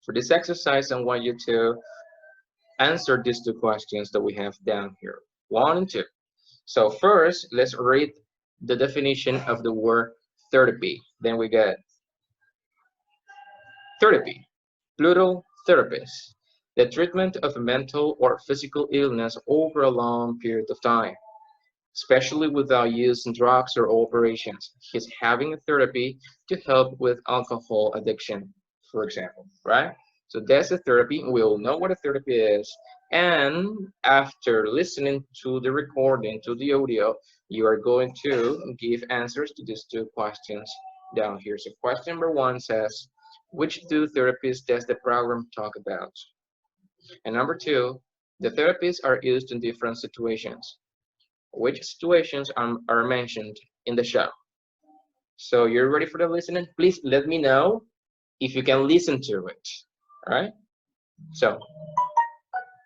For this exercise, I want you to answer these two questions that we have down here, 1 and 2. So first, let's read the definition of the word therapy. Then we get therapy, plural therapist, the treatment of a mental or physical illness over a long period of time, especially without using drugs or operations. He's having a therapy to help with alcohol addiction, for example, right? So that's a therapy. We all know what a therapy is. And after listening to the recording, to the audio, you are going to give answers to these two questions down here. So question number 1 says, which two therapies does the program talk about? And number 2, the therapies are used in different situations. Which situations are mentioned in the show? So you're ready for the listening? Please let me know if you can listen to it. All right? So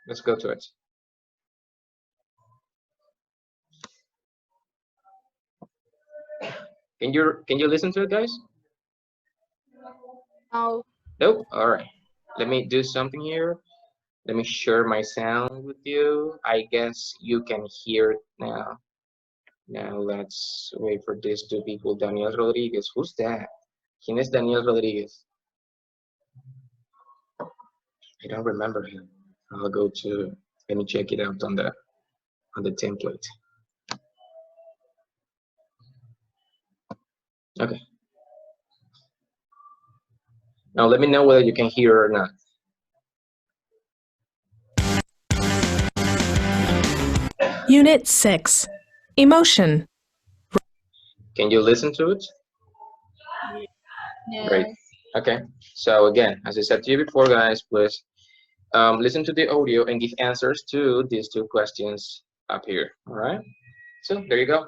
let's go to it. Can you listen to it, guys? No. Nope. All right. Let me do something here. Let me share my sound with you. I guess you can hear it now. Now let's wait for these two people. Daniel Rodriguez. Who's that? ¿Quién es Daniel Rodriguez? I don't remember him. I'll go to, let me check it out on the template. Okay. Now let me know whether you can hear or not. Unit 6. Emotion. Can you listen to it? Yes. Great. Okay. So again, as I said to you before, guys, please listen to the audio and give answers to these two questions up here. All right. So there you go.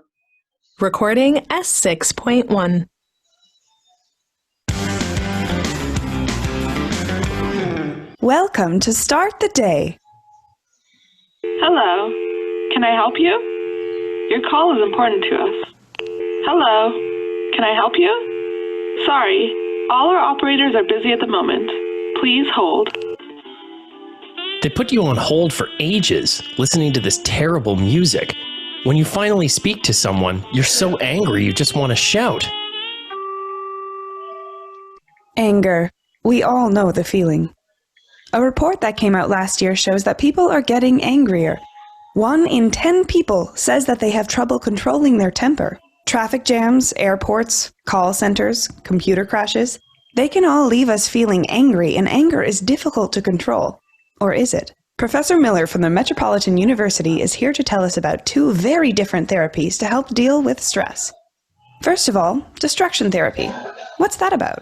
Recording S6.1. Welcome to Start the Day. Hello. Can I help you? Your call is important to us. Hello. Can I help you? Sorry, all our operators are busy at the moment. Please hold. They put you on hold for ages, listening to this terrible music. When you finally speak to someone, you're so angry you just want to shout. Anger. We all know the feeling. A report that came out last year shows that people are getting angrier. 1 in 10 people says that they have trouble controlling their temper. Traffic jams, airports, call centers, computer crashes, they can all leave us feeling angry, and anger is difficult to control. Or is it? Professor Miller from the Metropolitan University is here to tell us about 2 very different therapies to help deal with stress. First of all, distraction therapy. What's that about?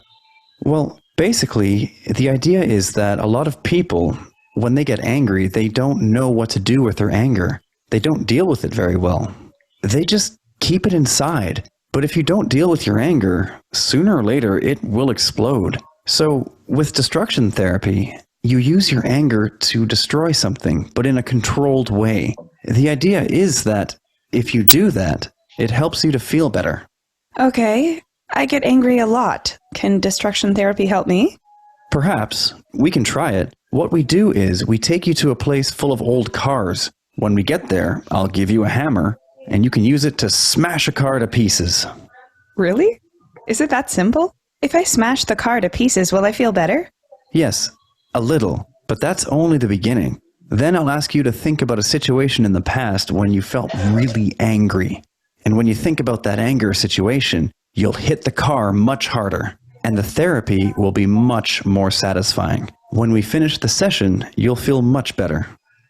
Well, basically, the idea is that a lot of people, when they get angry, they don't know what to do with their anger. They don't deal with it very well. They just keep it inside. But if you don't deal with your anger, sooner or later it will explode. So with destruction therapy, you use your anger to destroy something, but in a controlled way. The idea is that if you do that, it helps you to feel better. Okay, I get angry a lot. Can destruction therapy help me? Perhaps. We can try it. What we do is we take you to a place full of old cars. When we get there, I'll give you a hammer, and you can use it to smash a car to pieces. Really? Is it that simple? If I smash the car to pieces, will I feel better? Yes, a little, but that's only the beginning. Then I'll ask you to think about a situation in the past when you felt really angry. And when you think about that anger situation, you'll hit the car much harder, and the therapy will be much more satisfying. When we finish the session, you'll feel much better.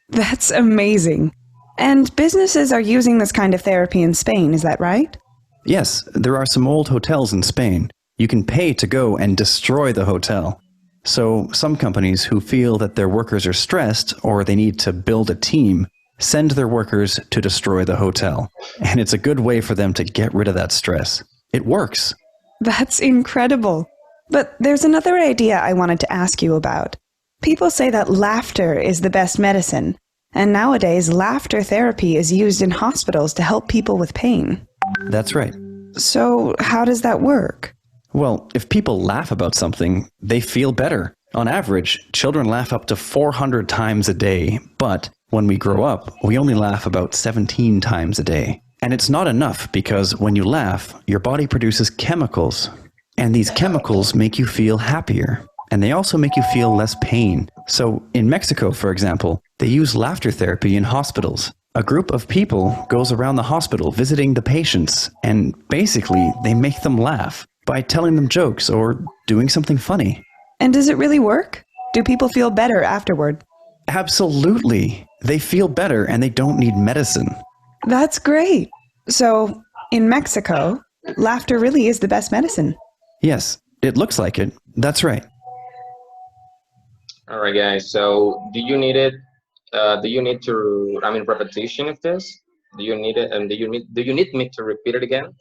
That's amazing. And businesses are using this kind of therapy in Spain, is that right? Yes, there are some old hotels in Spain. You can pay to go and destroy the hotel. So some companies who feel that their workers are stressed or they need to build a team send their workers to destroy the hotel. And it's a good way for them to get rid of that stress. It works. That's incredible. But there's another idea I wanted to ask you about. People say that laughter is the best medicine, and nowadays laughter therapy is used in hospitals to help people with pain. That's right. So how does that work? Well, if people laugh about something, they feel better. On average, children laugh up to 400 times a day, but when we grow up, we only laugh about 17 times a day. And it's not enough because when you laugh, your body produces chemicals. And these chemicals make you feel happier. And they also make you feel less pain. So in Mexico, for example, they use laughter therapy in hospitals. A group of people goes around the hospital visiting the patients, and basically they make them laugh by telling them jokes or doing something funny. And does it really work? Do people feel better afterward? Absolutely. They feel better and they don't need medicine. That's great. So, in Mexico, laughter really is the best medicine. Yes, it looks like it. That's right. All right, guys. So, do you need it? Do you need to? Repetition of this? Do you need it? And do you need me to repeat it again?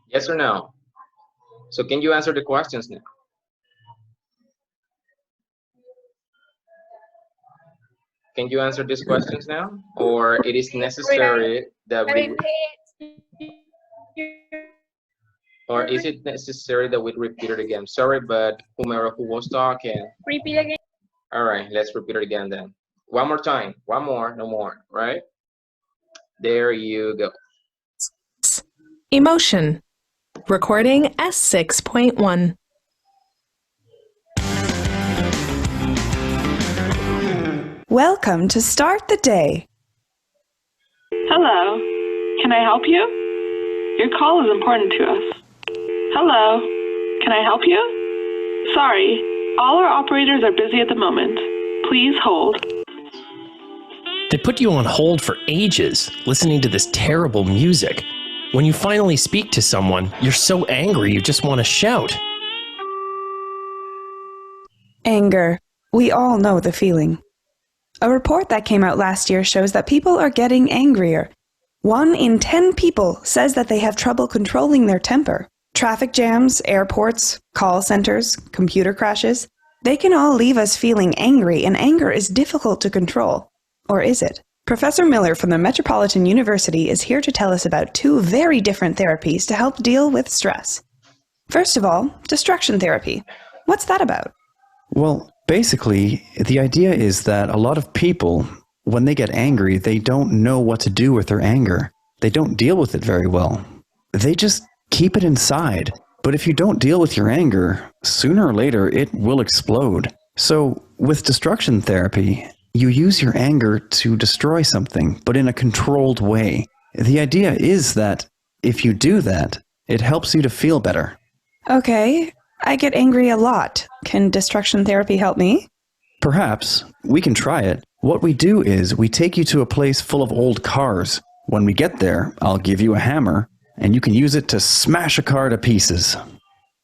Yes or no? So, can you answer the questions now? Can you answer these questions now, or it is necessary that we? Or is it necessary that we repeat it again? Sorry, but whomever who was talking. Repeat again. All right, let's repeat it again then. One more time. One more, no more, right? There you go. Emotion. Recording S6.1. Welcome to Start the Day. Hello. Can I help you? Your call is important to us. Hello. Can I help you? Sorry, all our operators are busy at the moment. Please hold. They put you on hold for ages, listening to this terrible music. When you finally speak to someone, you're so angry you just want to shout. Anger. We all know the feeling. A report that came out last year shows that people are getting angrier. 1 in 10 people says that they have trouble controlling their temper. Traffic jams, airports, call centers, computer crashes, they can all leave us feeling angry, and anger is difficult to control. Or is it? Professor Miller from the Metropolitan University is here to tell us about 2 very different therapies to help deal with stress. First of all, distraction therapy. What's that about? Well, basically, the idea is that a lot of people, when they get angry, they don't know what to do with their anger. They don't deal with it very well. They just keep it inside. But if you don't deal with your anger, sooner or later it will explode. So with destruction therapy, you use your anger to destroy something, but in a controlled way. The idea is that if you do that, it helps you to feel better. Okay, I get angry a lot. Can destruction therapy help me? Perhaps. We can try it. What we do is we take you to a place full of old cars. When we get there, I'll give you a hammer, and you can use it to smash a car to pieces.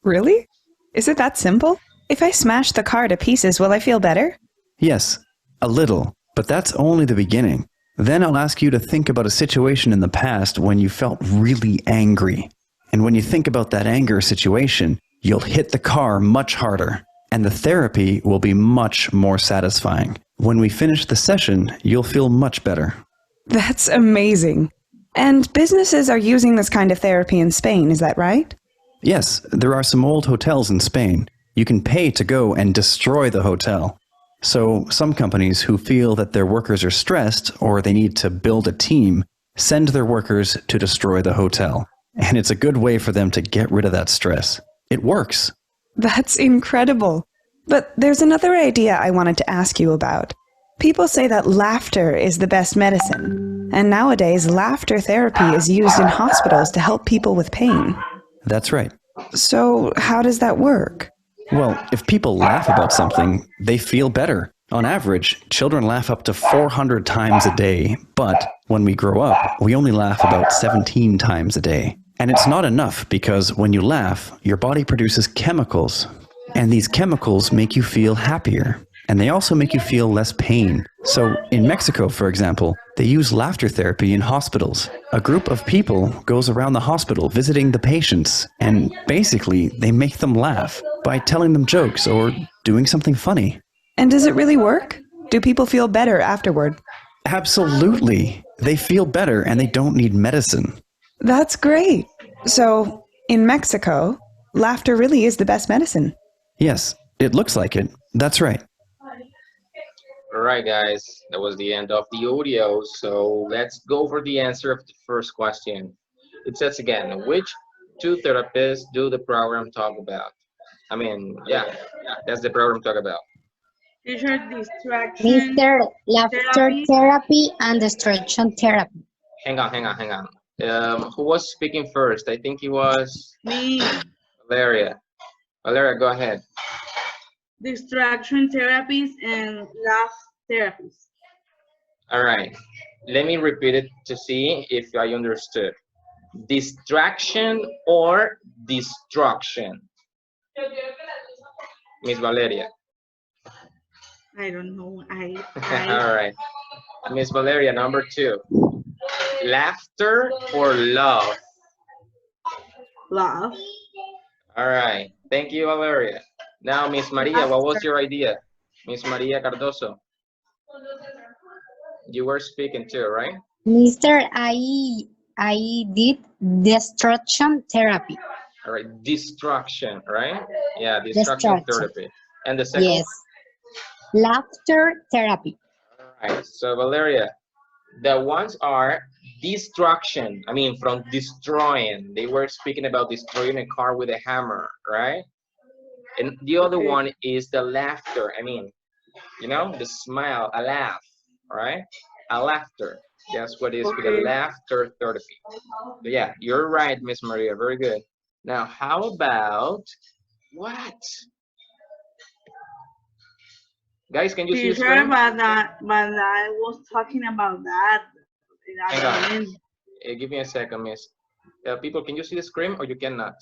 Really? Is it that simple? If I smash the car to pieces, will I feel better? Yes, a little, but that's only the beginning. Then I'll ask you to think about a situation in the past when you felt really angry. And when you think about that anger situation, you'll hit the car much harder, and the therapy will be much more satisfying. When we finish the session, you'll feel much better. That's amazing. And businesses are using this kind of therapy in Spain, is that right? Yes, there are some old hotels in Spain. You can pay to go and destroy the hotel. So some companies who feel that their workers are stressed or they need to build a team send their workers to destroy the hotel. And it's a good way for them to get rid of that stress. It works. That's incredible. But there's another idea I wanted to ask you about. People say that laughter is the best medicine. And nowadays, laughter therapy is used in hospitals to help people with pain. That's right. So how does that work? Well, if people laugh about something, they feel better. On average, children laugh up to 400 times a day, but when we grow up, we only laugh about 17 times a day. And it's not enough because when you laugh, your body produces chemicals. And these chemicals make you feel happier. And they also make you feel less pain. So in Mexico, for example, they use laughter therapy in hospitals. A group of people goes around the hospital visiting the patients, and basically they make them laugh by telling them jokes or doing something funny. And does it really work? Do people feel better afterward? Absolutely. They feel better and they don't need medicine. That's great. So, in Mexico, laughter really is the best medicine. Yes, it looks like it. That's right. All right, guys, that was the end of the audio. So let's go for the answer of the first question. It says again, which two therapists do the program talk about? I mean, yeah, that's the program talk about. Teacher, distraction Mr. Laughter therapy. therapy and distraction therapy. Hang on. Who was speaking first? I think it was Me. Valeria. Valeria, go ahead. Distraction therapies and laugh therapies. All right. Let me repeat it to see if I understood. Distraction or destruction? Miss Valeria. I don't know. All right. Miss Valeria, number 2. Laughter or love? Laugh. All right. Thank you, Valeria. Now, Miss Maria, what was your idea? Miss Maria Cardoso. You were speaking too, right? Mr. I did distraction therapy. All right. Destruction, right? Yeah, destruction therapy. And the second Yes. Laughter therapy. one? All right. So, Valeria, the ones are destruction. I mean, from destroying. They were speaking about destroying a car with a hammer, right? And the other Okay. one is the laughter. I mean, you know, the smile, a laugh, right? A laughter. That's what it is with the Okay. laughter therapy. But yeah, you're right, Miss Maria. Very good. Now, how about what? Guys, can you see the Teacher, screen? but I was talking about that. Hang on. Give me a second, Miss. People, can you see the screen or you cannot?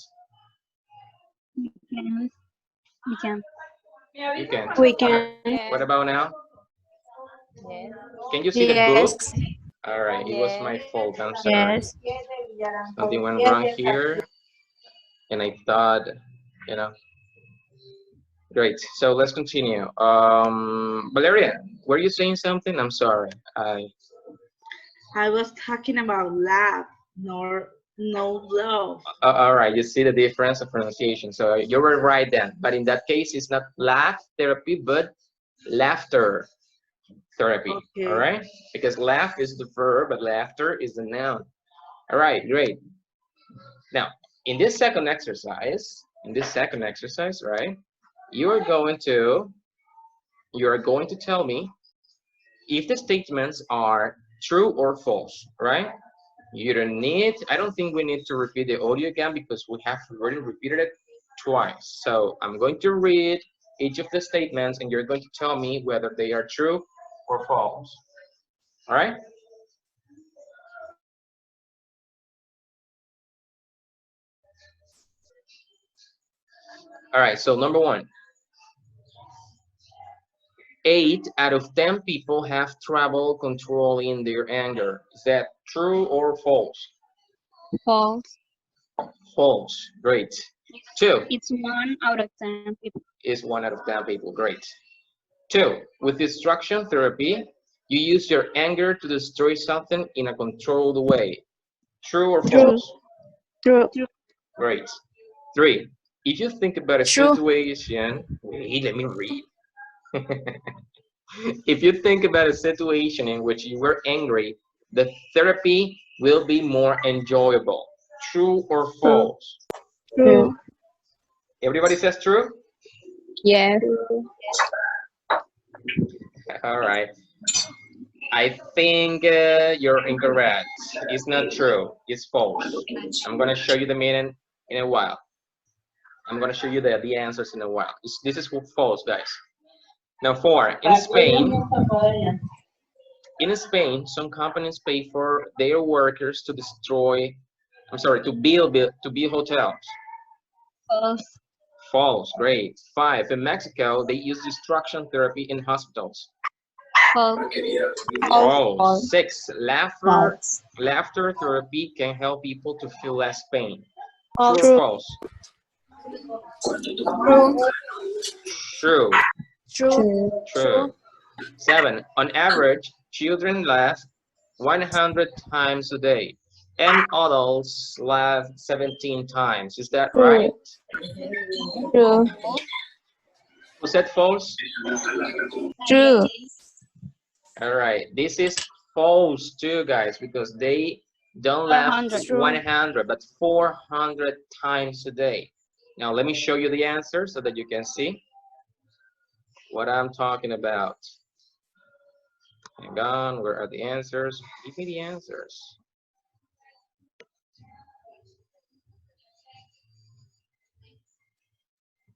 We can. You can. We can. What about now? Yes. Can you see the book? Yes. All right, it was my fault. I'm sorry. Yes. Something went wrong here, and I thought, you know. Great. So let's continue. Valeria, were you saying something? I'm sorry. I was talking about laugh, no love. All right. You see the difference of pronunciation. So you were right then. But in that case, it's not laugh therapy, but laughter therapy. Okay. All right. Because laugh is the verb, but laughter is the noun. All right. Great. Now, in this second exercise, right? You are going to tell me if the statements are true or false, right? You don't need, I don't think we need to repeat the audio again because we have already repeated it twice. So I'm going to read each of the statements and you're going to tell me whether they are true or false. All right? All right, so number 1. 8 out of 10 people have trouble controlling their anger. Is that true or false? False. False. Great. 2 It's 1 out of 10 people. is 1 out of 10 people. Great. 2, with distraction therapy, you use your anger to destroy something in a controlled way. True or false? True. Great. 3, if you think about a True. situation, wait, let me read. If you think about a situation in which you were angry, the therapy will be more enjoyable. True or false? True. Everybody says true? Yes. All right. I think you're incorrect. It's not true. It's false. I'm going to show you the meaning in a while. I'm going to show you the answers in a while. This is false, guys. Now 4, in Spain, some companies pay for their workers to build hotels. False. False, great. 5, in Mexico, they use distraction therapy in hospitals. False. Oh, 6, False. laughter therapy can help people to feel less pain. False. True or false? True. True. True. 7, on average, children laugh 100 times a day. and adults laugh 17 times. Is that right? True. Was that false? True. All right, this is false too, guys, because they don't laugh 100, but 400 times a day. Now, let me show you the answer so that you can see what I'm talking about. Hang on, where are the answers? Give me the answers.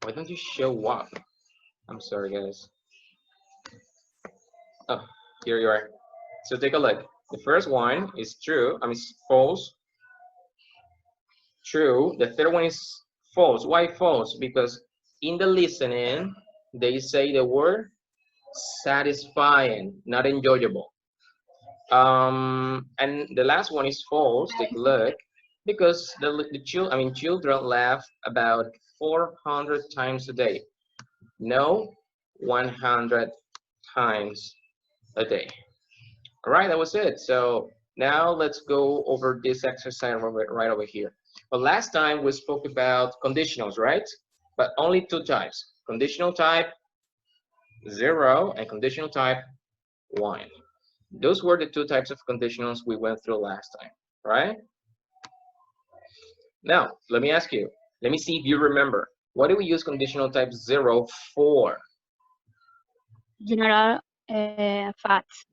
Why don't you show up? I'm sorry, guys. Oh, here you are. So take a look. The first one is true. I mean, it's false. True. The third one is false. Why false? Because in the listening, they say the word satisfying, not enjoyable. And the last one is false. Take a look. Because children laugh about 400 times a day. No, 100 times a day. All right, that was it. So now let's go over this exercise right over here. But last time we spoke about conditionals, right? But only two types: conditional type 0 and conditional type 1. Those were the two types of conditionals we went through last time, right? Now, let me ask you, let me see if you remember. What do we use conditional type 0 for? General facts.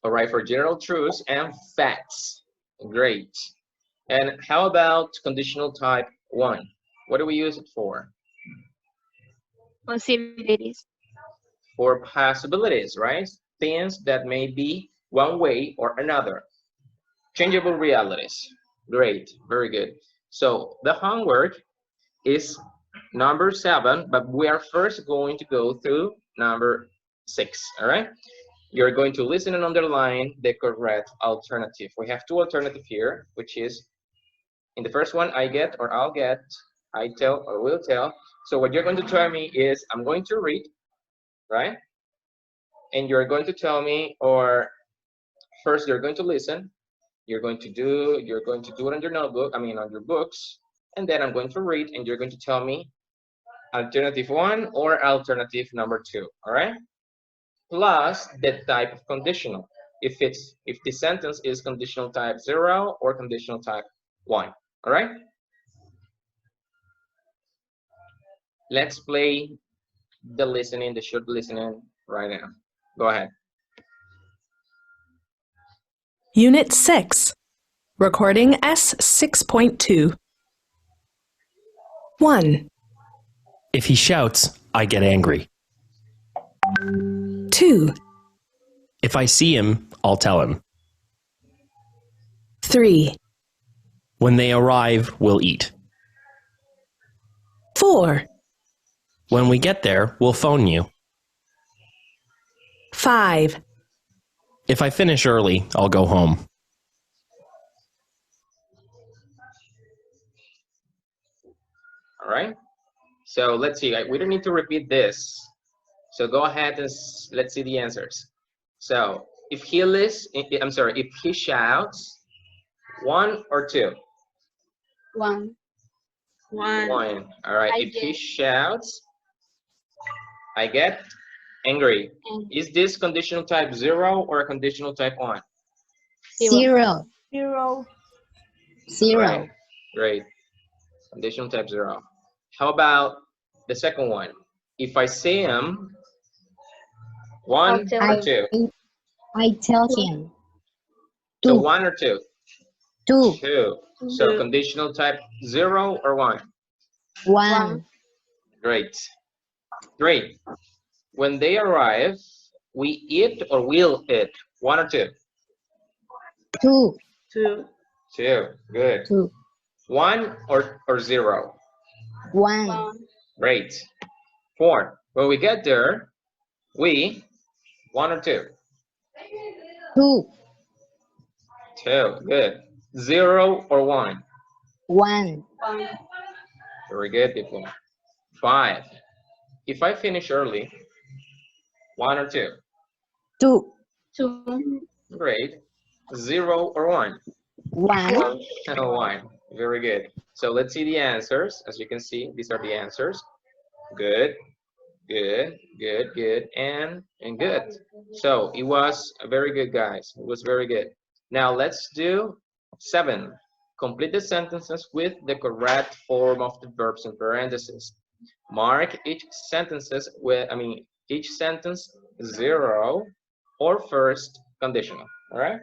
All right, for general truths and facts. Great. And how about conditional type 1? What do we use it for? Possibilities. For possibilities, right? Things that may be one way or another. Changeable realities. Great, very good. So the homework is number 7, but we are first going to go through number 6, all right? You're going to listen and underline the correct alternative. We have two alternatives here, which is in the first one, I get or I'll get, I tell or will tell. So what you're going to tell me is I'm going to read, right? And you're going to tell me, or first you're going to listen. You're going to do it on your notebook, on your books, and then I'm going to read and you're going to tell me alternative 1 or alternative number 2, all right? Plus the type of conditional, if the sentence is conditional type 0 or conditional type 1, all right? Let's play the listening, the short listening right now. Go ahead. Unit 6, recording S6.2. 1, If he shouts, I get angry. 2, If I see him, I'll tell him. 3, When they arrive, we'll eat. 4, When we get there, we'll phone you. 5, If I finish early, I'll go home. All right. So let's see. We don't need to repeat this. So go ahead and let's see the answers. So if he if he shouts, 1 or 2? 1. 1. 1. All right. If he shouts, I get angry. Is this conditional type 0 or a conditional type 1? 0. 0. 0. Right. Great. Conditional type 0. How about the second one? If I see him, 1 or 2? I tell him. So 2. 1 or 2? 2. 2. So conditional type 0 or 1? 1. Great. Great. When they arrive, we eat or will eat? 1 or 2? 2. 2. 2. Good. 2. 1 or 0? 1. Great. 4. When we get there, we 1 or 2? 2. 2. Good. 0 or 1? 1. Very good, people. 5. If I finish early, 1 or 2? 2. 2. Great. 0 or 1? 1, One. Very good. So let's see the answers. As you can see, these are the answers. Good, good, good, good, and good. So it was very good, guys. It was very good. Now let's do 7. Complete the sentences with the correct form of the verbs in parentheses. Mark each sentences with, each sentence 0 or first conditional. All right.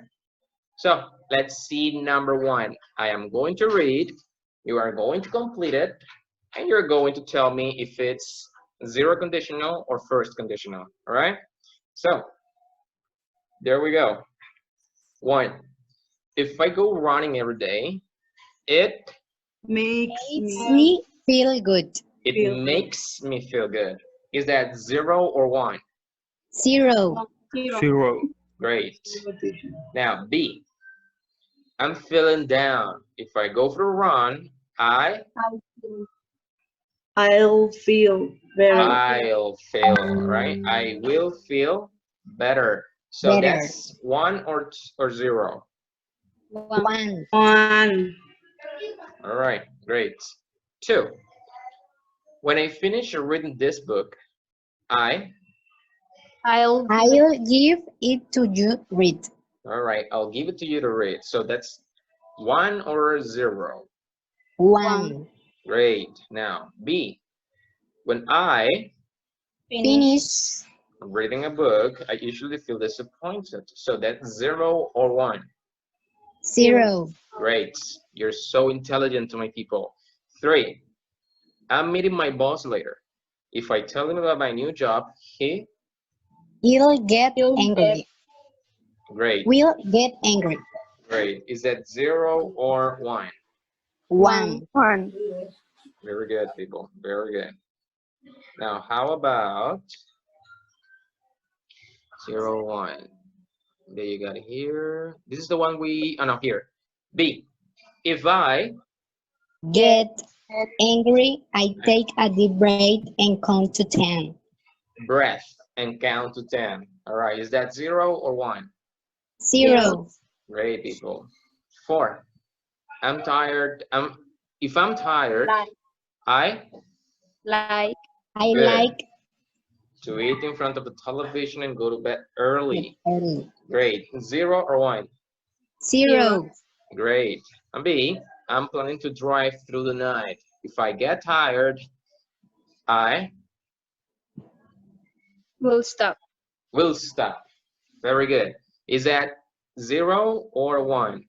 So let's see number 1. I am going to read. You are going to complete it, and you're going to tell me if it's 0 conditional or first conditional. All right. So there we go. 1. If I go running every day, it Makes makes me me feel good. makes me feel good. Is that 0 or 1? 0, zero. Great. Now B. I'm feeling down. If I go for a run, I'll feel I'll feel, right? I will feel better. So Better. that's 1 or 0. 1, one. All right, great. 2. When I finish reading this book, I'll give it to you read. all right, I'll give it to you to read. So that's 1 or 0. 1, Great. Now B. When I finish, am reading a book, I usually feel disappointed. So that's 0 or 1. 0, Great. You're so intelligent to my people. 3. I'm meeting my boss later. If I tell him about my new job, he'll get angry. Great. Will get angry. Great. Is that 0 or 1? 1, Very good, people. Very good. Now, how about 0, 1? There you got it here. This is the one we, oh no, here. B. If I get angry, I take a deep breath and count to 10. breath and count to 10. All right. Is that 0 or 1? 0, Great, people. 4. I'm tired. If I'm tired, I I Good. like to eat in front of the television and go to bed early. early. Great. 0 or 1? 0, Great. And B. I'm planning to drive through the night. If I get tired, I Will stop. will stop. Very good. Is that 0 or 1?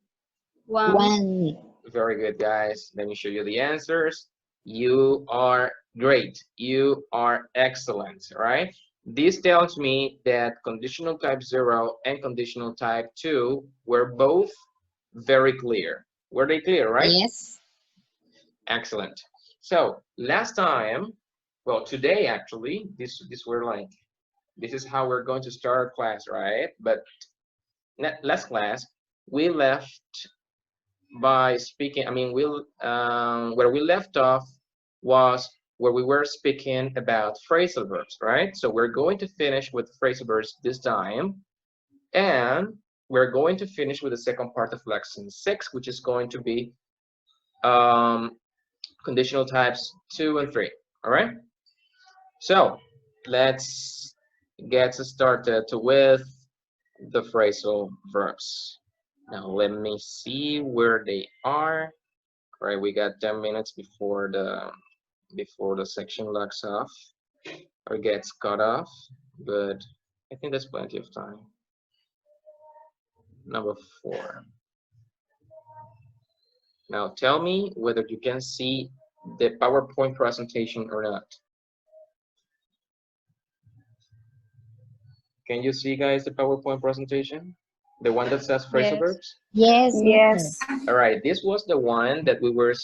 1, Very good, guys. Let me show you the answers. You are great. You are excellent, right? This tells me that conditional type 0 and conditional type 2 were both very clear. Were they clear, right? yes. Excellent. So last time, well, today actually, this is how we're going to start our class, right? But last class, we left by speaking, where we left off was where we were speaking about phrasal verbs, right? So we're going to finish with phrasal verbs this time, and we're going to finish with the second part of lesson 6, which is going to be conditional types 2 and 3. All right. So let's get started with the phrasal verbs. Now let me see where they are. All right, we got 10 minutes before the section logs off or gets cut off, but I think there's plenty of time. Number 4. Now tell me whether you can see the PowerPoint presentation or not. Can you see, guys, the PowerPoint presentation? The one that says phrasal verbs? Yes. All right, this was the one that we were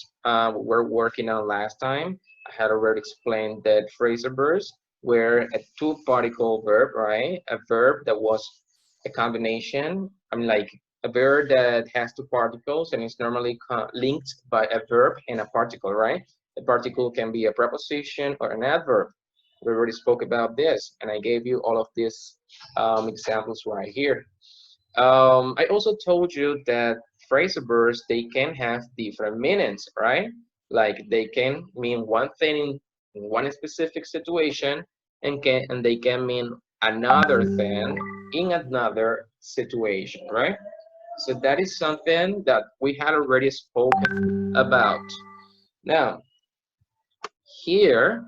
working on last time. I had already explained that phrasal verbs were a 2-particle verb, right? A verb that was a combination, like a verb that has 2 particles and is normally linked by a verb and a particle, right? The particle can be a preposition or an adverb. We already spoke about this, and I gave you all of these examples right here. I also told you that phrasal verbs, they can have different meanings, right? Like they can mean one thing in one specific situation, and they can mean another thing in another situation, right? So that is something that we had already spoken about. Now, here,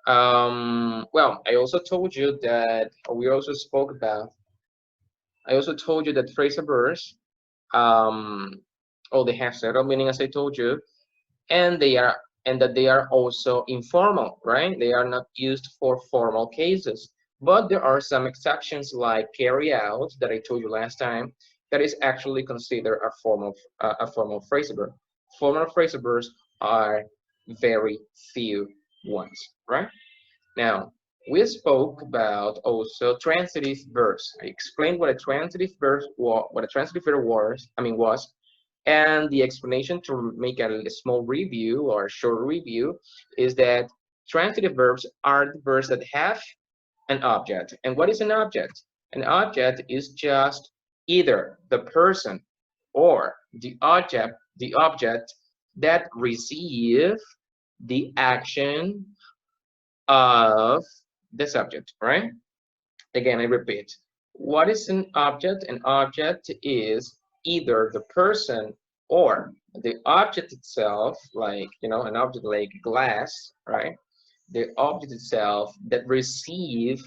well, I also told you that we also spoke about. I also told you that phrasal verbs, they have several meanings, as I told you, and that they are also informal, right? They are not used for formal cases, but there are some exceptions like carry out that I told you last time that is actually considered a formal phrasal verb. Formal phrasal verbs are very few ones, right? Now, we spoke about also transitive verbs. I explained what a transitive verb was, and the explanation to make a small review or a short review is that transitive verbs are the verbs that have an object. And what is an object? An object is just either the person or the object that receive the action of the subject, right? Again, I repeat, what is an object? An object is either the person or the object itself, like, an object like glass, right? The object itself that receive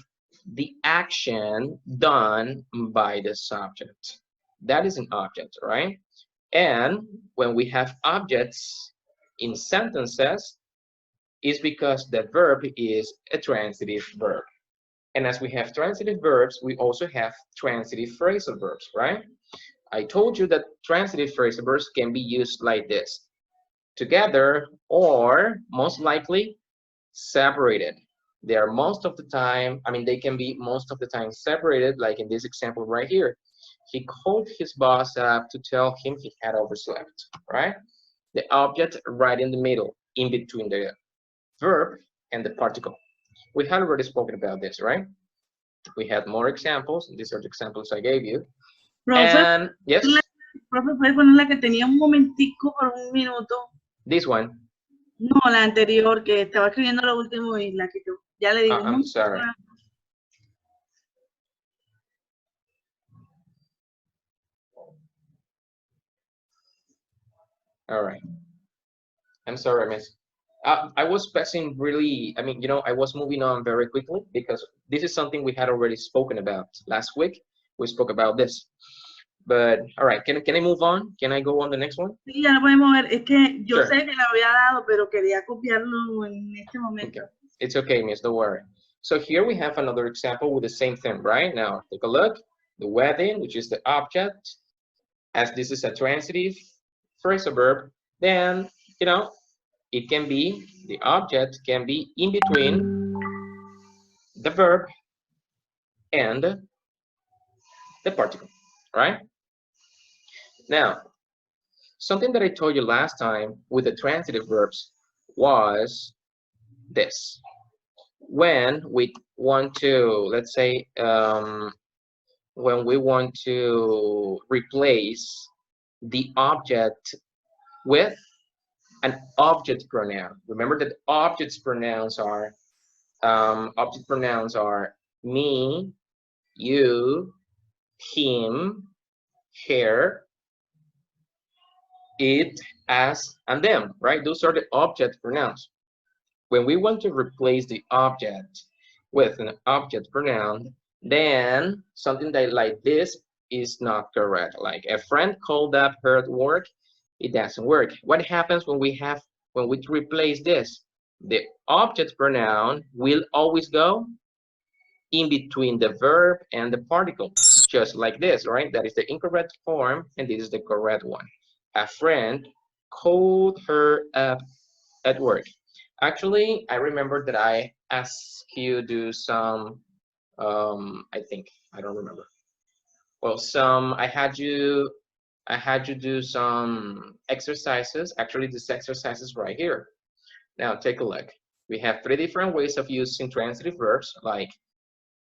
the action done by the subject. That is an object, right? And when we have objects in sentences, it's because the verb is a transitive verb. And as we have transitive verbs, we also have transitive phrasal verbs, right? I told you that transitive phrasal verbs can be used like this, together or most likely separated. They are most of the time, they can be most of the time separated, like in this example right here. He called his boss up to tell him he had overslept, right? The object right in the middle, in between the verb and the particle. We had already spoken about this, right? We had more examples. These are the examples I gave you. And yes. Profe, ¿puedes poner la que tenía un momentico por un minuto? This one. No, la anterior, que estaba escribiendo lo último y la quitó. Ya le digo. I'm sorry. All right. I'm sorry, miss. I was passing really, I was moving on very quickly because this is something we had already spoken about last week. We spoke about this. But, all right, can I move on? Can I go on the next one? Sí, ya lo podemos ver. Es que yo sé que la había dado, pero quería copiarlo en este momento. Okay. It's okay, miss, don't worry. So here we have another example with the same thing, right? Now, take a look. The wedding, which is the object, as this is a transitive phrasal verb, then, it can be, the object can be in between the verb and the particle, right? Now, something that I told you last time with the transitive verbs was this. When we want to, let's say, when we want to replace the object with an object pronoun. Remember that object pronouns are me, you, him, her, it, us, and them, right? Those are the object pronouns. When we want to replace the object with an object pronoun, then something that like this is not correct. Like a friend called up her at work, it doesn't work. What happens when we replace this? The object pronoun will always go in between the verb and the particle, just like this, right? That is the incorrect form, and this is the correct one. A friend called her up at work. Actually, I remember that I asked you to do some, I don't remember. Well, I had you do some exercises. Actually, this exercise is right here. Now, take a look. We have 3 different ways of using transitive verbs, like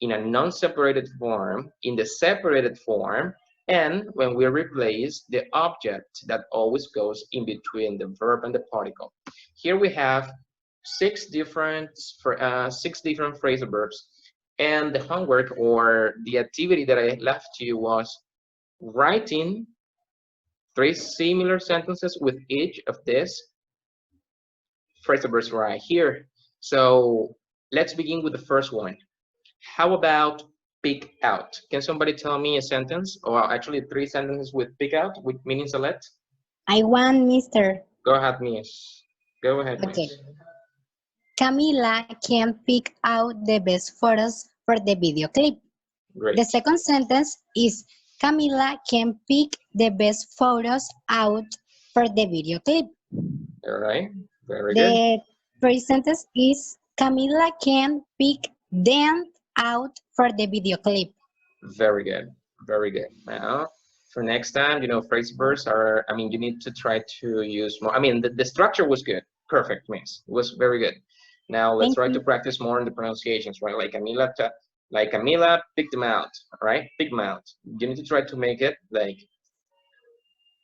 in a non-separated form, in the separated form, And when we replace the object that always goes in between the verb and the particle. Here we have six different phrasal verbs. And the homework or the activity that I left you was writing 3 similar sentences with each of these phrasal verbs right here. So let's begin with the first one. How about pick out? Can somebody tell me a sentence, or actually 3 sentences with pick out, with meaning select? I want Mr. Go ahead, Miss. Go ahead, Okay. Miss. Camila can pick out the best photos for the video clip. Great. The second sentence is Camila can pick the best photos out for the video clip. All right. Very good. The first sentence is Camila can pick them out for the video clip. Very good. Very good. Now, for next time, you know, phrase verbs are, I mean, you need to try to use more. I mean, the structure was good. Perfect, Miss. It was very good. Now, let's try to practice more on the pronunciations, right? Like Camila, pick them out, right? Pick them out. You need to try to make it like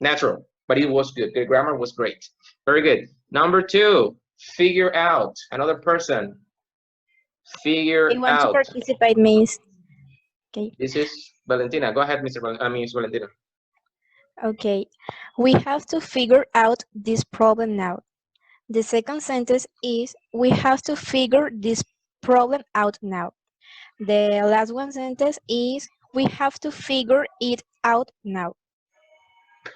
natural, but it was good. The grammar was great. Very good. Number 2, figure out. Another person. Figure I want out. to participate, Miss. Okay. This is Valentina. Go ahead, Miss Valentina. Okay. We have to figure out this problem now. The second sentence is we have to figure this problem out now. The last one sentence is we have to figure it out now.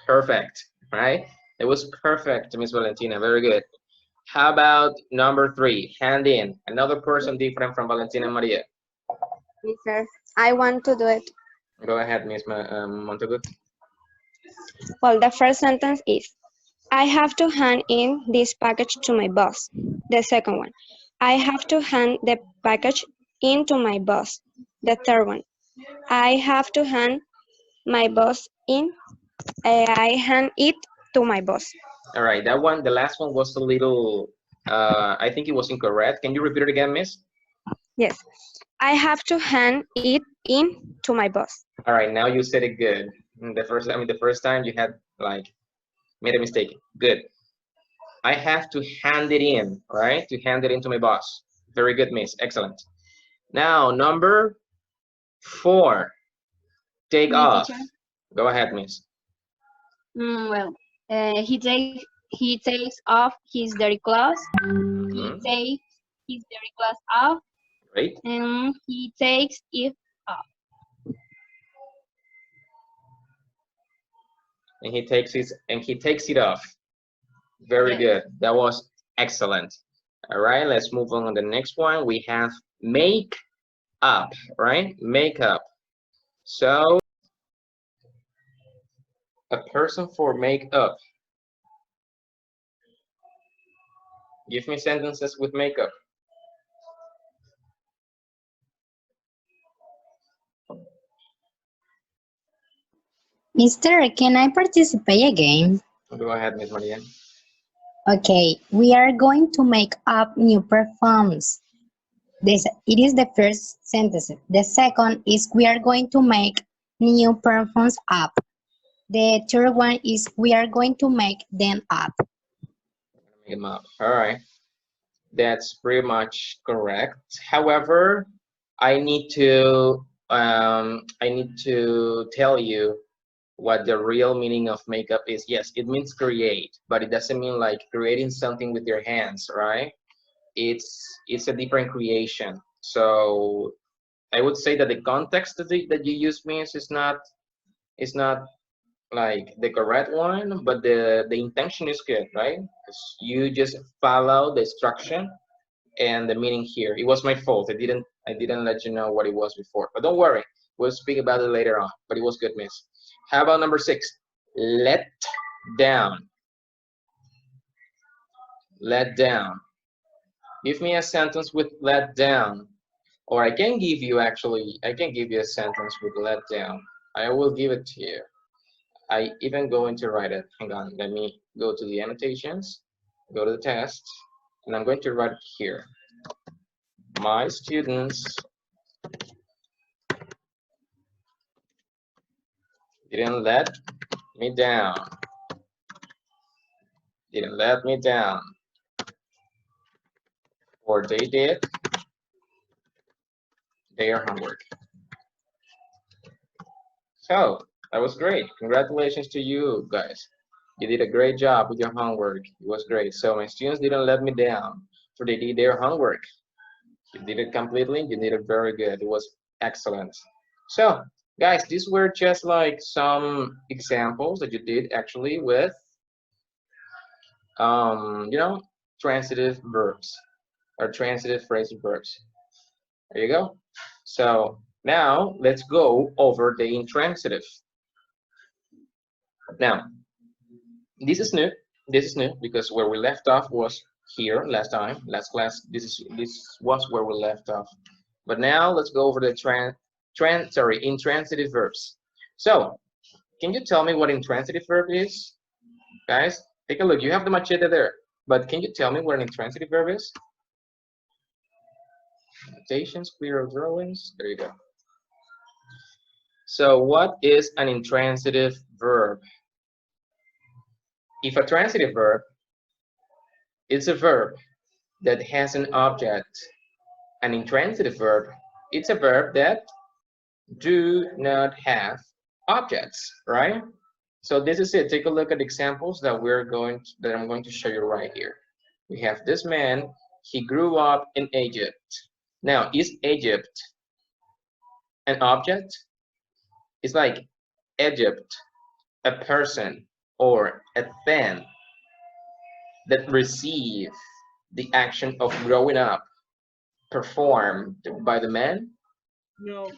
Perfect, right? It was perfect, Miss Valentina. Very good. How about number 3? Hand in. Another person different from Valentina Maria. Mister, I want to do it. Go ahead, Miss Montagut. Well, the first sentence is, I have to hand in this package to my boss. The second one, I have to hand the package in to my boss. The third one, I have to hand my boss in. I hand it to my boss. All right, that one, the last one was a little, I think it was incorrect. Can you repeat it again, Miss? Yes, I have to hand it in to my boss. All right, now you said it good. The first time you had like made a mistake. Good. I have to hand it in, right? To hand it in to my boss. Very good, Miss. Excellent. Now, number 4. Take off. Teacher? Go ahead, Miss. He takes off his dirty clothes. He takes his dirty clothes off. Great. And he takes it off. And he takes it off. Very good. That was excellent. All right, let's move on the next one. We have make up, right? Make up. So a person for make up. Give me sentences with makeup. Mister, can I participate again? Go ahead, Miss Maria. Okay, we are going to make up new perfumes. It is the first sentence. The second is we are going to make new perfumes up. The third one is we are going to make them up. Make them up. All right. That's pretty much correct. However, I need to tell you what the real meaning of makeup is. Yes, it means create, but it doesn't mean like creating something with your hands, right? It's a different creation. So I would say that the context that you use means is not like the correct one, but the intention is good, right? You just follow the instruction and the meaning here. It was my fault. I didn't let you know what it was before, but don't worry, we'll speak about it later on. But it was good, Miss. How about number 6? Let down. Let down. Give me a sentence with let down. Or I can give you a sentence with let down. I will give it to you. I even going to write it. Hang on, let me go to the annotations, go to the test, and I'm going to write it here. My students Didn't let me down. Didn't let me down. Or they did their homework. So that was great. Congratulations to you guys. You did a great job with your homework. It was great. So my students didn't let me down. So they did their homework. You did it completely. You did it very good. It was excellent. So guys, these were just like some examples that you did actually with you know, transitive verbs or transitive phrasal verbs. There you go. So now let's go over the intransitive. Now, this is new. This is new because where we left off was here last time, last class. This was where we left off. But now let's go over the intransitive verbs. So, can you tell me what intransitive verb is, guys? Take a look. You have the machete there, but can you tell me what an intransitive verb is? Annotations, clear drawings. There you go. So, what is an intransitive verb? If a transitive verb is a verb that has an object, an intransitive verb, it's a verb that do not have objects, right? So this is it. Take a look at examples that I'm going to show you right here. We have this man. He grew up in Egypt. Now, is Egypt an object? It's like Egypt, a person or a thing that receive the action of growing up performed by the man? No.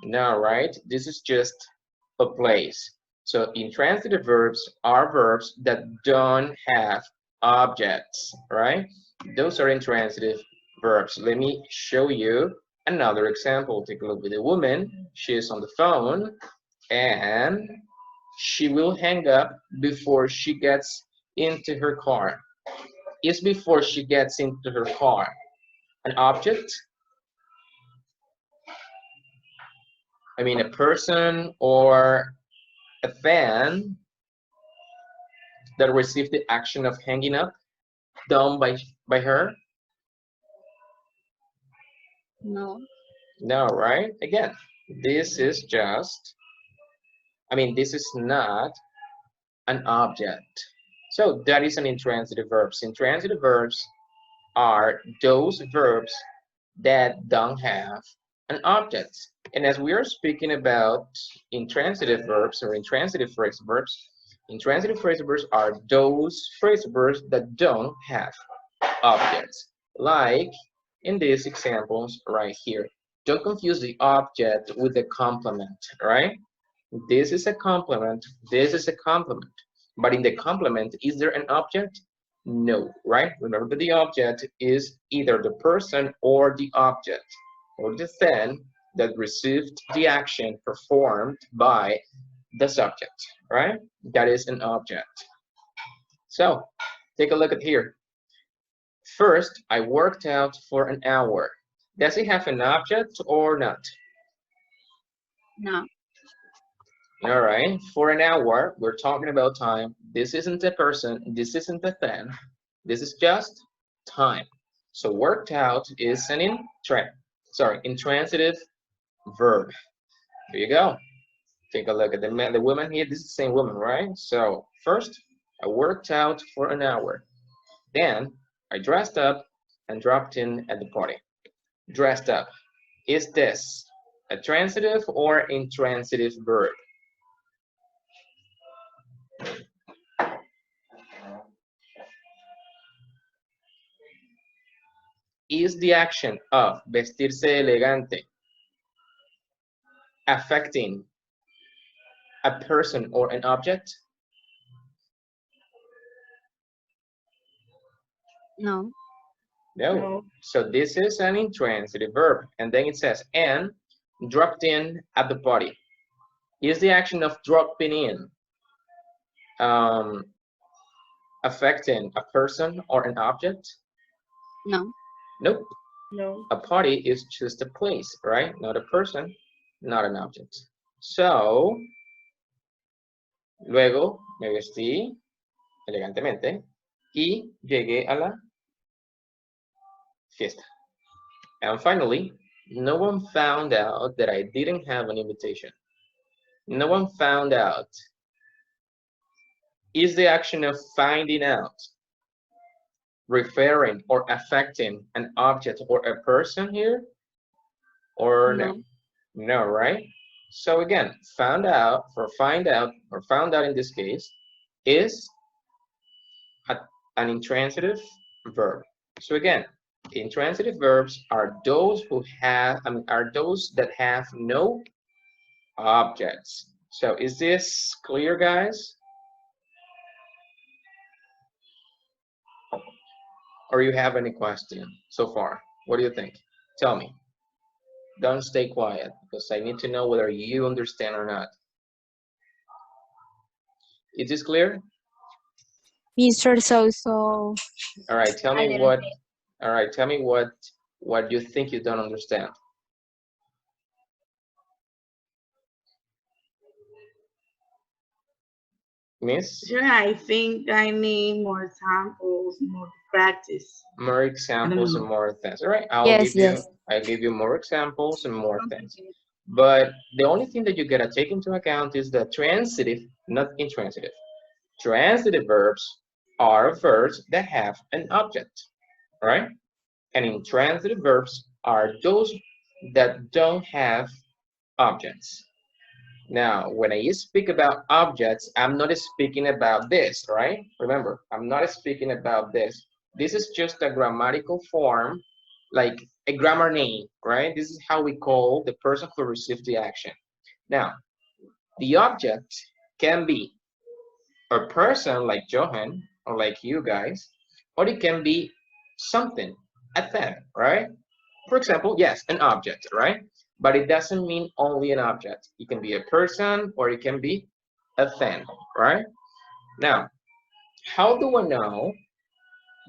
No, right? This is just a place. So intransitive verbs are verbs that don't have objects, right? Those are intransitive verbs. Let me show you another example. Take a look with a woman. She is on the phone and she will hang up before she gets into her car. Is before she gets into her car an object? I mean, a person or a fan that received the action of hanging up done by her? No. No, right? Again, this is just, I mean, this is not an object. So that is an intransitive verbs. Intransitive verbs are those verbs that don't have an object. And as we are speaking about intransitive verbs or intransitive phrasal verbs, intransitive phrasal verbs are those phrasal verbs that don't have objects. Like in these examples right here. Don't confuse the object with the complement, right? This is a complement, this is a complement. But in the complement, is there an object? No, right? Remember that the object is either the person or the object, or the thing that received the action performed by the subject, right? That is an object. So, take a look at here. First, I worked out for an hour. Does it have an object or not? No. All right, for an hour, we're talking about time. This isn't a person, this isn't a thing. This is just time. So worked out is an intransitive verb. There you go. Take a look at the man, the woman here. This is the same woman, right? So first, I worked out for an hour. Then I dressed up and dropped in at the party. Dressed up. Is this a transitive or intransitive verb? Is the action of vestirse elegante affecting a person or an object? No. No. So this is an intransitive verb. And then it says, and dropped in at the party. Is the action of dropping in affecting a person or an object? No. Nope. No. A party is just a place, right? Not a person, not an object. So Luego me vestí elegantemente y llegué a la fiesta. And finally, no one found out that I didn't have an invitation. No one found out. Is the action of finding out referring or affecting an object or a person here? Or no? No, right? So again, found out or find out or found out in this case is an intransitive verb. So again, intransitive verbs are those who have, are those that have no objects. So is this clear, guys? Or you have any question so far? What do you think? Tell me. Don't stay quiet because I need to know whether you understand or not. Is this clear? Mr. So. All right, tell me what. All right, tell me what you think you don't understand. Miss? Sure, I think I need more examples, more practice. More examples and more things. All right, I'll give you more examples and more things. But the only thing that you gotta take into account is the transitive, not intransitive. Transitive verbs are verbs that have an object, right? And intransitive verbs are those that don't have objects. Now, when I speak about objects, I'm not speaking about this, right? Remember, I'm not speaking about this. This is just a grammatical form, like a grammar name, right? This is how we call the person who received the action. Now, the object can be a person like Johan or like you guys, or it can be something, a thing, right? For example, yes, an object, right? But it doesn't mean only an object. It can be a person or it can be a thing, right? Now, how do I know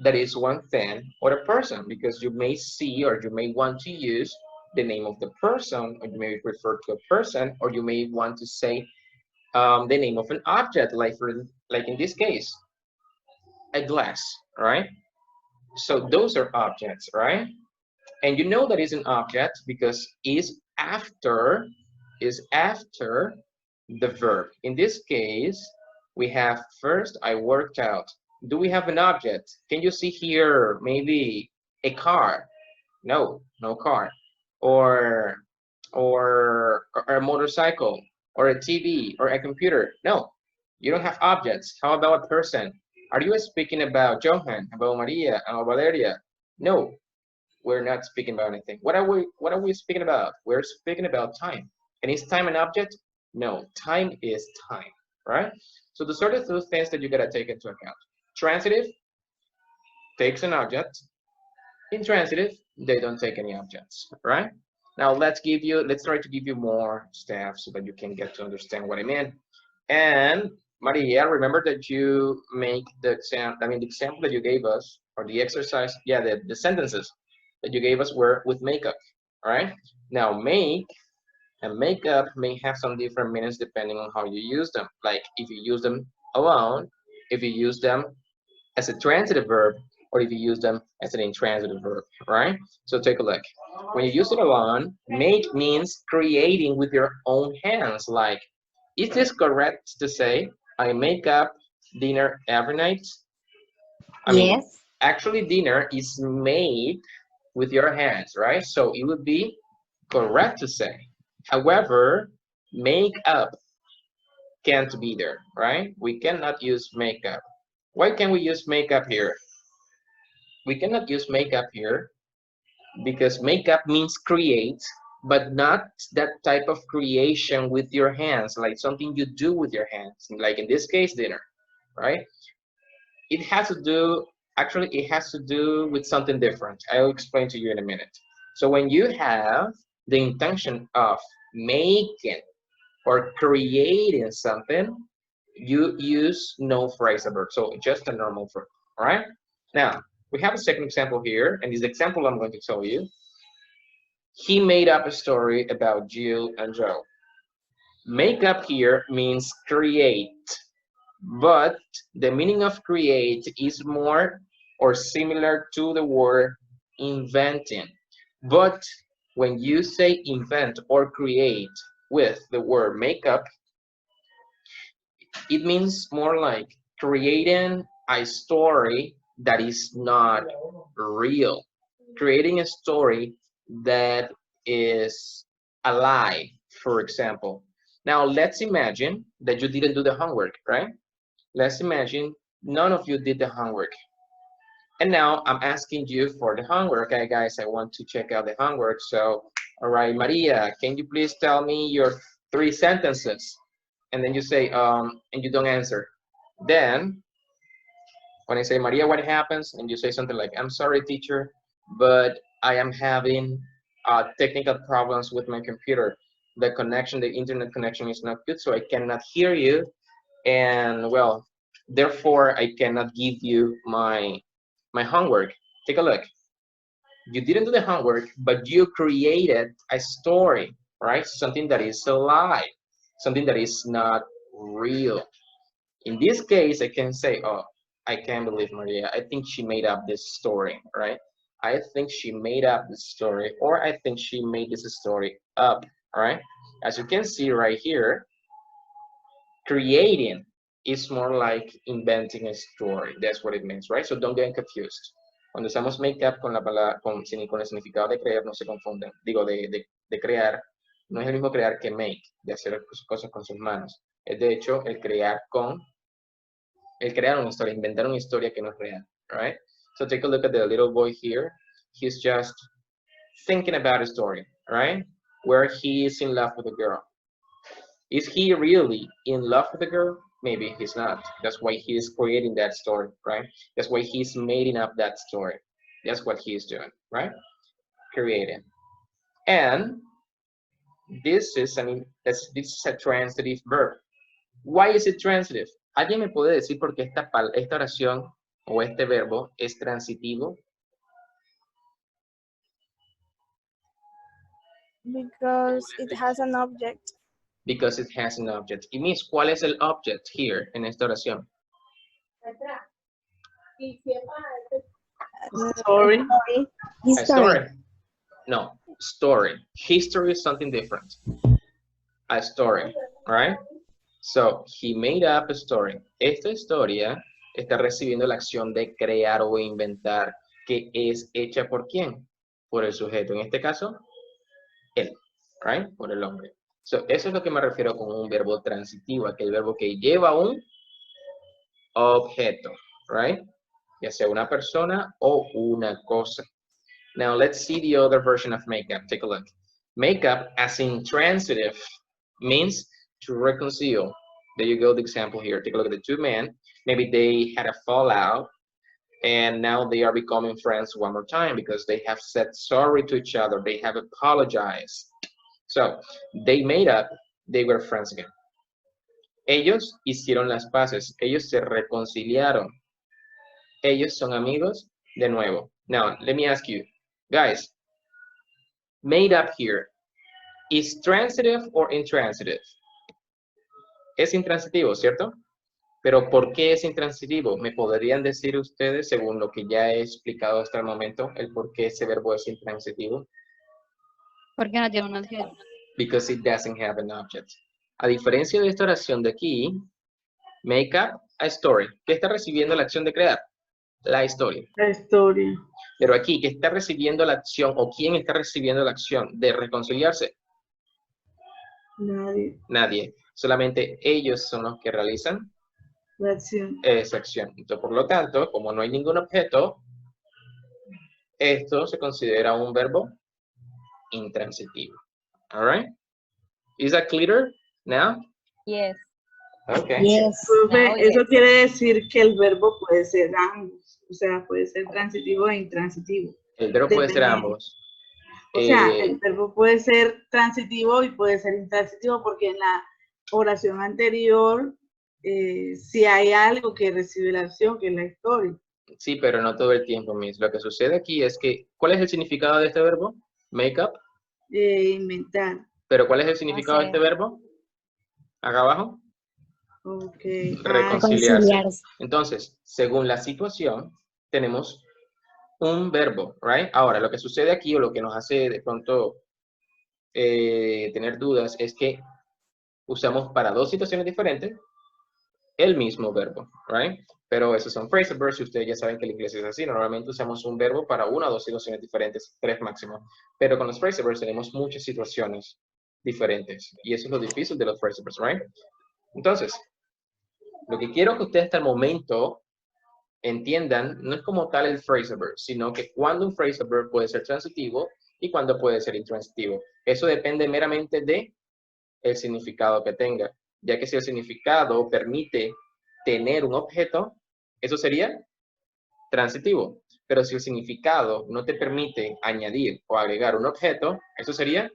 that is one thing or a person? Because you may see or you may want to use the name of the person, or you may refer to a person, or you may want to say the name of an object, like in this case, a glass, right? So those are objects, right? And you know that is an object because is after the verb. In this case, we have first, I worked out. Do we have an object? Can you see here maybe a car? No, no car. Or a motorcycle, or a TV, or a computer? No, you don't have objects. How about a person? Are you speaking about Johan, about Maria, about Valeria? No, we're not speaking about anything. What are we speaking about? We're speaking about time. And is time an object? No, time is time, right? So those are the two things that you gotta take into account. Transitive takes an object. Intransitive, they don't take any objects, right? Now let's try to give you more stuff so that you can get to understand what I mean. And Maria, remember that you make the example that you gave us, or the exercise, yeah, the sentences that you gave us were with makeup, all right? Now make and makeup may have some different meanings depending on how you use them. Like if you use them alone, if you use them as a transitive verb, or if you use them as an intransitive verb, right? So take a look. When you use it alone, make means creating with your own hands. Like, is this correct to say, I make up dinner every night? I mean, actually dinner is made with your hands, right? So it would be correct to say. However, make up can't be there, right? We cannot use makeup. Why can't we use makeup here? We cannot use makeup here because makeup means create, but not that type of creation with your hands, like something you do with your hands, like in this case, dinner, right? It has to do, actually, it has to do with something different. I'll explain to you in a minute. So when you have the intention of making or creating something, you use no phrasal verb, so just a normal verb, all right? Now, we have a second example here, and this example I'm going to tell you. He made up a story about Jill and Joe. Make up here means create, but the meaning of create is more or similar to the word inventing. But when you say invent or create with the word makeup, it means more like creating a story that is not real, creating a story that is a lie, for example. Now, let's imagine that you didn't do the homework, right? Let's imagine none of you did the homework. And now I'm asking you for the homework. Okay, guys, I want to check out the homework. So, all right, Maria, can you please tell me your 3 sentences? And then you say, and you don't answer. Then, when I say, Maria, what happens? And you say something like, I'm sorry, teacher, but I am having technical problems with my computer. The connection, the internet connection is not good, so I cannot hear you. And well, therefore, I cannot give you my homework. Take a look. You didn't do the homework, but you created a story, right? Something that is a lie, something that is not real. In this case, I can say, oh, I can't believe Maria. I think she made up this story, right? I think she made up this story, or I think she made this story up, all right? As you can see right here, creating is more like inventing a story. That's what it means, right? So don't get confused. Cuando usamos make up con la palabra, con el significado de crear, no se confunden. Digo, de crear, no es el mismo crear que make, de hacer cosas con sus manos. Es de hecho el crear una historia, inventar una historia que no es real, right? So take a look at the little boy here. He's just thinking about a story, right? Where he is in love with a girl. Is he really in love with the girl? Maybe he's not. That's why he is creating that story, right? That's why he's making up that story. That's what he is doing, right? Creating. And this is a transitive verb. Why is it transitive? ¿Alguien me puede decir por qué esta oración o este verbo es transitivo? Because it has an object. Because it has an object. It means, ¿cuál es el object here en esta oración? Story. A story. No, story. History is something different. A story, right? So, he made up a story. Esta historia está recibiendo la acción de crear o inventar, que es hecha por quién? Por el sujeto. En este caso, él, right? Por el hombre. So, eso es lo que me refiero con un verbo transitivo, aquel verbo que lleva un objeto, right? Ya sea una persona o una cosa. Now, let's see the other version of makeup. Take a look. Makeup, as in transitive, means to reconcile. There you go, the example here. Take a look at the two men. Maybe they had a fallout, and now they are becoming friends one more time because they have said sorry to each other. They have apologized. So, they made up, they were friends again. Ellos hicieron las paces. Ellos se reconciliaron. Ellos son amigos de nuevo. Now, let me ask you, guys, made up here, is transitive or intransitive? Es intransitivo, ¿cierto? Pero ¿por qué es intransitivo? ¿Me podrían decir ustedes, según lo que ya he explicado hasta el momento, el por qué ese verbo es intransitivo? Porque no tiene un objeto. Because it doesn't have an object. A diferencia de esta oración de aquí, make up a story. ¿Qué está recibiendo la acción de crear? La historia. La historia. Pero aquí, ¿qué está recibiendo la acción o quién está recibiendo la acción de reconciliarse? Nadie. Nadie. Solamente ellos son los que realizan la acción. Esa acción. Entonces, por lo tanto, como no hay ningún objeto, esto se considera un verbo intransitivo. All right? Is that clear now? Yes. Okay. Yes. Eso quiere decir que el verbo puede ser ambos. O sea, puede ser transitivo e intransitivo. El verbo puede ser ambos. O sea, el verbo puede ser transitivo y puede ser intransitivo porque en la oración anterior si hay algo que recibe la acción, que es la historia. Sí, pero no todo el tiempo, Miss. Lo que sucede aquí es que, ¿cuál es el significado de este verbo? Make up. Inventar. Pero ¿cuál es el significado de este verbo? Acá abajo. Ok. Reconciliarse. Entonces, según la situación, tenemos un verbo, right? Ahora, lo que sucede aquí o lo que nos hace de pronto tener dudas es que usamos para dos situaciones diferentes el mismo verbo, right? Pero esos son phrasal verbs y ustedes ya saben que el inglés es así. Normalmente usamos un verbo para una o dos situaciones diferentes, 3 máximo. Pero con los phrasal verbs tenemos muchas situaciones diferentes. Y eso es lo difícil de los phrasal verbs, right? Entonces, lo que quiero que ustedes hasta el momento entiendan no es como tal el phrasal verb, sino que cuando un phrasal verb puede ser transitivo y cuando puede ser intransitivo. Eso depende meramente de el significado que tenga, ya que si el significado permite tener un objeto, eso sería transitivo. Pero si el significado no te permite añadir o agregar un objeto, eso sería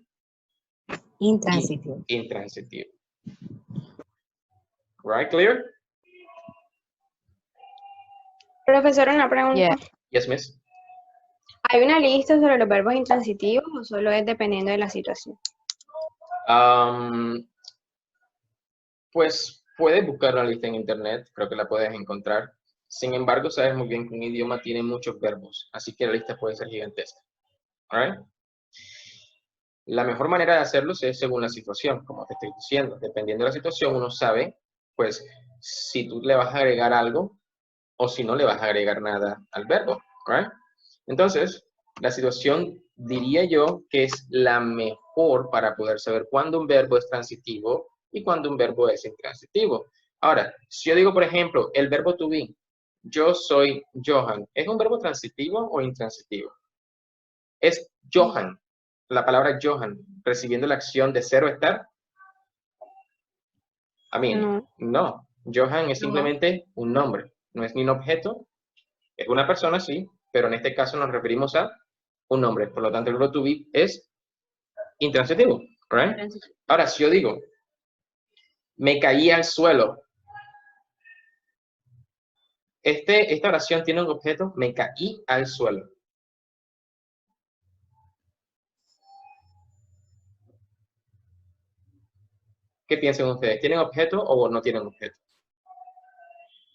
intransitivo. Intransitivo. Right, clear? Profesor, una pregunta. Yeah. Yes, miss. ¿Hay una lista sobre los verbos intransitivos o solo es dependiendo de la situación? Pues puedes buscar la lista en internet, creo que la puedes encontrar. Sin embargo, sabes muy bien que un idioma tiene muchos verbos, así que la lista puede ser gigantesca. Alright. La mejor manera de hacerlo es según la situación, como te estoy diciendo. Dependiendo de la situación, uno sabe, pues, si tú le vas a agregar algo o si no le vas a agregar nada al verbo. Right? Entonces, la situación diría yo que es la mejor para poder saber cuándo un verbo es transitivo y cuándo un verbo es intransitivo. Ahora, si yo digo, por ejemplo, el verbo to be, yo soy Johan, ¿es un verbo transitivo o intransitivo? Es Johan, la palabra Johan, recibiendo la acción de ser o estar. No. Johan es simplemente un nombre, no es ni un objeto, es una persona, sí, pero en este caso nos referimos a un nombre. Por lo tanto, el verbo to be es intransitivo, right? Ahora, si yo digo, me caí al suelo, esta oración tiene un objeto, me caí al suelo. ¿Qué piensan ustedes? ¿Tienen objeto o no tienen objeto?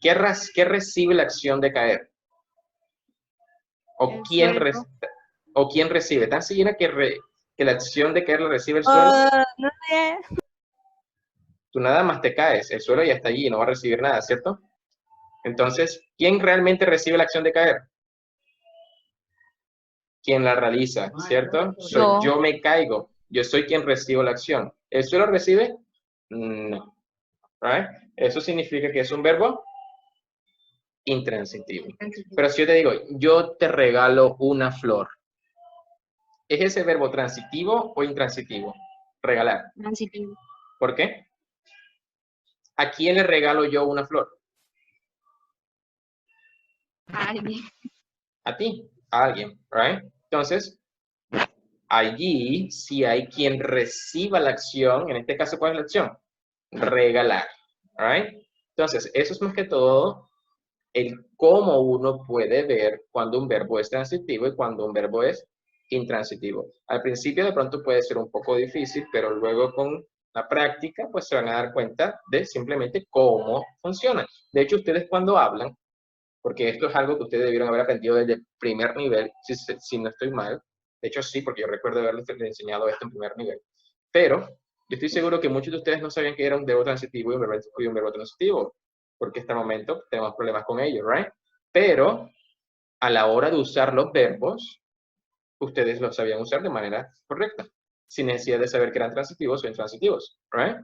¿Qué recibe la acción de caer? ¿O quién recibe? ¿Tan segura que la acción de caer la recibe el suelo? No sé. Tú nada más te caes, el suelo ya está allí y no va a recibir nada, ¿cierto? Entonces, ¿quién realmente recibe la acción de caer? Quien la realiza, ¿cierto? Yo me caigo, yo soy quien recibo la acción. ¿El suelo recibe? No. Right? Eso significa que es un verbo intransitivo. Pero si yo te digo, yo te regalo una flor, ¿es ese verbo transitivo o intransitivo? Regalar. Transitivo. ¿Por qué? ¿A quién le regalo yo una flor? A alguien. A ti, a alguien, right? Entonces, allí sí hay quien reciba la acción. En este caso, ¿cuál es la acción? Regalar, right? Entonces, eso es más que todo el cómo uno puede ver cuando un verbo es transitivo y cuando un verbo es intransitivo. Al principio de pronto puede ser un poco difícil, pero luego con la práctica pues se van a dar cuenta de simplemente cómo funciona. De hecho, ustedes cuando hablan, porque esto es algo que ustedes debieron haber aprendido desde el primer nivel, si no estoy mal, de hecho sí, porque yo recuerdo haberles enseñado esto en primer nivel, pero yo estoy seguro que muchos de ustedes no sabían que era un verbo transitivo y un verbo transitivo, porque hasta el momento tenemos problemas con ello, right? Pero a la hora de usar los verbos, ustedes los sabían usar de manera correcta, sin necesidad de saber que eran transitivos o intransitivos, right?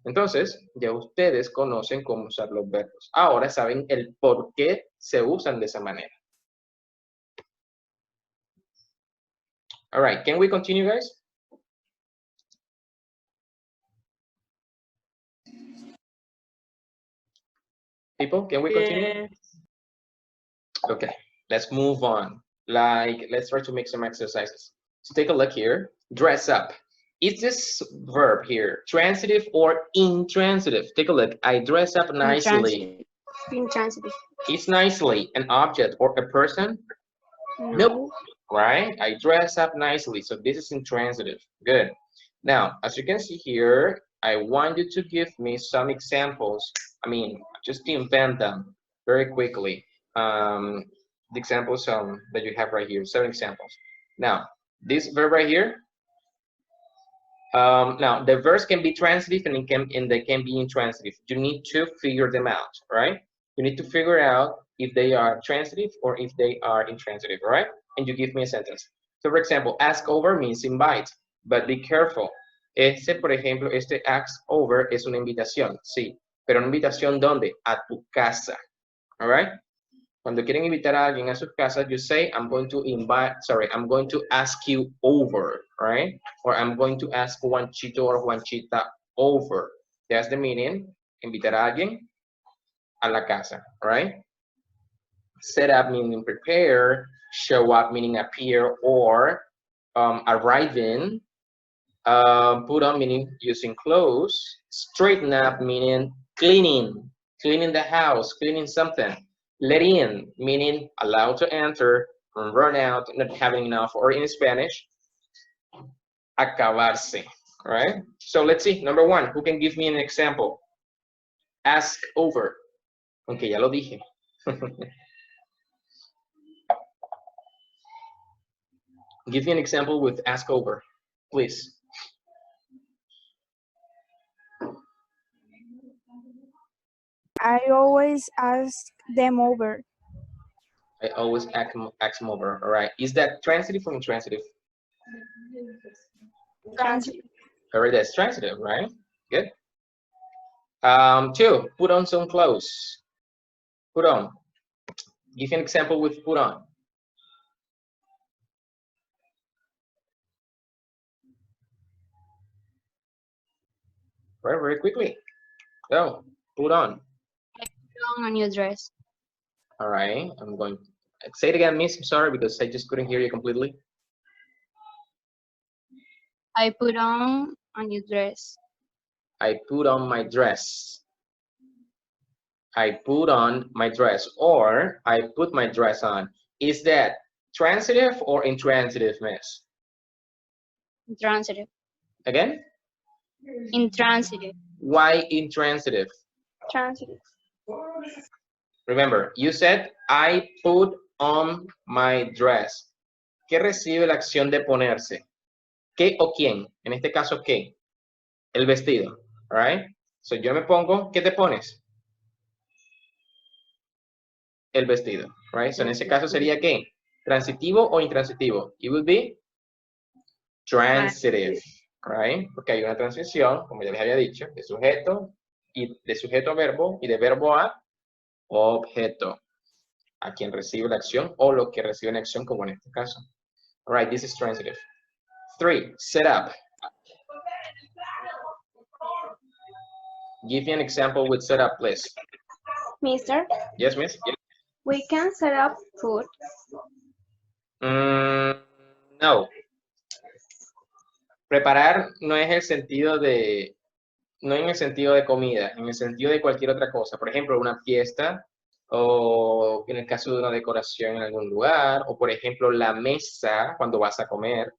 Entonces, ya ustedes conocen cómo usar los verbos. Ahora saben el por qué se usan de esa manera. All right, can we continue, guys? People, can we continue? Okay, let's move on. Let's try to make some exercises. So take a look here. Dress up. Is this verb here transitive or intransitive? Take a look. I dress up nicely. Intransitive. Is nicely an object or a person? Nope. Right? I dress up nicely. So this is intransitive. Good. Now, as you can see here, I want you to give me some examples. I mean, just invent them very quickly. The examples that you have right here, 7 examples. Now, this verb right here, now the verbs can be transitive and they can be intransitive. You need to figure them out, right? You need to figure out if they are transitive or if they are intransitive, right? And you give me a sentence. So for example, ask over means invite, but be careful. Por ejemplo, ask over es una invitación, sí, pero una invitación ¿dónde? A tu casa, all right? Cuando quieren invitar a alguien a su casa, you say, I'm going to ask you over, right? Or I'm going to ask Juanchito or Juanchita over. That's the meaning, invitar a alguien a la casa, right? Set up meaning prepare, show up meaning appear or arrive in, put on meaning using clothes, straighten up meaning cleaning the house, cleaning something, let in meaning allowed to enter, run out, not having enough, or in Spanish, acabarse, right? So let's see, number 1, who can give me an example? Ask over. Okay, ya lo dije. Give me an example with ask over, please. I always ask them over. I always ask them over. All right. Is that transitive or intransitive? Transitive. Very that's transitive, right? Good. 2, put on some clothes. Put on. Give an example with put on. Very quickly. So, put on. Put on a new dress. All right. I'm going to say it again, miss. I'm sorry because I just couldn't hear you completely. I put on a new dress. I put on my dress. I put on my dress, or I put my dress on. Is that transitive or intransitive, miss? Intransitive. Again? Intransitive. Why intransitive? Transitive. Remember, you said, I put on my dress. ¿Qué recibe la acción de ponerse? ¿Qué o quién? En este caso, ¿qué? El vestido, right? So yo me pongo, ¿qué te pones? El vestido, right? So en ese caso sería ¿qué? ¿Transitivo o intransitivo? It would be transitive, right? Porque hay una transición, como ya les había dicho, de sujeto a verbo y de verbo a objeto. A quien recibe la acción o lo que recibe la acción, como en este caso. All right, this is transitive. 3, set up. Give me an example with set up, please. Mister? Yes, miss? We can set up food. No. Preparar no es el sentido de, no en el sentido de comida, en el sentido de cualquier otra cosa. Por ejemplo, una fiesta, o en el caso de una decoración en algún lugar, o por ejemplo, la mesa cuando vas a comer.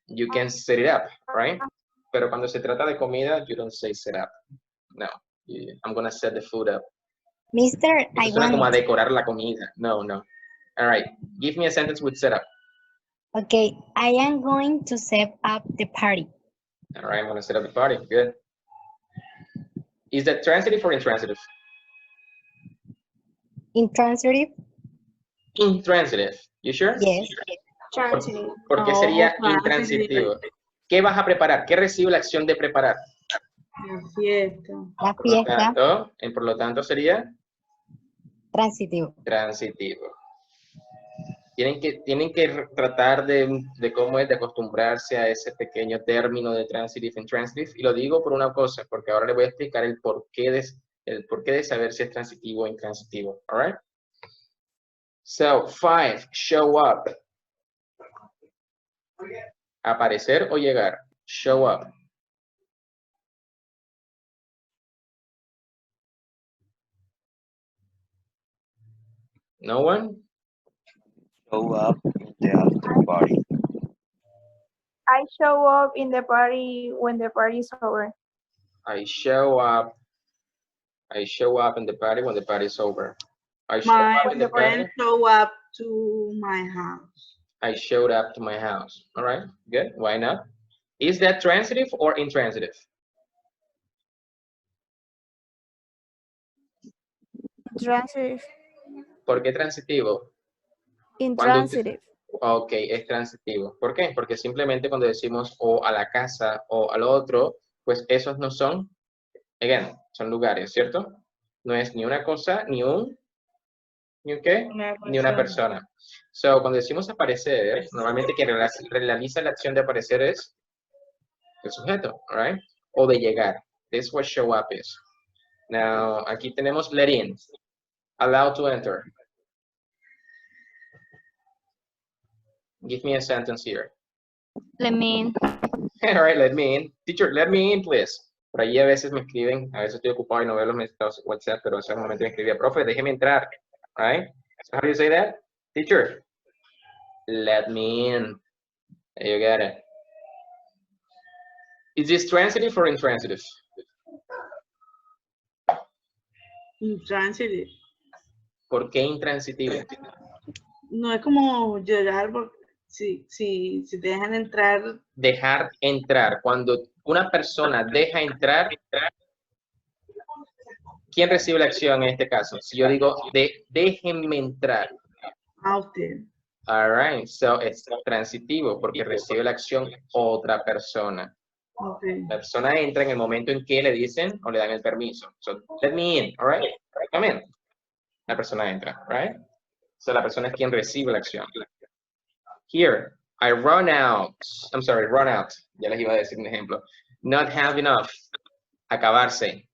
You can set it up, right? Pero cuando se trata de comida, you don't say set up. No, I'm gonna set the food up. Mister, I Suena como a want... decorar la comida. No. All right, give me a sentence with set up. Okay, I am going to set up the party. All right, I'm gonna set up the party. Good. Is that transitive or intransitive? Intransitive? Intransitive. You sure? Yes. Transitive. ¿Por qué sería intransitivo? ¿Qué vas a preparar? ¿Qué recibe la acción de preparar? La fiesta. La fiesta. Por lo tanto sería Transitivo. transitivo. Tienen que tratar de cómo es de acostumbrarse a ese pequeño término de transitive and intransitive. Y lo digo por una cosa, porque ahora les voy a explicar el porqué de saber si es transitivo o intransitivo. All right? So, 5, show up. Aparecer o llegar. Show up. No one? Show up in the after party. I show up in the party when the party is over. I show up in the party when the party's over. I show My up in the friend party. show up to my house. I showed up to my house. All right, good. Why not? Is that transitive or intransitive? Transitive. ¿Por qué transitivo? Intransitive. Ok, es transitivo. ¿Por qué? Porque simplemente cuando decimos o a la casa o al otro, pues esos no son, again, son lugares, ¿cierto? No es ni una cosa, ni un qué, ni una persona. So, cuando decimos aparecer, normalmente quien realiza la acción de aparecer es el sujeto, right? O de llegar. This is what show up is. Now, aquí tenemos let in, allow to enter. Give me a sentence here. Let me in. All right, let me in. Teacher, let me in, please. Por ahí a veces me escriben, a veces estoy ocupado y no veo los mensajes de WhatsApp, pero hace un momento me escribía, profe, déjeme entrar. Right? So how do you say that? Teacher, let me in. There you got it. Is this transitive or intransitive? Intransitive. ¿Por qué intransitivo? No es como llegar, si te dejan entrar. Dejar entrar. Cuando una persona deja entrar, ¿quién recibe la acción en este caso? Si yo digo, déjenme entrar. A usted. All right, so es transitivo porque recibe la acción otra persona. Okay. La persona entra en el momento en que le dicen o le dan el permiso. So, let me in, all right? Come in. La persona entra, right? So, la persona es quien recibe la acción. Here, I run out. I'm sorry, run out. Ya les iba a decir un ejemplo. Not have enough. Acabarse.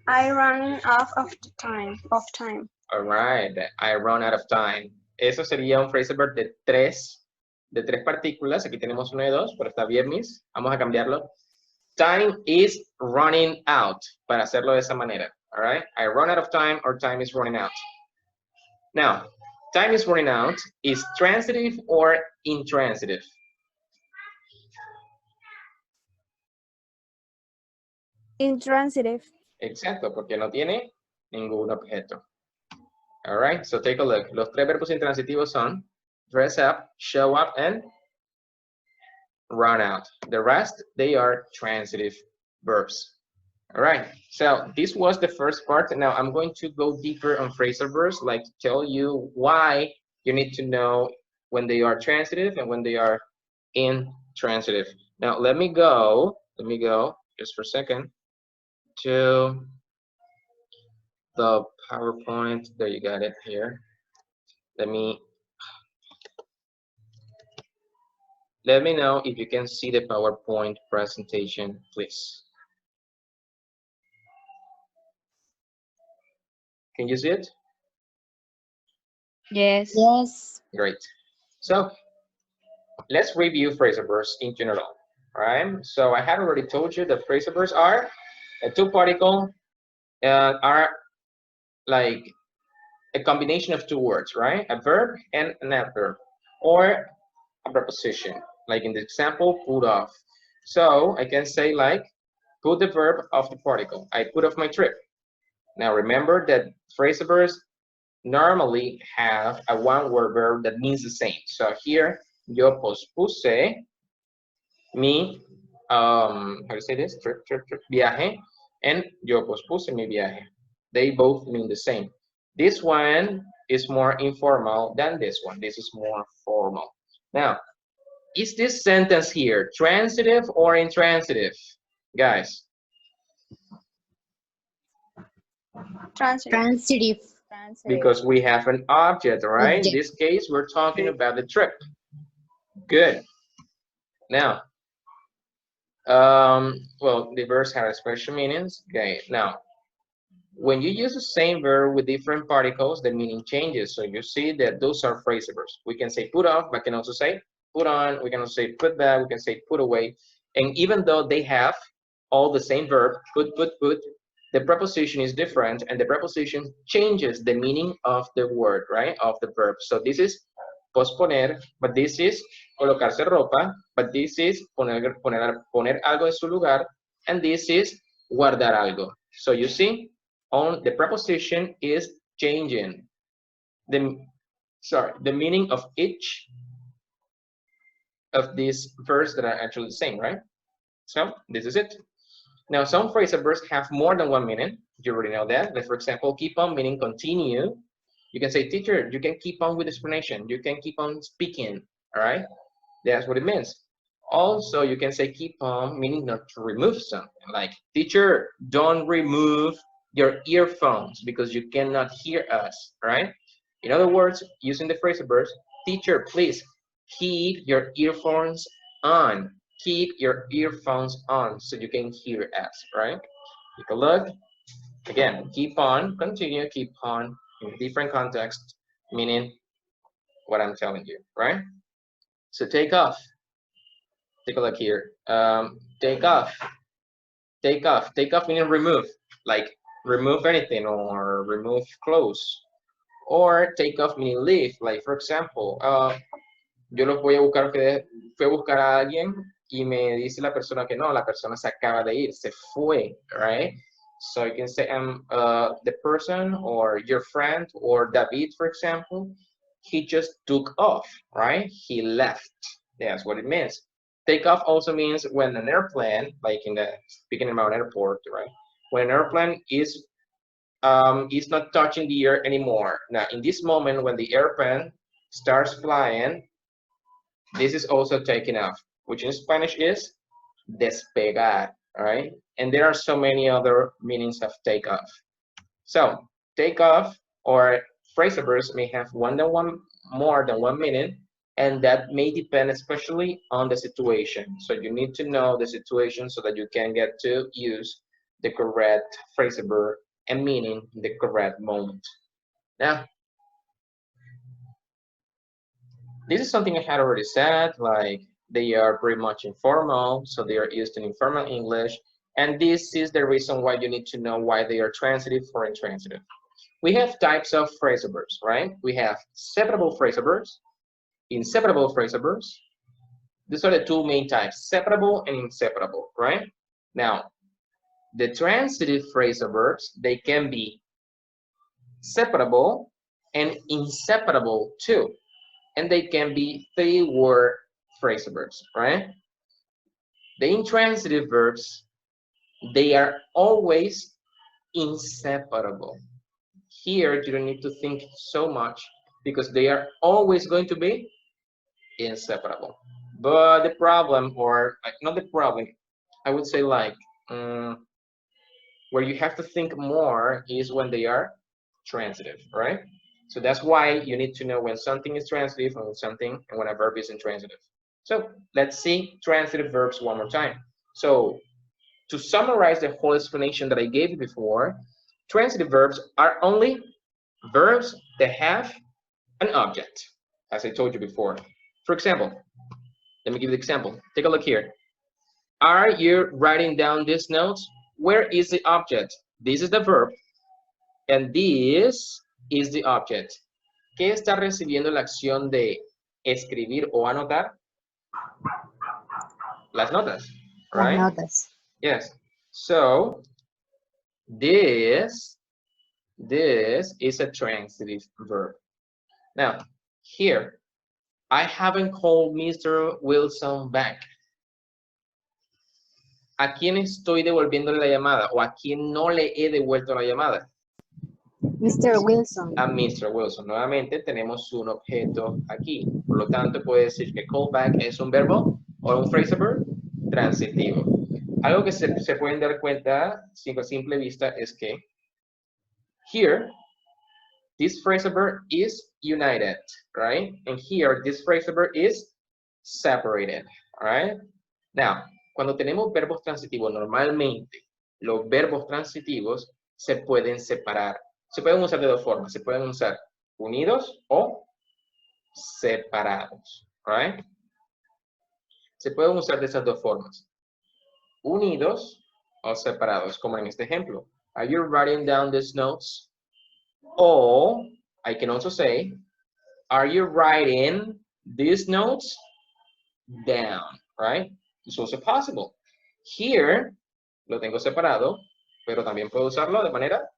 I run out of time. All right, I run out of time. Eso sería un phrasal verb de tres partículas. Aquí tenemos 1 y 2, pero está bien, Miss. Vamos a cambiarlo. Time is running out. Para hacerlo de esa manera. All right, I run out of time or time is running out. Now, time is running out is transitive or intransitive? Intransitive. Exacto, porque no tiene ningún objeto. All right, so take a look. Los 3 verbos intransitivos son dress up, show up, and run out. The rest, they are transitive verbs. All right, so this was the first part. Now I'm going to go deeper on phrasal verbs, like tell you why you need to know when they are transitive and when they are intransitive. Now let me go just for a second to the PowerPoint. There, you got it here. Let me know if you can see the PowerPoint presentation, please. Can you see it? Yes. Yes. Great. So let's review phrasal verbs in general. All right. So I had already told you that phrasal verbs are a 2-particle, are like a combination of 2 words, right? A verb and an adverb, or a preposition, like in the example, put off. So I can say like, put the verb of the particle. I put off my trip. Now remember that phrasal verbs normally have a 1-word verb that means the same. So here, yo pospuse mi, how do you say this? Trip, viaje, and yo pospuse mi viaje. They both mean the same. This one is more informal than this one. This is more formal. Now, is this sentence here transitive or intransitive, guys? Transitive. Because we have an object, right? Object. In this case, we're talking about the trip. Good. Now, well, the verbs have special meanings. Okay, now, when you use the same verb with different particles, the meaning changes. So you see that those are phrasal verbs. We can say put off, but can also say put on. We can also say put back. We can say put away. And even though they have all the same verb, put, the preposition is different, and the preposition changes the meaning of the word, right? Of the verb. So this is posponer, but this is colocarse ropa, but this is poner algo en su lugar, and this is guardar algo. So you see, on the preposition is changing. The meaning of each of these verbs that are actually the same, right? So this is it. Now, some phrasal verbs have more than one meaning. You already know that. Like, for example, keep on meaning continue. You can say, teacher, you can keep on with explanation. You can keep on speaking, all right? That's what it means. Also, you can say keep on meaning not to remove something. Like, teacher, don't remove your earphones because you cannot hear us, all right? In other words, using the phrasal verbs, teacher, please keep your earphones on. Keep your earphones on so you can hear us, right? Take a look. Again, keep on, continue, keep on in different contexts, meaning what I'm telling you, right? So take off. Take a look here. Take off. Take off. Take off meaning remove, like remove anything or remove clothes. Or take off meaning leave, like for example, yo los voy a buscar, fui a buscar a alguien y me dice la persona que no, la persona se acaba de ir, se fue, right? So you can say the person or your friend or David, for example, he just took off, right? He left. That's what it means. Take off also means when an airplane, like in the speaking about an airport, right? When an airplane is not touching the air anymore. Now, in this moment, when the airplane starts flying, this is also taking off, which in Spanish is despegar, all right? And there are so many other meanings of take off. So, take off or phrasal verbs may have more than one meaning, and that may depend especially on the situation. So you need to know the situation so that you can get to use the correct phrasal verb and meaning in the correct moment. Now, this is something I had already said, like they are pretty much informal, so they are used in informal English, and this is the reason why you need to know why they are transitive or intransitive. We have types of phrasal verbs, right? We have separable phrasal verbs, inseparable phrasal verbs. These are the two main types, separable and inseparable, right? Now, the transitive phrasal verbs, they can be separable and inseparable too. And they can be three-word phrasal verbs, right? The intransitive verbs, they are always inseparable. Here, you don't need to think so much because they are always going to be inseparable. But the problem, or not the problem, I would say like, where you have to think more is when they are transitive, right? So that's why you need to know when something is transitive and when a verb is intransitive. So let's see transitive verbs one more time. So to summarize the whole explanation that I gave you before, transitive verbs are only verbs that have an object, as I told you before. For example, let me give you the example. Take a look here. Are you writing down these notes? Where is the object? This is the verb, and this is the object. ¿Qué está recibiendo la acción de escribir o anotar? Las notas, right? Las notas. Yes. So this is a transitive verb. Now, here, I haven't called Mr. Wilson back. ¿A quién estoy devolviéndole la llamada? ¿O a quién no le he devuelto la llamada? Mr. Wilson. A Mr. Wilson. Nuevamente tenemos un objeto aquí. Por lo tanto, puede decir que callback es un verbo o un phrasal verb transitivo. Algo que se pueden dar cuenta a simple vista es que here, this phrasal verb is united, right? And here, this phrasal verb is separated, all right? Now, cuando tenemos verbos transitivos, normalmente los verbos transitivos se pueden separar. Se pueden usar de dos formas. Se pueden usar unidos o separados, right? Se pueden usar de esas dos formas. Unidos o separados, como en este ejemplo. Are you writing down these notes? Or I can also say, are you writing these notes down, right? It's also possible. Here, lo tengo separado, pero también puedo usarlo de manera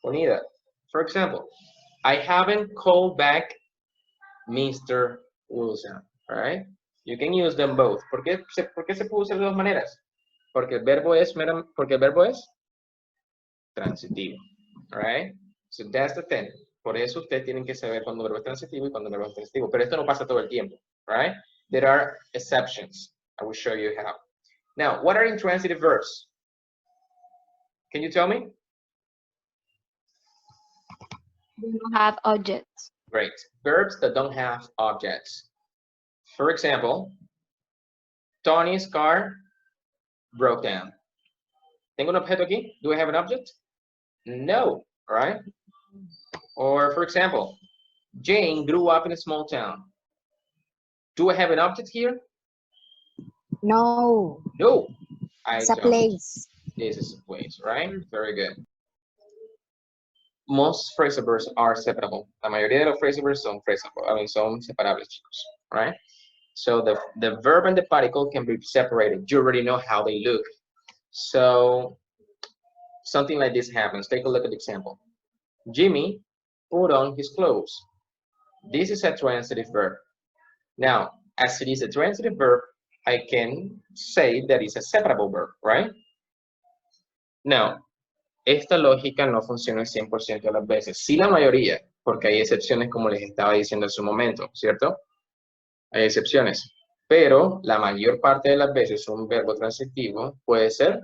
unida. For example, I haven't called back Mr. Wilson. All right? You can use them both. ¿Por qué se puede usar de dos maneras? Porque el verbo es transitivo. All right? So that's the thing. Por eso ustedes tienen que saber cuando el verbo es transitivo y cuando el verbo es transitivo. Pero esto no pasa todo el tiempo. Right? There are exceptions. I will show you how. Now, what are intransitive verbs? Can you tell me? They don't have objects. Great. Verbs that don't have objects. For example, Tony's car broke down. ¿Tengo un objeto aquí? Do I have an object? No, right? Or for example, Jane grew up in a small town. Do I have an object here? No. No. It's a place. This is a place, right? Very good. Most phrasal verbs are separable. La mayoría de los phrasal verbs son son separables, chicos, right? So the verb and the particle can be separated. You already know how they look. So something like this happens. Take a look at the example. Jimmy put on his clothes. This is a transitive verb. Now, as it is a transitive verb, I can say that it's a separable verb, right? Now, esta lógica no funciona el 100% de las veces. Sí, la mayoría, porque hay excepciones como les estaba diciendo en su momento, ¿cierto? Hay excepciones. Pero la mayor parte de las veces un verbo transitivo puede ser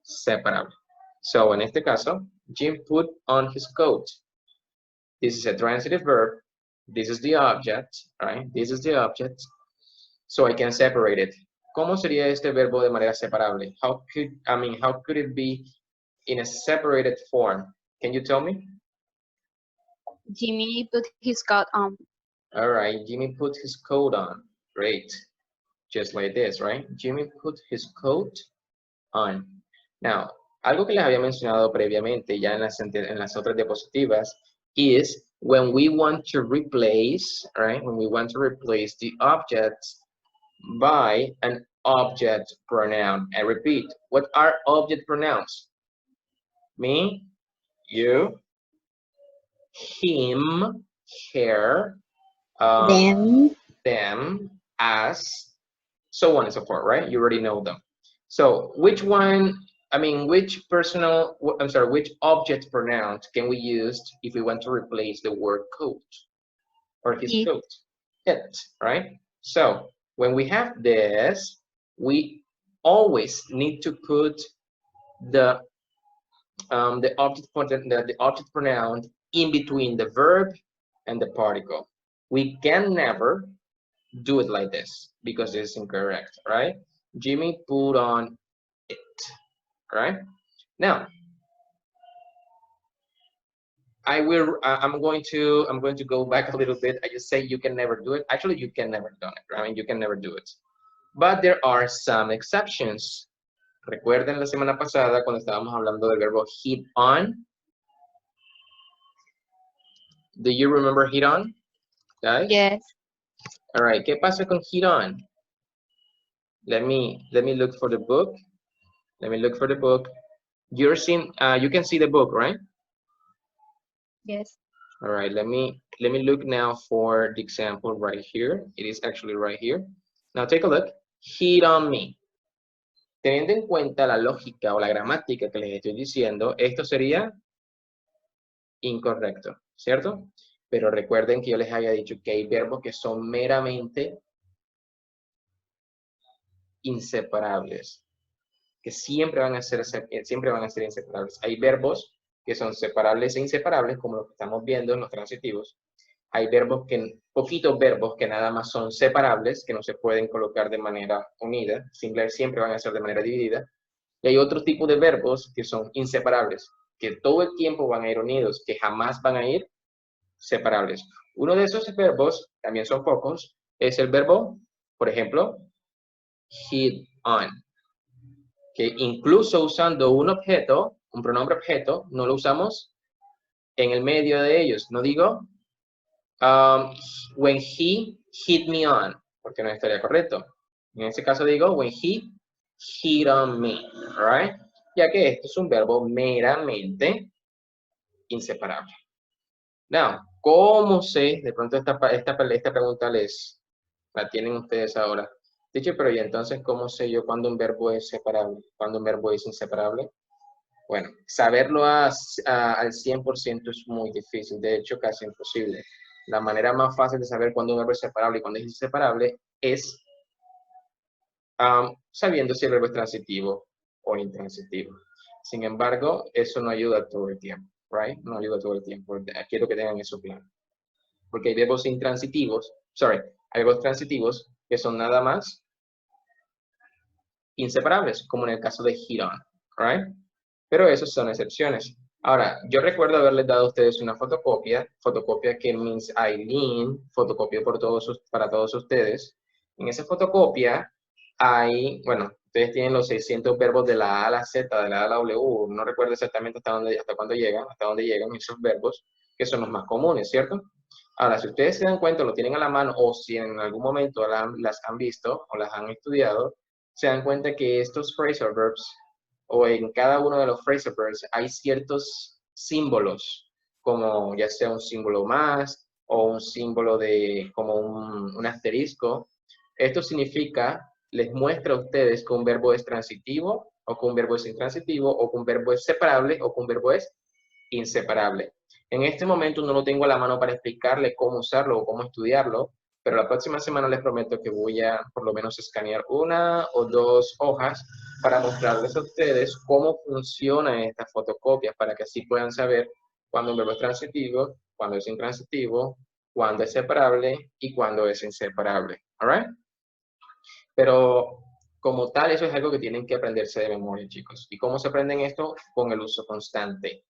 separable. So, en este caso, Jim put on his coat. This is a transitive verb. This is the object, right? This is the object. So I can separate it. ¿Cómo sería este verbo de manera separable? How could it be in a separated form? Can you tell me? Jimmy put his coat on. All right, Jimmy put his coat on. Great. Just like this, right? Jimmy put his coat on. Now, algo que les había mencionado previamente ya en las otras diapositivas is when we want to replace, right? When we want to replace the objects by an object pronoun. I repeat, what are object pronouns? Me, you, him, her, them, us, so on and so forth, right? You already know them. So which object pronoun can we use if we want to replace the word coat or his coat? It, right? So when we have this, we always need to put the object pronoun in between the verb and the particle. We can never do it like this because it's incorrect, right? Jimmy put on it, right? Now, I'm going to go back a little bit. I just say you can never do it. Actually, you can never do it. I mean, you can never do it. But there are some exceptions. Recuerden la semana pasada cuando estábamos hablando del verbo hit on. Do you remember hit on, guys? Yes. All right. ¿Qué pasa con hit on? Let me look for the book. Let me look for the book. You can see the book, right? Yes. All right, let me look now for the example right here. It is actually right here. Now take a look. Hit on me. Teniendo en cuenta la lógica o la gramática que les estoy diciendo, esto sería incorrecto, ¿cierto? Pero recuerden que yo les había dicho que hay verbos que son meramente inseparables, que siempre van a ser inseparables. Hay verbos que son separables e inseparables, como lo que estamos viendo en los transitivos. Hay poquitos verbos que nada más son separables, que no se pueden colocar de manera unida, siempre van a ser de manera dividida. Y hay otro tipo de verbos que son inseparables, que todo el tiempo van a ir unidos, que jamás van a ir separables. Uno de esos verbos, también son pocos, es el verbo, por ejemplo, hit on, que incluso usando un objeto, un pronombre objeto, no lo usamos en el medio de ellos. No digo when he hit me on, porque no estaría correcto. En este caso digo when he hit on me, right? Ya que esto es un verbo meramente inseparable. Now, ¿cómo sé? De pronto esta pregunta la tienen ustedes ahora. Dicho, pero ¿y entonces cómo sé yo cuando un verbo es separable? ¿Cuándo un verbo es inseparable? Bueno, saberlo al 100% es muy difícil, de hecho casi imposible. La manera más fácil de saber cuándo un verbo es separable y cuándo es inseparable es sabiendo si el verbo es transitivo o intransitivo. Sin embargo, eso no ayuda todo el tiempo, right? No ayuda todo el tiempo. Quiero que tengan eso claro. Porque hay verbos intransitivos, hay verbos transitivos que son nada más inseparables, como en el caso de hit on, right? Pero esos son excepciones. Ahora, yo recuerdo haberles dado a ustedes una fotocopia que Miss Aileen fotocopió para todos ustedes. En esa fotocopia hay, bueno, ustedes tienen los 600 verbos de la A a la Z, de la A a la W, no recuerdo exactamente hasta dónde llegan esos verbos, que son los más comunes, ¿cierto? Ahora, si ustedes se dan cuenta, lo tienen a la mano, o si en algún momento las han visto o las han estudiado, se dan cuenta que estos phrasal verbs, o en cada uno de los phrasal verbs, hay ciertos símbolos, como ya sea un símbolo más, o un símbolo como un asterisco. Esto significa, les muestra a ustedes que un verbo es transitivo, o que un verbo es intransitivo, o que un verbo es separable, o que un verbo es inseparable. En este momento no lo tengo a la mano para explicarle cómo usarlo o cómo estudiarlo, pero la próxima semana les prometo que voy a por lo menos escanear 1 o 2 hojas para mostrarles a ustedes cómo funciona esta fotocopia, para que así puedan saber cuándo un verbo es transitivo, cuándo es intransitivo, cuándo es separable y cuándo es inseparable. All right? Pero como tal, eso es algo que tienen que aprenderse de memoria, chicos. ¿Y cómo se aprenden esto? Con el uso constante.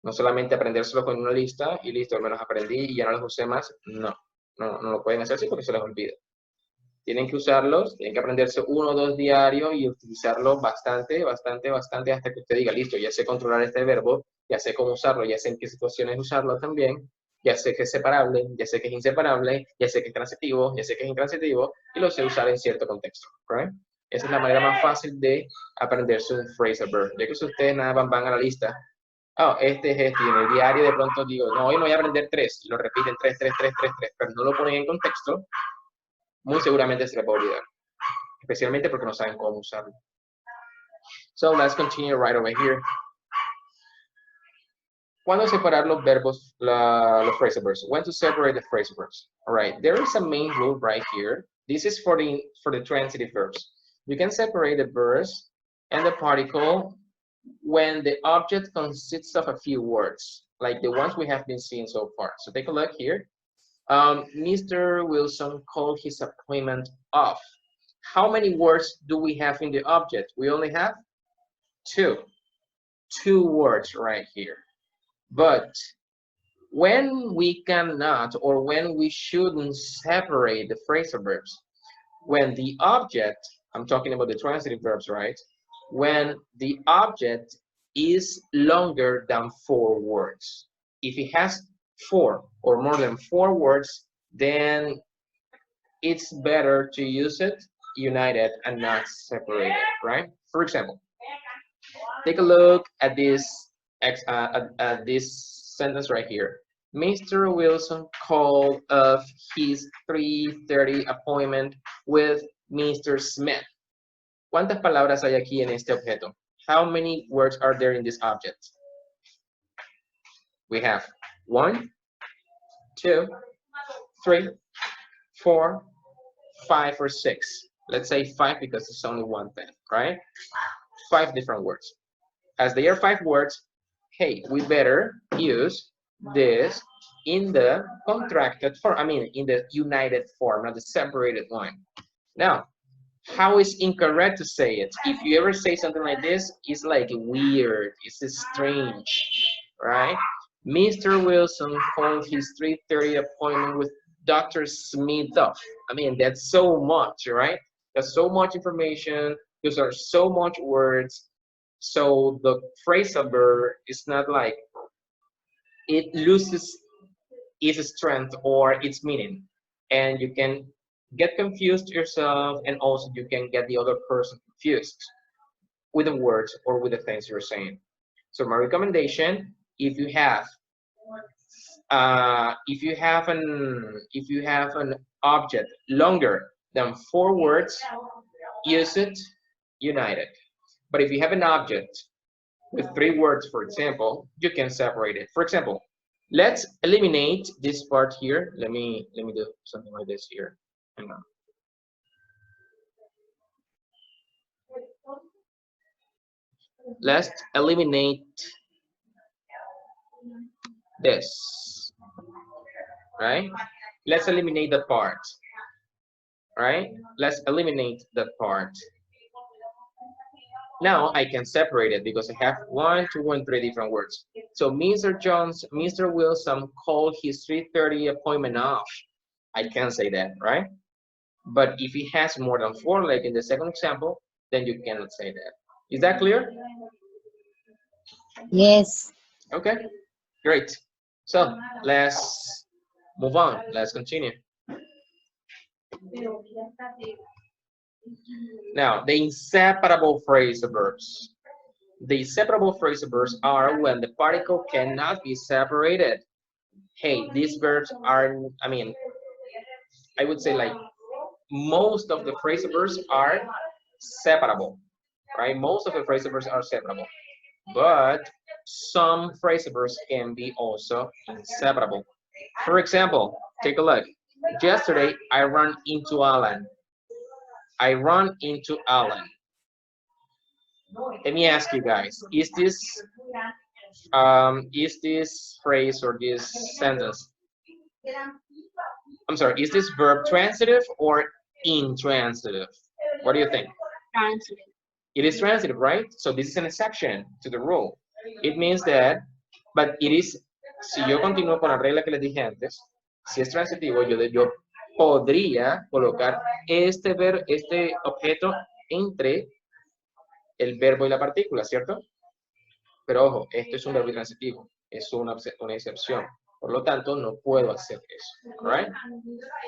No solamente aprendérselo con una lista y listo, me los aprendí y ya no los usé más. No lo pueden hacer así porque se les olvida. Tienen que usarlos, tienen que aprenderse 1 o 2 diarios y utilizarlo bastante hasta que usted diga, listo, ya sé controlar este verbo, ya sé cómo usarlo, ya sé en qué situaciones usarlo también, ya sé que es separable, ya sé que es inseparable, ya sé que es transitivo, ya sé que es intransitivo y lo sé usar en cierto contexto. ¿Right? Esa es la manera más fácil de aprenderse un phrasal verb. Ya que si ustedes nada más van a la lista, este es este, y en el diario de pronto digo, no, hoy me voy a aprender 3, y lo repiten 3, pero no lo ponen en contexto, muy seguramente se les va a olvidar, especialmente porque no saben cómo usarlo. So, let's continue right over here. ¿Cuándo separar los verbos, los phrasal verbs? When to separate the phrasal verbs? All right, there is a main rule right here. This is for the transitive verbs. You can separate the verbs and the particle when the object consists of a few words, like the ones we have been seeing so far. So take a look here. Mr. Wilson called his appointment off. How many words do we have in the object? We only have 2. 2 words right here. But when we cannot, or when we shouldn't separate the phrasal verbs, when the object, I'm talking about the transitive verbs, right? When the object is longer than 4 words. If it has 4 or more than 4 words, then it's better to use it united and not separated, right? For example, take a look at this sentence right here. Mr. Wilson called off his 3:30 appointment with Mr. Smith. ¿Cuántas palabras hay aquí en este objeto? How many words are there in this object? We have 1, 2, 3, 4, 5, or 6. Let's say 5 because it's only one thing, right? 5 different words. As they are 5 words, hey, we better use this in the contracted form, in the united form, not the separated one. Now, how is incorrect to say it? If you ever say something like this, it's like weird, it's strange, right? Mr. Wilson called his 3:30 appointment with Dr. Smith off. That's so much, right? That's so much information. Those are so much words. So the phrasal verb is not like, it loses its strength or its meaning. And you can get confused yourself, and also you can get the other person confused with the words or with the things you're saying. So my recommendation, if you have an object longer than 4 words, use it united. But if you have an object with 3 words, for example, you can separate it. For example, let's eliminate this part here. Let me do something like this here. Hang on. Let's eliminate this, right? Let's eliminate that part, right? Let's eliminate that part. Now I can separate it because I have 1, 2, and 3 different words. So Mr. Wilson called his 3:30 appointment off. I can say that, right? But if he has more than 4, like in the second example, then you cannot say that. Is that clear? Yes. Okay, great. So let's move on. Let's continue. Now, the inseparable phrasal verbs. The inseparable phrasal verbs are when the particle cannot be separated. Hey, these verbs are, I would say like most of the phrasal verbs are separable, right? Most of the phrasal verbs are separable, but some phrasal verbs can be also inseparable. For example, take a look. Yesterday, I ran into Alan. I run into Alan. Let me ask you guys, is this phrase or this sentence, I'm sorry, is this verb transitive or intransitive? What do you think? Transitive. It is transitive, right? So this is an exception to the rule. It means that, but it is, si yo continúo con la regla que les dije antes, si es transitivo, yo podría colocar este objeto entre el verbo y la partícula, ¿cierto? Pero ojo, esto es un verbo transitivo, es una excepción. Por lo tanto, no puedo hacer eso. Right?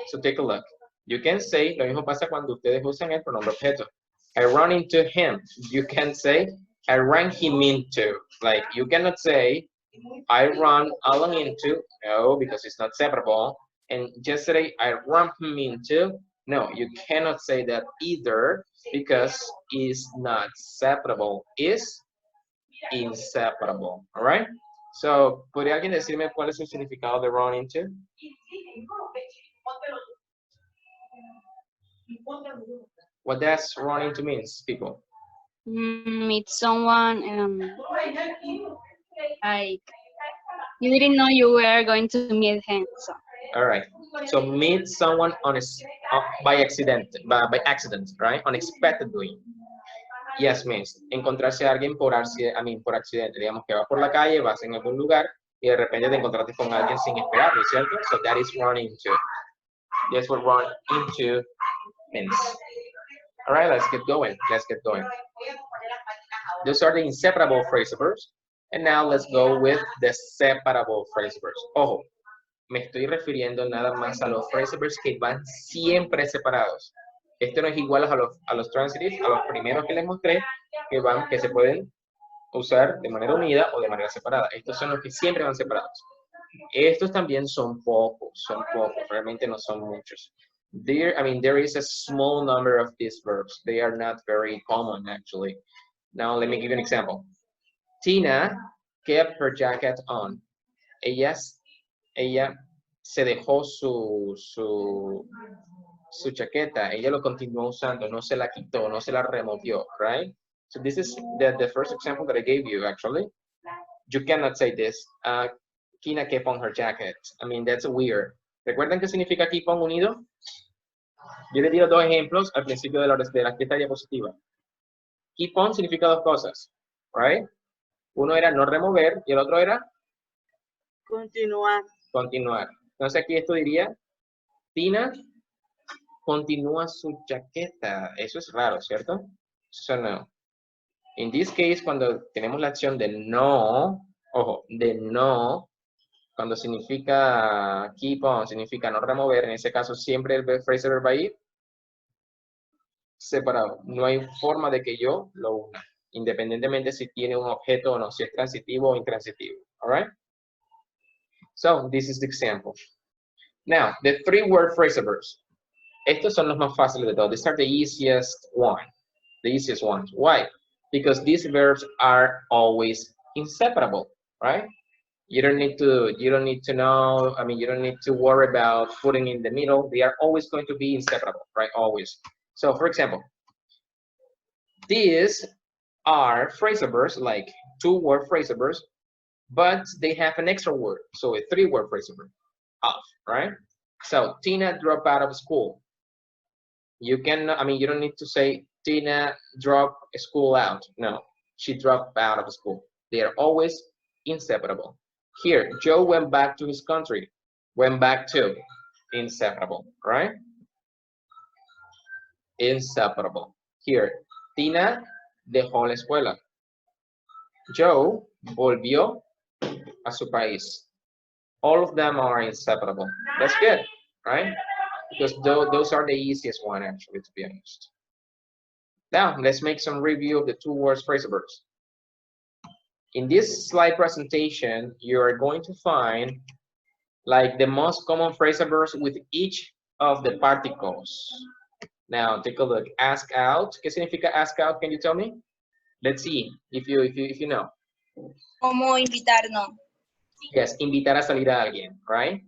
So take a look. You can say, lo mismo pasa cuando ustedes usan el pronombre objeto. I run into him. You can say, I ran him into. Like, you cannot say, I run Alan into. No, because it's not separable. And yesterday, I ran him into. No, you cannot say that either because it's not separable. It's inseparable. All right? So, ¿podría alguien decirme cuál es el significado de run into? What does run into means, people? Meet someone, like you didn't know you were going to meet him. So. All right. So meet someone by accident, right? Unexpectedly. Yes means encontrarse a alguien por accidente. Digamos que vas por la calle, vas en algún lugar y de repente te encontraste con alguien sin esperarlo, ¿cierto? So that is run into. That's what run into means. All right, let's get going. Let's get going. Those are the inseparable phrasal verbs. And now let's go with the separable phrasal verbs. Ojo, me estoy refiriendo nada más a los phrasal verbs que van siempre separados. Esto no es igual a los transitive, a los primeros que les mostré, que se pueden usar de manera unida o de manera separada. Estos son los que siempre van separados. Estos también son pocos, realmente no son muchos. There is a small number of these verbs. They are not very common, actually. Now, let me give you an example. Tina kept her jacket on. Ella se dejó su chaqueta. Ella lo continuó usando, no se la quitó, no se la removió, right? So this is the first example that I gave you, actually. You cannot say this. Tina kept on her jacket. That's weird. ¿Recuerdan qué significa keep on unido? Yo les di dos ejemplos al principio de esta diapositiva. Keep on significa dos cosas, right? Uno era no remover y el otro era continuar. Continuar. Entonces aquí esto diría, Tina continúa su chaqueta. Eso es raro, ¿cierto? So no. In this case, cuando tenemos la acción de no, ojo, de no Cuando significa keep on, significa no remover, en ese caso siempre el phrasal verb va a ir separado. No hay forma de que yo lo una, independientemente si tiene un objeto o no, si es transitivo o intransitivo. All right? So, this is the example. Now, the 3-word phrasal verbs. Estos son los más fáciles de todos. These are the easiest one. The easiest ones. Why? Because these verbs are always inseparable, right? You don't need to know, I mean, you don't need to worry about putting in the middle. They are always going to be inseparable, right? Always. So, for example, these are phrasal verbs, like 2-word phrasal verbs, but they have an extra word. So, a 3-word phrasal verb, off, right? So, Tina dropped out of school. You can, I mean, you don't need to say Tina dropped school out. No, she dropped out of school. They are always inseparable. Here, Joe went back to his country. Went back to, inseparable, right? Inseparable. Here, Tina dejó la escuela. Joe volvió a su país. All of them are inseparable. That's good, right? Because those are the easiest one, actually, to be honest. Now, let's make some review of the 2-word phrasal verbs. In this slide presentation, you are going to find like the most common phrasal verbs with each of the particles. Now, take a look. Ask out. ¿Qué significa ask out? Can you tell me? Let's see if you know. Como invitarnos. Yes, invitar a salir a alguien, right?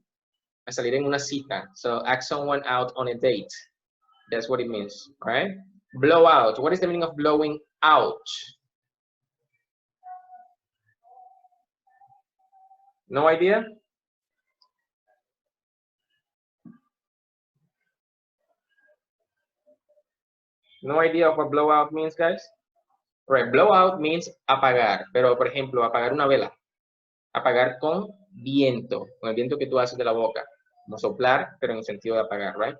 A salir en una cita. So, ask someone out on a date. That's what it means, right? Blow out. What is the meaning of blowing out? No idea? No idea of what blowout means, guys? Right, blowout means apagar, pero por ejemplo, apagar una vela. Apagar con viento, con el viento que tú haces de la boca. Como soplar, pero en el sentido de apagar, right?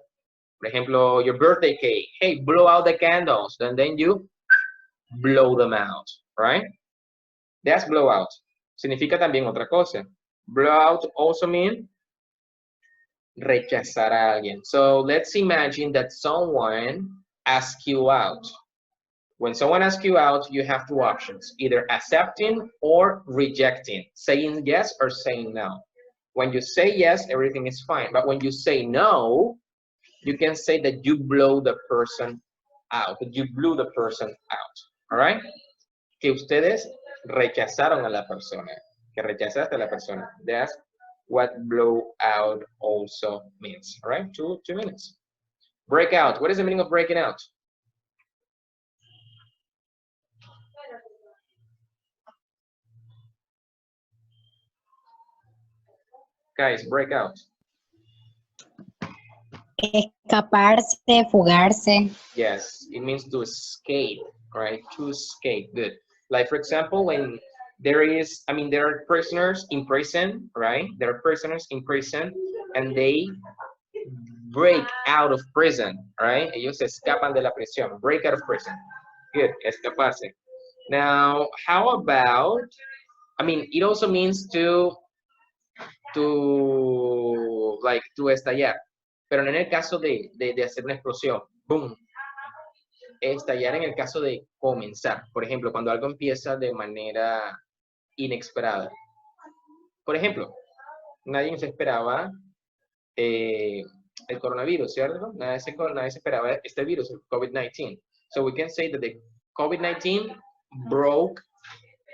Por ejemplo, your birthday cake. Hey, blow out the candles. And then you blow them out, right? That's blowout. Significa también otra cosa. Blowout also means rechazar a alguien. So let's imagine that someone asks you out. When someone asks you out, you have 2 options, either accepting or rejecting, saying yes or saying no. When you say yes, everything is fine. But when you say no, you can say that you blow the person out, that you blew the person out, all right? Que ustedes rechazaron a la persona, que rechazaste a la persona. That's what blow out also means, all right? 2 minutes. Break out. What is the meaning of breaking out? Guys, break out. Escaparse, fugarse. Yes, it means to escape, right? To escape, good. Like, for example, when there are prisoners in prison, right? There are prisoners in prison and they break out of prison, right? Ellos escapan de la prisión, break out of prison. Good, escaparse. Now, how about, it also means to estallar, pero no en el caso de hacer una explosión, boom. Estallar en el caso de comenzar, por ejemplo, cuando algo empieza de manera inesperada. Por ejemplo, nadie se esperaba el coronavirus, ¿cierto? Nadie se esperaba este virus, el COVID-19. So we can say that the COVID-19 broke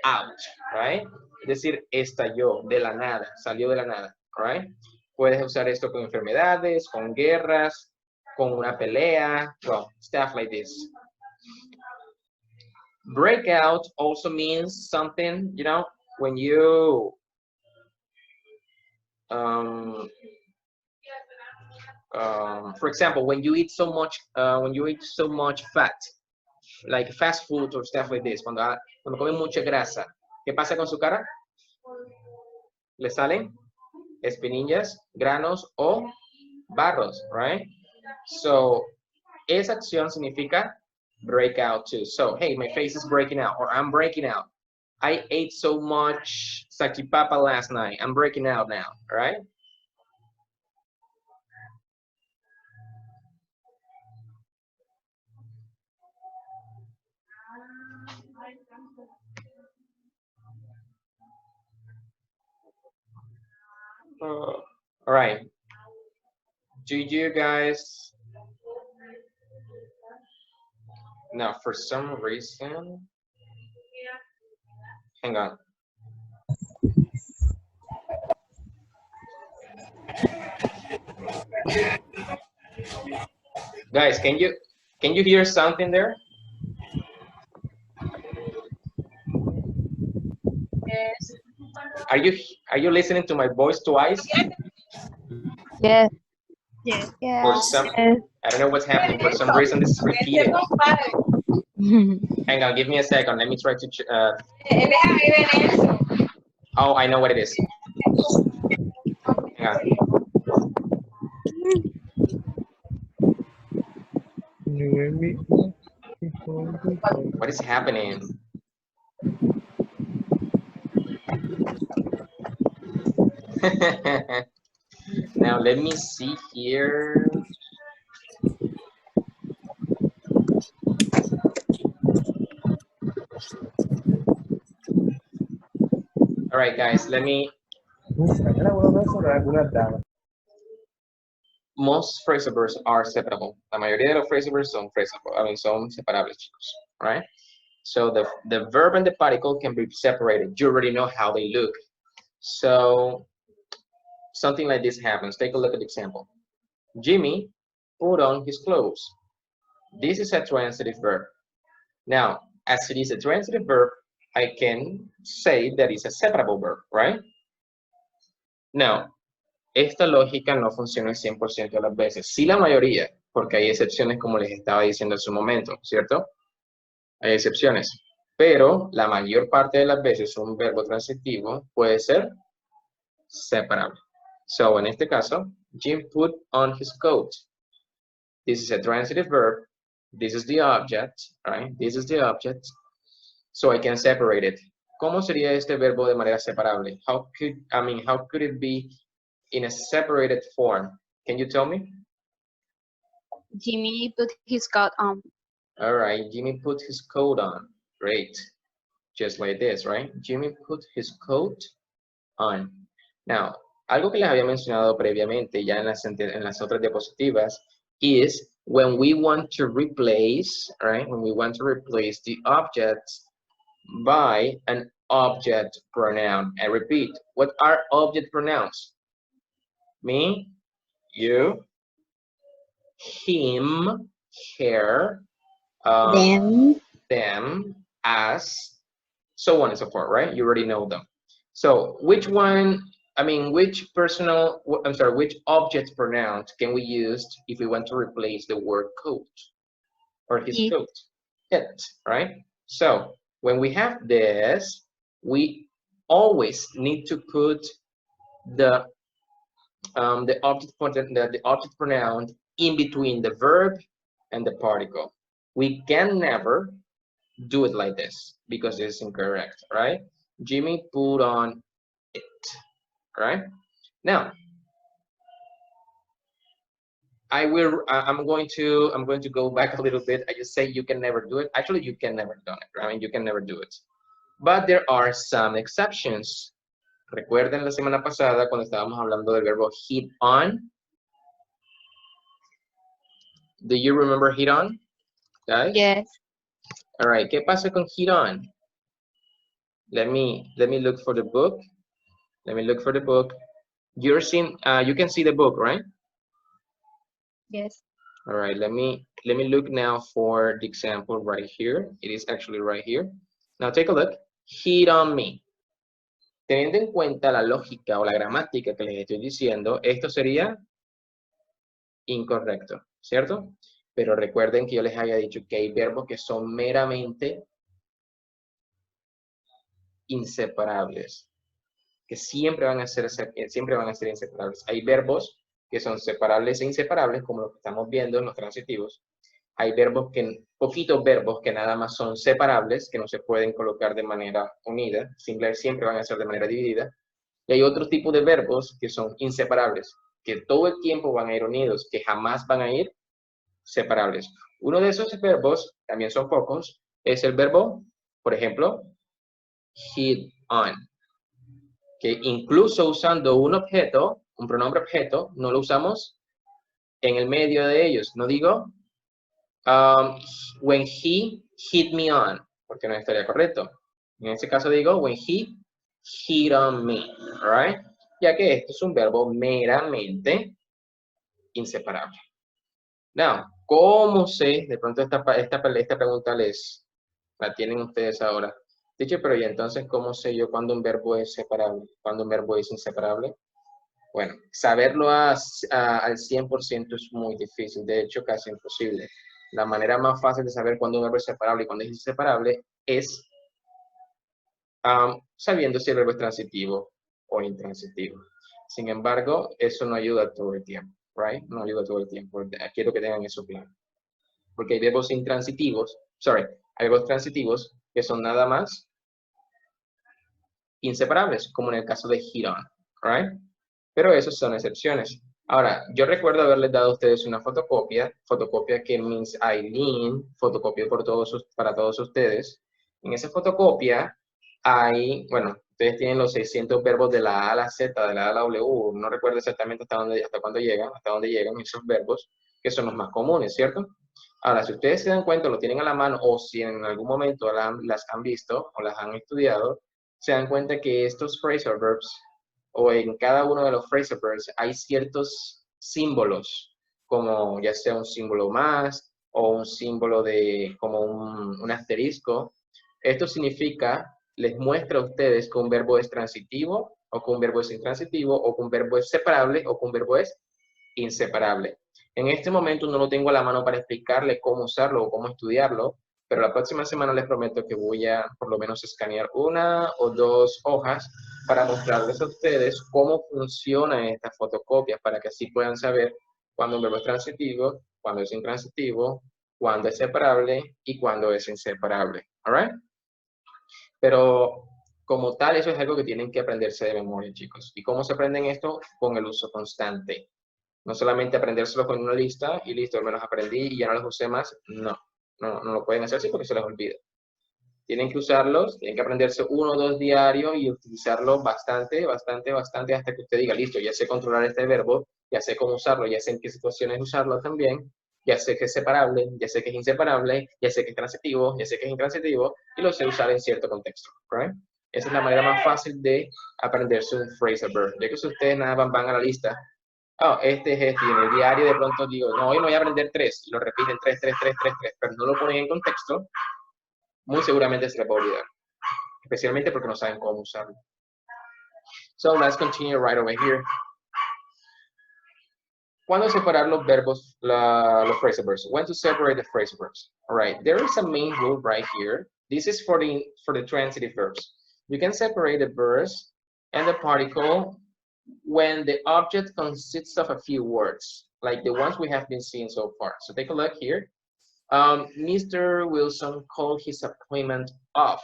out, right? Es decir, estalló de la nada, salió de la nada, right? Puedes usar esto con enfermedades, con guerras, con una pelea, well, stuff like this. Breakout also means something, when you, for example, when you eat so much fat, like fast food or stuff like this, cuando comen mucha grasa, ¿qué pasa con su cara? Le salen espinillas, granos o barros, right? So, esa acción significa break out too. So, hey, my face is breaking out, or I'm breaking out. I ate so much salchipapa last night. I'm breaking out now, all right? All right. Do you guys... Now, for some reason... Hang on. Guys, can you hear something there? Yes. Are you listening to my voice twice? Yes. Yes. For some, I don't know what's happening. For some reason, this is repeated. Hang on, give me a second. Let me try to. Oh, I know what it is. Hang on. What is happening? Now let me see here. All right, guys, let me. Most phrasal verbs are separable. La mayoría de los phrasal verbs son son separables, chicos. Right? So the verb and the particle can be separated. You already know how they look. So something like this happens. Take a look at the example. Jimmy put on his clothes. This is a transitive verb. Now, as it is a transitive verb, I can say that it's a separable verb, right? Now, esta lógica no funciona el 100% de las veces. Sí, la mayoría, porque hay excepciones como les estaba diciendo en su momento, ¿cierto? Hay excepciones. Pero la mayor parte de las veces un verbo transitivo puede ser separable. So, en este caso, Jim put on his coat. This is a transitive verb. This is the object, right? This is the object. So I can separate it. ¿Cómo sería este verbo de manera separable? How could it be in a separated form? Can you tell me? Jimmy put his coat on. All right, Jimmy put his coat on. Great. Just like this, right? Jimmy put his coat on. Now, algo que les había mencionado previamente ya en las otras diapositivas is when we want to replace, right? When we want to replace the objects by an object pronoun. I repeat, what are object pronouns? Me, you, him, her, them, us, so on and so forth, right? You already know them. So which object pronoun can we use if we want to replace the word coat or his coat? It, right? So when we have this, we always need to put the object pronoun in between the verb and the particle. We can never do it like this because it's incorrect, right? Jimmy put on it, right? Now, I'm going to go back a little bit. I just say you can never do it. Actually, you can never do it. I mean, you can never do it. But there are some exceptions. Recuerden la semana pasada cuando estábamos hablando del verbo hit on. Do you remember hit on, guys? Yes. All right. ¿Qué pasa con hit on? Let me look for the book. Let me look for the book. You can see the book, right? Yes. All right. Let me look now for the example right here. It is actually right here. Now take a look. Hit on me. Teniendo en cuenta la lógica o la gramática que les estoy diciendo, esto sería incorrecto, ¿cierto? Pero recuerden que yo les había dicho que hay verbos que son meramente inseparables, que siempre van a ser inseparables. Hay verbos que son separables e inseparables, como lo que estamos viendo en los transitivos. Hay poquitos verbos que nada más son separables, que no se pueden colocar de manera unida, siempre van a ser de manera dividida. Y hay otro tipo de verbos que son inseparables, que todo el tiempo van a ir unidos, que jamás van a ir separables. Uno de esos verbos, también son pocos, es el verbo, por ejemplo, hit on, que incluso usando un objeto, un pronombre objeto, no lo usamos en el medio de ellos. No digo, when he hit me on, porque no estaría correcto. En este caso digo, when he hit on me, right? Ya que esto es un verbo meramente inseparable. Now, ¿cómo sé? De pronto esta pregunta la tienen ustedes ahora. Dicho, pero ¿y entonces cómo sé yo cuando un verbo es separable? ¿Cuándo un verbo es inseparable? Bueno, saberlo al 100% es muy difícil, de hecho casi imposible. La manera más fácil de saber cuándo un verbo es separable y cuándo es inseparable es sabiendo si el verbo es transitivo o intransitivo. Sin embargo, eso no ayuda todo el tiempo, right? No ayuda todo el tiempo. Quiero que tengan eso claro. Porque hay verbos intransitivos, hay verbos transitivos que son nada más inseparables, como en el caso de hit on, right? Pero esos son excepciones. Ahora, yo recuerdo haberles dado a ustedes una fotocopia que Miss Aileen fotocopió para todos ustedes. En esa fotocopia hay, bueno, ustedes tienen los 600 verbos de la A a la Z, de la A a la W, no recuerdo exactamente hasta dónde llegan esos verbos, que son los más comunes, ¿cierto? Ahora, si ustedes se dan cuenta, lo tienen a la mano, o si en algún momento las han visto o las han estudiado, se dan cuenta que estos phrasal verbs, o en cada uno de los phrasal verbs, hay ciertos símbolos, como ya sea un símbolo más, o un símbolo como un asterisco. Esto significa, les muestra a ustedes que un verbo es transitivo, o que un verbo es intransitivo, o que un verbo es separable, o que un verbo es inseparable. En este momento no lo tengo a la mano para explicarle cómo usarlo o cómo estudiarlo, pero la próxima semana les prometo que voy a por lo menos escanear 1 o 2 hojas para mostrarles a ustedes cómo funcionan estas fotocopias, para que así puedan saber cuándo un verbo es transitivo, cuándo es intransitivo, cuándo es separable y cuándo es inseparable. All right? Pero como tal, eso es algo que tienen que aprenderse de memoria, chicos. ¿Y cómo se aprenden esto? Con el uso constante. No solamente aprendérselo con una lista y listo, me los aprendí y ya no los usé más. No lo pueden hacer así porque se les olvida. Tienen que usarlos, tienen que aprenderse 1 o 2 diarios y utilizarlo bastante hasta que usted diga, listo, ya sé controlar este verbo, ya sé cómo usarlo, ya sé en qué situaciones usarlo también, ya sé que es separable, ya sé que es inseparable, ya sé que es transitivo, ya sé que es intransitivo y lo sé usar en cierto contexto, right? Esa es la manera más fácil de aprenderse un phrasal verb. Ya que si ustedes nada más van a la lista, este es este, y en el diario de pronto digo, no, hoy me voy a aprender 3, y lo repiten 3, pero no lo ponen en contexto, muy seguramente se les va a olvidar, especialmente porque no saben cómo usarlo. So, let's continue right over here. ¿Cuándo separar los verbos, los phrasal verbs? When to separate the phrasal verbs? All right, there is a main rule right here. This is for the transitive verbs. You can separate the verbs and the particle when the object consists of a few words, like the ones we have been seeing so far. So take a look here. Mr. Wilson called his appointment off.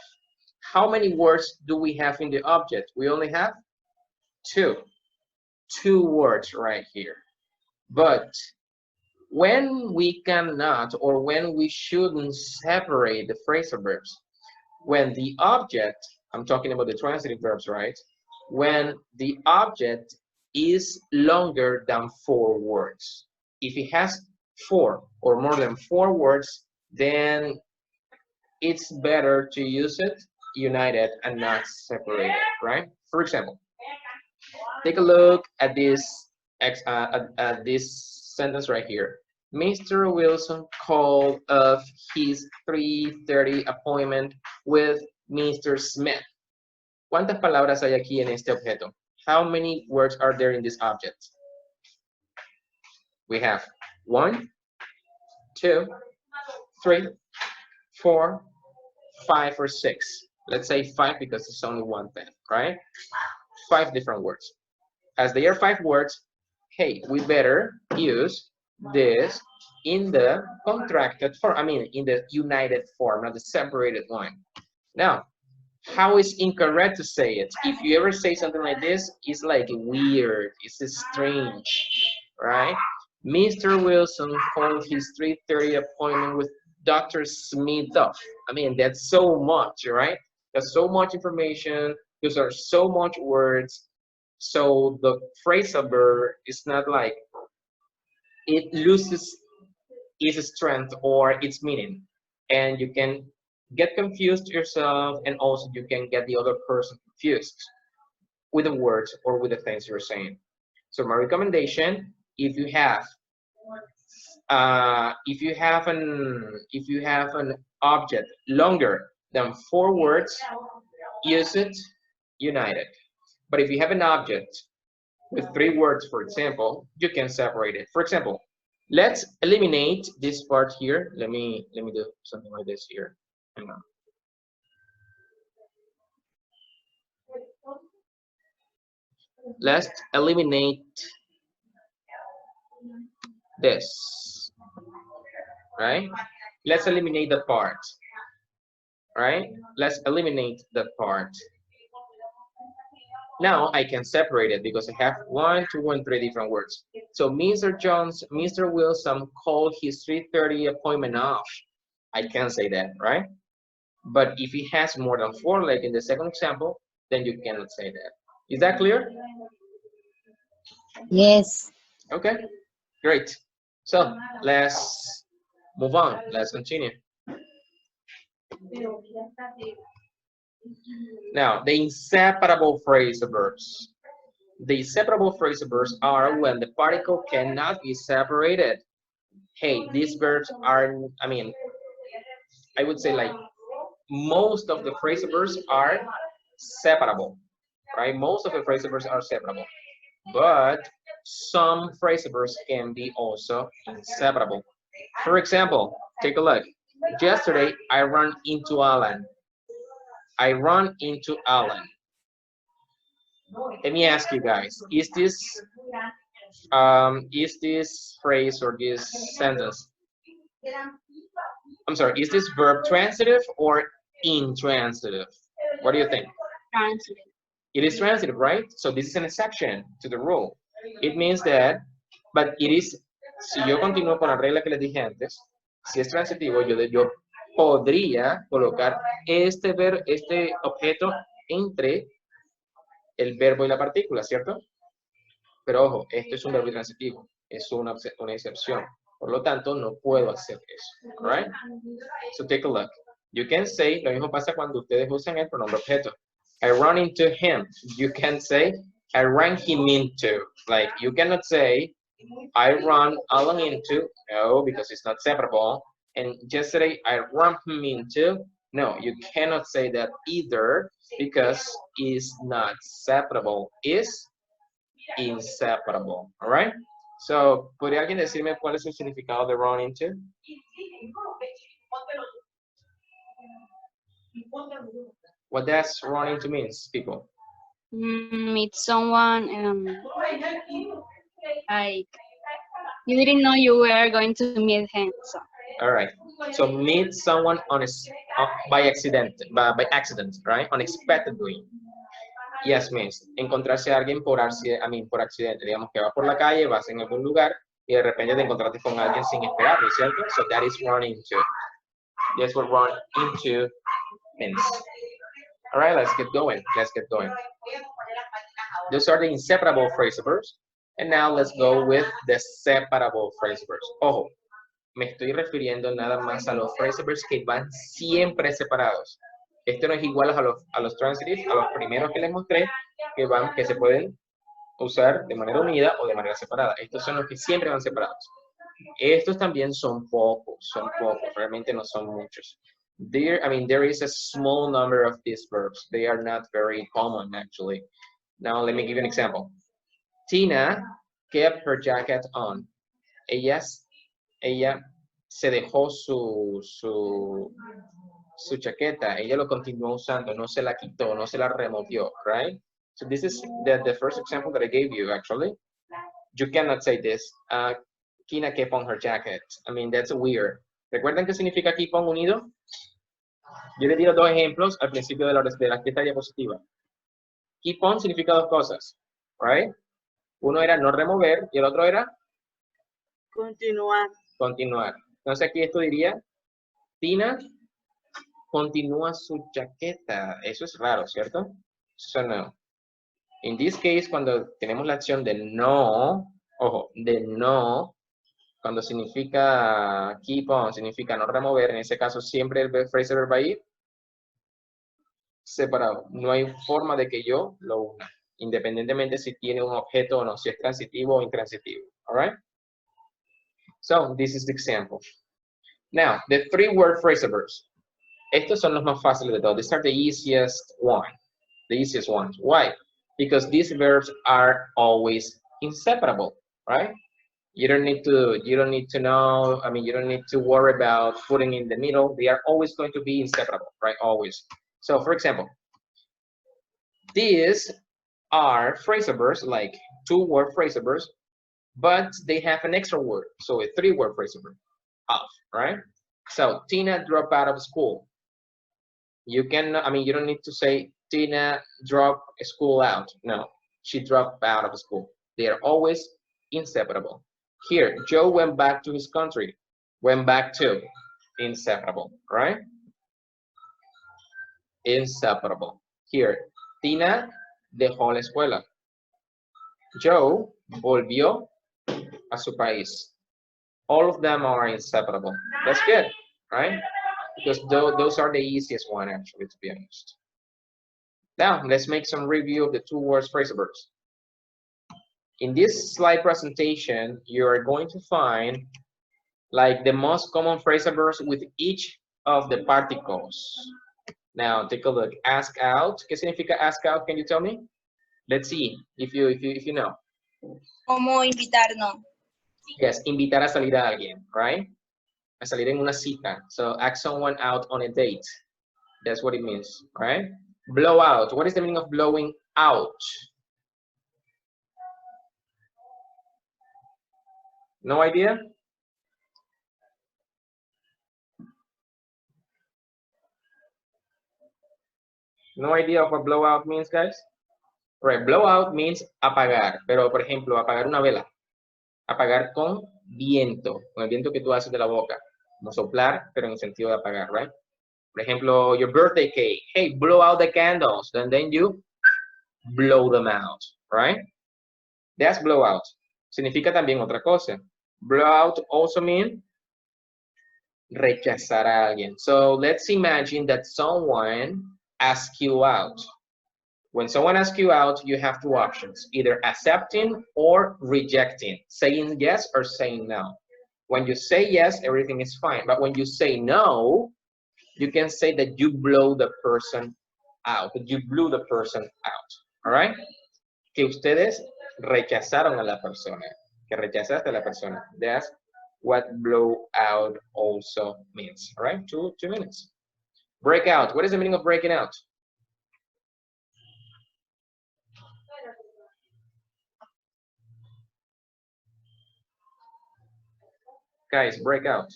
How many words do we have in the object? We only have 2. 2 words right here. But when we cannot, or when we shouldn't separate the phrasal verbs, when the object, I'm talking about the transitive verbs, right? When the object is longer than 4 words. If it has 4 or more than 4 words, then it's better to use it united and not separated, right? For example, take a look at this sentence right here. Mr. Wilson called off his 3:30 appointment with Mr. Smith. ¿Cuántas palabras hay aquí en este objeto? How many words are there in this object? We have 1, 2, 3, 4, 5, or 6. Let's say 5 because it's only one thing, right? 5 different words. As they are 5 words, hey, we better use this in the contracted form, I mean, in the united form, not the separated one. Now, how is incorrect to say it? If you ever say something like this, it's like weird, it's strange, right? Mr. Wilson called his 3:30 appointment with Dr. Smith off. I mean, that's so much, right? There's so much information, those are so much words. So the phrasal verb is not like, it loses its strength or its meaning. And you can get confused yourself, and also you can get the other person confused with the words or with the things you're saying. So my recommendation, if you have an object longer than 4 words, use it united. But if you have an object with 3 words, for example, you can separate it. For example, let's eliminate this part here. Let me do something like this here. Hang on. Let's eliminate this, right? Let's eliminate the part, right? Let's eliminate the part. Now I can separate it because I have 1, 2, and 3 different words. So Mr. Wilson called his 3:30 appointment off. I can say that, right? But if he has more than 4, like in the second example, then you cannot say that. Is that clear? Yes. Okay, great. So let's move on. Let's continue. Now, the inseparable phrasal verbs. The inseparable phrasal verbs are when the particle cannot be separated. Hey, these verbs are, I mean, I would say like most of the phrasal verbs are separable, right? Most of the phrasal verbs are separable, but some phrasal verbs can be also inseparable. For example, take a look. Yesterday, I ran into Alan. I run into Alan. Let me ask you guys, is this phrase or this sentence, I'm sorry, is this verb transitive or intransitive? What do you think? Transitive. It is transitive, right? So this is an exception to the rule. It means that, but it is, si yo continúo con la regla que les dije antes, si es transitivo, yo podría colocar este objeto entre el verbo y la partícula, ¿cierto? Pero ojo, esto es un verbo transitivo, es una excepción. Por lo tanto, no puedo hacer eso. Right? So take a look. You can say, lo mismo pasa cuando ustedes usan el pronombre objeto. I run into him. You can say, I ran him into. Like, you cannot say, I run Alan into. No, because it's not separable. And yesterday, I ran him into. No, you cannot say that either because it's not separable. It's inseparable. All right? So, ¿podría alguien decirme cuál es el significado de run into? What does run into means, people? Meet someone, like you didn't know you were going to meet him. So. All right. So meet someone by accident, right? Unexpectedly. Yes means encontrarse a alguien por accidente. Digamos que vas por la calle, vas en algún lugar y de repente te encontraste con alguien sin esperarlo, ¿cierto? So that is run into. That's what run into means. All right, let's get going. Let's get going. Those are the inseparable phrasal verbs. And now let's go with the separable phrasal verbs. Ojo, me estoy refiriendo nada más a los phrasal verbs que van siempre separados. Esto no es igual a los transitive, a los primeros que les mostré, que se pueden usar de manera unida o de manera separada. Estos son los que siempre van separados. Estos también son pocos, realmente no son muchos. There is a small number of these verbs. They are not very common, actually. Now, let me give you an example. Tina kept her jacket on. Ella se dejó su chaqueta. Ella lo continuó usando, no se la quitó, no se la removió, right? So this is the first example that I gave you, actually. You cannot say this. Tina kept on her jacket. I mean, that's weird. ¿Recuerdan qué significa keep on unido? Yo le di los dos ejemplos al principio de esta diapositiva. Keep on significa dos cosas, right? Uno era no remover y el otro era Continuar. continuar. Entonces aquí esto diría, Tina continúa su chaqueta. Eso es raro, ¿cierto? So no. In this case, cuando tenemos la acción de no, ojo, de no, cuando significa keep on, significa no remover, en ese caso siempre el phrasal verb va a ir separado. No hay forma de que yo lo una, independientemente si tiene un objeto o no, si es transitivo o intransitivo. All right? So, this is the example. Now, the three-word phrasal verbs. Estos son los más fáciles de todos. These are the easiest one. The easiest ones. Why? Because these verbs are always inseparable, right? You don't need to know, I mean, you don't need to worry about putting in the middle. They are always going to be inseparable, right? Always. So, for example, these are phrasal verbs, like two-word phrasal verbs, but they have an extra word. So, a three-word phrasal verb, off, right? So, Tina dropped out of school. You can, I mean, you don't need to say Tina dropped school out. No, she dropped out of school. They are always inseparable. Here, Joe went back to his country. Went back to, inseparable, right? Inseparable. Here, Tina dejó la escuela. Joe volvió a su país. All of them are inseparable. That's good, right? Because those are the easiest one, actually, to be honest. Now, let's make some review of the two words phrasal verbs. In this slide presentation, you are going to find like the most common phrasal verbs with each of the particles. Now, take a look. Ask out. ¿Qué significa ask out? Can you tell me? Let's see if you know. Como invitarnos. Yes, invitar a salir a alguien, right? A salir en una cita. So, ask someone out on a date. That's what it means, right? Blow out. What is the meaning of blowing out? No idea? No idea of what blowout means, guys? Right, blowout means apagar, pero por ejemplo, apagar una vela. Apagar con viento, con el viento que tú haces de la boca. Como soplar, pero en el sentido de apagar, right? Por ejemplo, your birthday cake. Hey, blow out the candles. And then you blow them out, right? That's blowout. Significa también otra cosa. Blowout also means rechazar a alguien. So let's imagine that someone asks you out. When someone asks you out, you have two options, either accepting or rejecting, saying yes or saying no. When you say yes, everything is fine. But when you say no, you can say that you blow the person out, that you blew the person out, all right? Que ustedes rechazaron a la persona, que rechazaste a la persona. That's what blow out also means, all right? Two minutes. Break out. What is the meaning of breaking out? Guys, break out.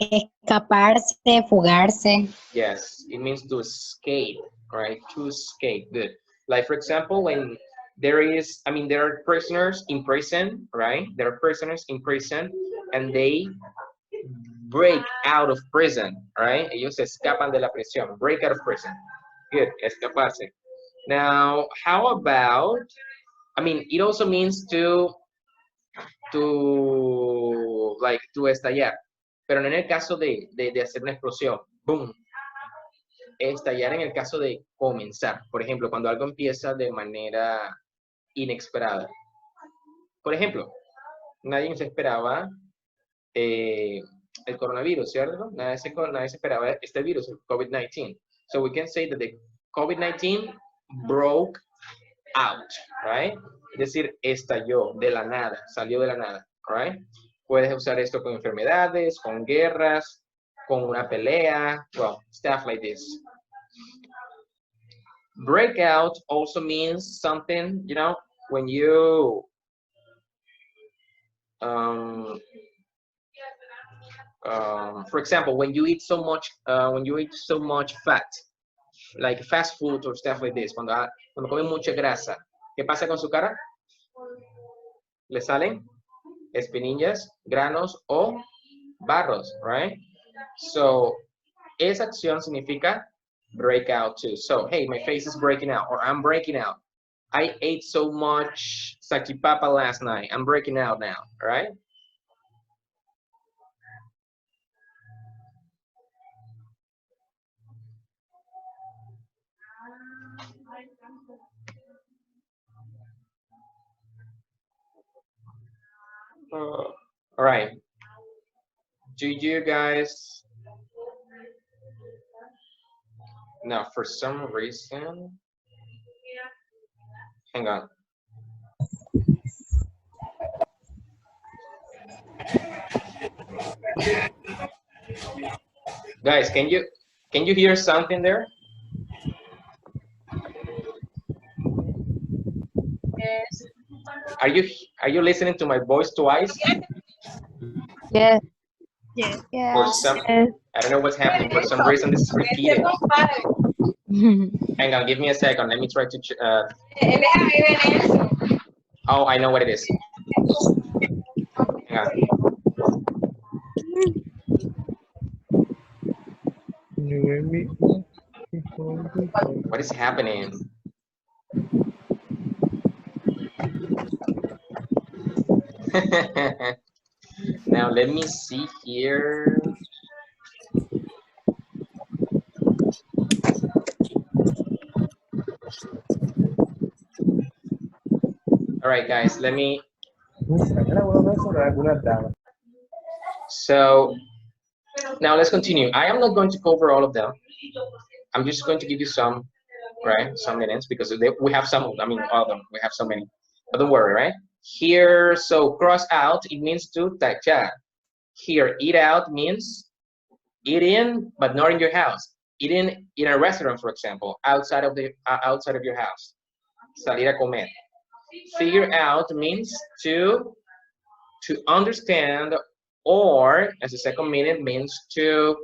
Escaparse, fugarse. Yes, it means to escape, right? To escape, good. Like, for example, when there are prisoners in prison, right? There are prisoners in prison and they break out of prison, right? Ellos se escapan de la prisión, break out of prison. Good, escaparse. Now, how about, it also means to estallar, pero no en el caso de hacer una explosión, boom. Estallar en el caso de comenzar, por ejemplo, cuando algo empieza de manera inesperada. Por ejemplo, nadie se esperaba el coronavirus, ¿cierto? Nadie se esperaba este virus, el COVID-19. So we can say that the COVID-19 broke out, right? Es decir, estalló de la nada, salió de la nada, right? Puedes usar esto con enfermedades, con guerras, con una pelea, well, stuff like this. Breakout also means something, when you For example, when you eat so much fat, like fast food or stuff like this, cuando come mucha grasa, ¿qué pasa con su cara? Le salen espinillas, granos o barros, right? So, esa acción significa break out too. So, hey, my face is breaking out, or I'm breaking out. I ate so much salchipapa last night. I'm breaking out now, right? All right. Do you guys? Now, for some reason, hang on. Guys, can you hear something there? Yes. Are you listening to my voice twice? Yes. Yes. For some, I don't know what's happening. For some reason, this is repeated. Hang on, give me a second. Let me try to. Oh, I know what it is. Hang on. What is happening? Now let me see here. All right, guys, let me. So now let's continue. I am not going to cover all of them. I'm just going to give you some, right? Some minutes because we have some. I mean, all of them. We have so many. But don't worry, right? Here, so cross out, it means to tachar. Here, eat out means eat in, but not in your house. Eat in a restaurant, for example, outside of your house. Salir a comer. Figure out means to understand, or as a second meaning means to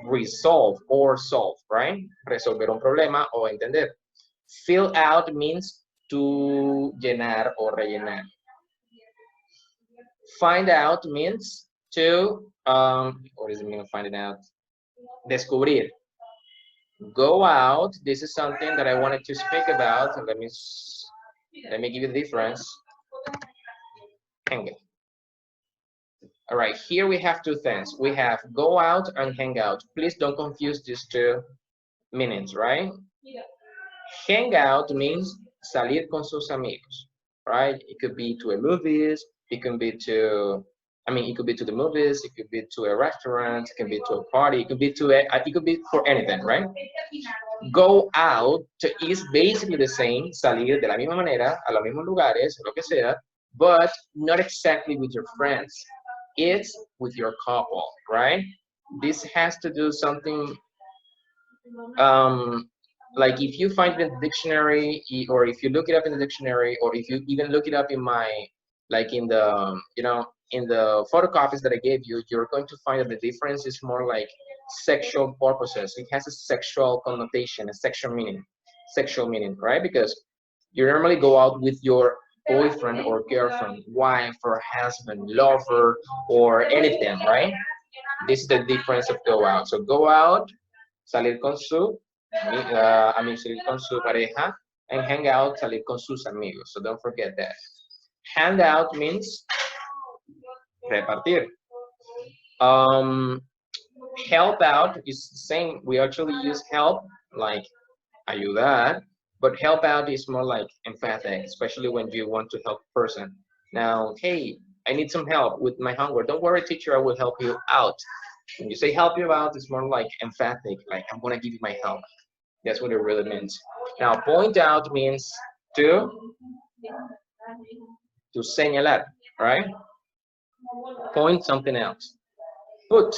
resolve or solve, right? Resolver un problema o entender. Fill out means to llenar o rellenar. Find out means to, what does it mean finding out? Descubrir. Go out, this is something that I wanted to speak about. Let me give you the difference. Hang it. All right, here we have two things. We have go out and hang out. Please don't confuse these two meanings, right? Hang out means salir con sus amigos, right? It could be to a movies, it could be to, it could be to the movies, it could be to a restaurant, it could be to a party, it could be for anything, right? Go out is basically the same, salir de la misma manera, a los mismos lugares, lo que sea, but not exactly with your friends. It's with your couple, right? This has to do something, like if you find it in the dictionary, or if you look it up in the dictionary, or if you even look it up in my, like in the, in the photocopies that I gave you, you're going to find that the difference is more like sexual purposes. It has a sexual connotation, a sexual meaning, right? Because you normally go out with your boyfriend or girlfriend, wife or husband, lover, or anything, right? This is the difference of go out. So go out, salir con su, salir con su pareja, and hang out, salir con sus amigos. So don't forget that. Hand out means repartir. Help out is the same. We actually use help, like ayudar, but help out is more like emphatic, especially when you want to help a person. Now, hey, I need some help with my homework. Don't worry, teacher, I will help you out. When you say help you out, it's more like emphatic, like I'm gonna give you my help. That's what it really means. Now, point out means to señalar, right? Point something else. Put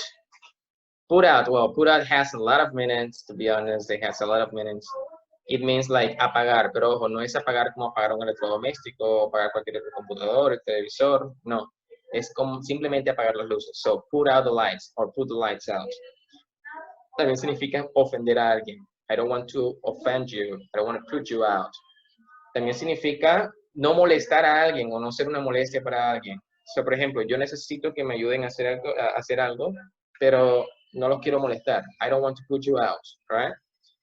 out. Well, put out has a lot of meanings, to be honest. It has a lot of meanings. It means like apagar, pero ojo, no es apagar como apagar un electrodoméstico, apagar cualquier otro computador, el televisor, no. Es como simplemente apagar las luces. So, put out the lights or put the lights out. También significa ofender a alguien. I don't want to offend you. I don't want to put you out. También significa no molestar a alguien o no ser una molestia para alguien. So, por ejemplo, yo necesito que me ayuden a hacer algo, pero no los quiero molestar. I don't want to put you out, right?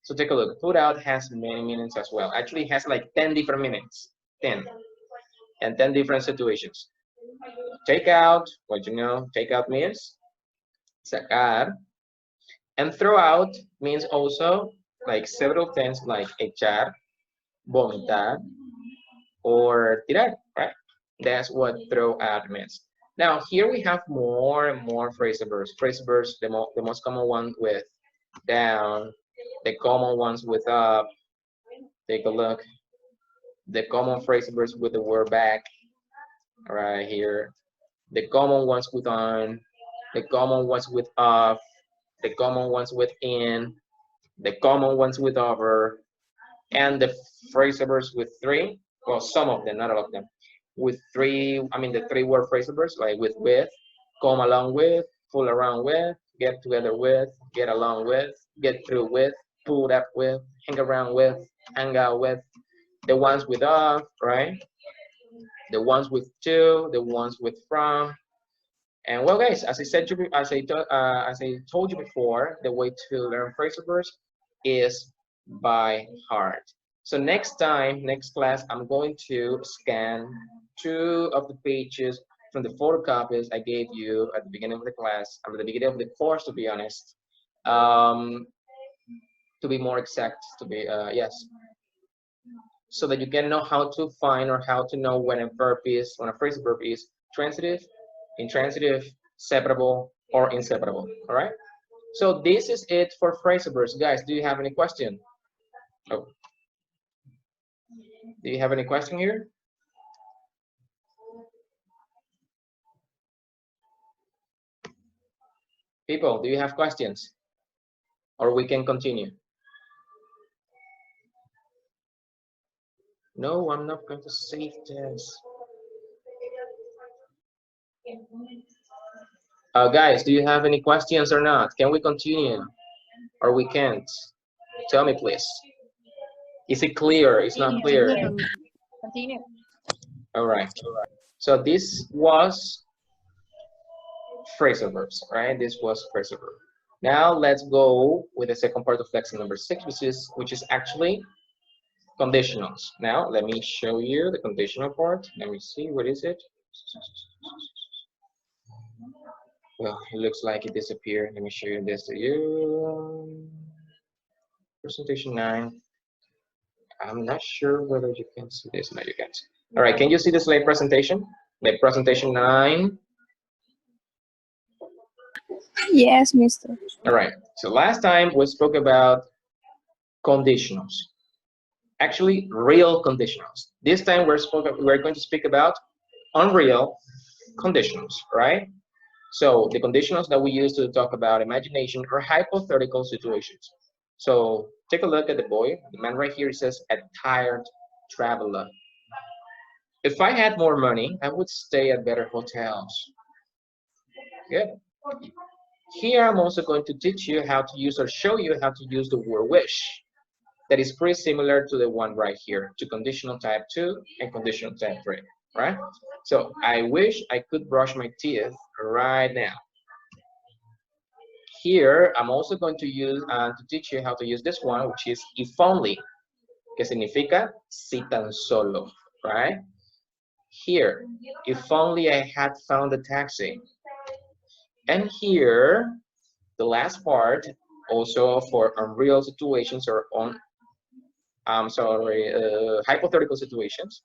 So take a look. Put out has many meanings as well. Actually, it has like 10 different meanings. 10. And 10 different situations. Take out, what you know, take out means sacar. And throw out means also like several things like echar, vomitar, or tirar, right? That's what throw out means. Now, here we have more and more phrasal verbs. Phrasal verbs, the most common one with down, the common ones with up. Take a look. The common phrasal verbs with the word back, right here. The common ones with on, the common ones with off, the common ones with in, the common ones with over, and the phrasal verbs with three, well, some of them, not all of them, with three, I mean the 3-word phrasal verbs, like with, come along with, fool around with, get together with, get along with, get through with, pull up with, hang around with, hang out with, the ones with of, right? The ones with to, the ones with from. And well, guys, as I told you before, the way to learn phrasal verbs is by heart. So next time, next class, I'm going to scan 2 of the pages from the photocopies I gave you at the beginning of the class, at the beginning of the course, to be honest. To be more exact, to be, yes. So that you can know how to find or how to know when a phrasal verb is transitive, intransitive, separable, or inseparable, all right? So this is it for phrasal verbs. Guys, do you have any question? Oh. Do you have any question here? People, do you have questions? Or we can continue. No, I'm not going to save this. Guys, do you have any questions or not? Can we continue? Or we can't? Tell me, please. Is it clear? It's not clear. Continue. All right. So this was phrasal verbs, right? This was phrasal verb. Now let's go with the second part of lesson number 6, which is actually conditionals. Now let me show you the conditional part. Let me see, what is it? Well, it looks like it disappeared. Let me show you this to you. Presentation 9. I'm not sure whether you can see this. No, you can't. All right, can you see the slide presentation? The presentation 9. Yes, mister. All right, so last time we spoke about conditionals. Actually, real conditionals. This time we're going to speak about unreal conditionals, right? So the conditionals that we use to talk about imagination or hypothetical situations. So take a look at the boy. The man right here says, a tired traveler. If I had more money, I would stay at better hotels. Good. Here I'm also going to teach you how to use or show you how to use the word wish. That is pretty similar to the one right here, to conditional type 2 and conditional type 3, right? So I wish I could brush my teeth right now. Here I'm also going to use to teach you how to use this one, which is if only, que significa si tan solo, right? Here, if only I had found a taxi. And here, the last part, also for unreal situations or hypothetical situations,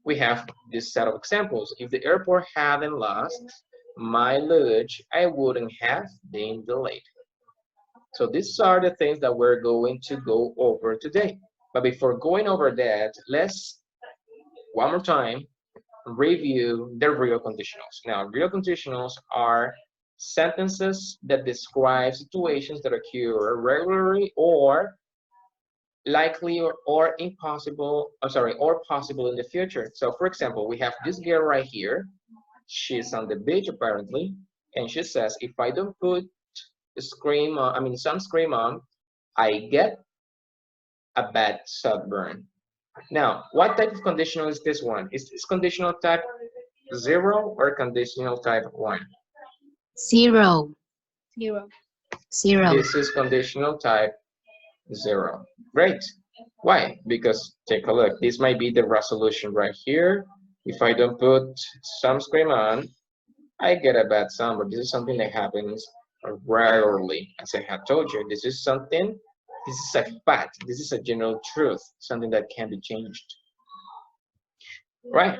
we have this set of examples. If the airport hadn't lost my luggage, I wouldn't have been delayed. So these are the things that we're going to go over today. But before going over that, let's one more time review the real conditionals. Now, real conditionals are sentences that describe situations that occur regularly or likely or impossible, or possible in the future. So for example, we have this girl right here. she's on the beach apparently, and she says, if I don't put sunscreen on, I get a bad sunburn. Now, what type of conditional is this one? Is this conditional type 0 or conditional type 1? 0. 0. 0. This is conditional type 0. Great. Why? Because take a look. This might be the resolution right here. If I don't put sunscreen on, I get a bad sunburn. This is something that happens rarely. As I have told you, this is a fact. This is a general truth, something that can be changed. Right?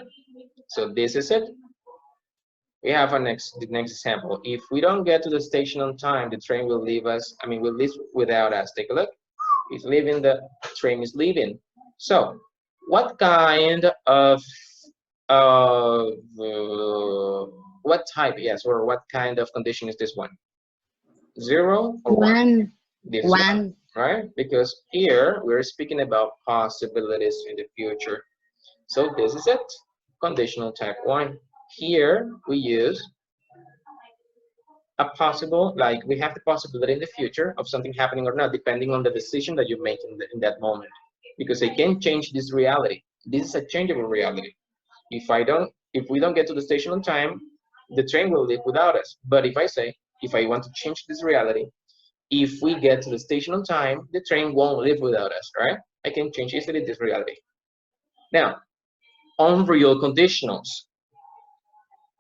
So this is it. We have the next example. If we don't get to the station on time, the train will leave us, will leave without us. Take a look. It's leaving, the train is leaving. So what kind of what type, yes, or what kind of condition is this one? 0 or 1? This 1, right? Because here we're speaking about possibilities in the future. So this is it, conditional type 1. Here we use a possible, like we have the possibility in the future of something happening or not, depending on the decision that you make in that moment. Because they can change this reality. This is a changeable reality. If we don't get to the station on time, the train will leave without us. But if I want to change this reality, if we get to the station on time, the train won't leave without us, right? I can change easily this reality. Now, unreal conditionals.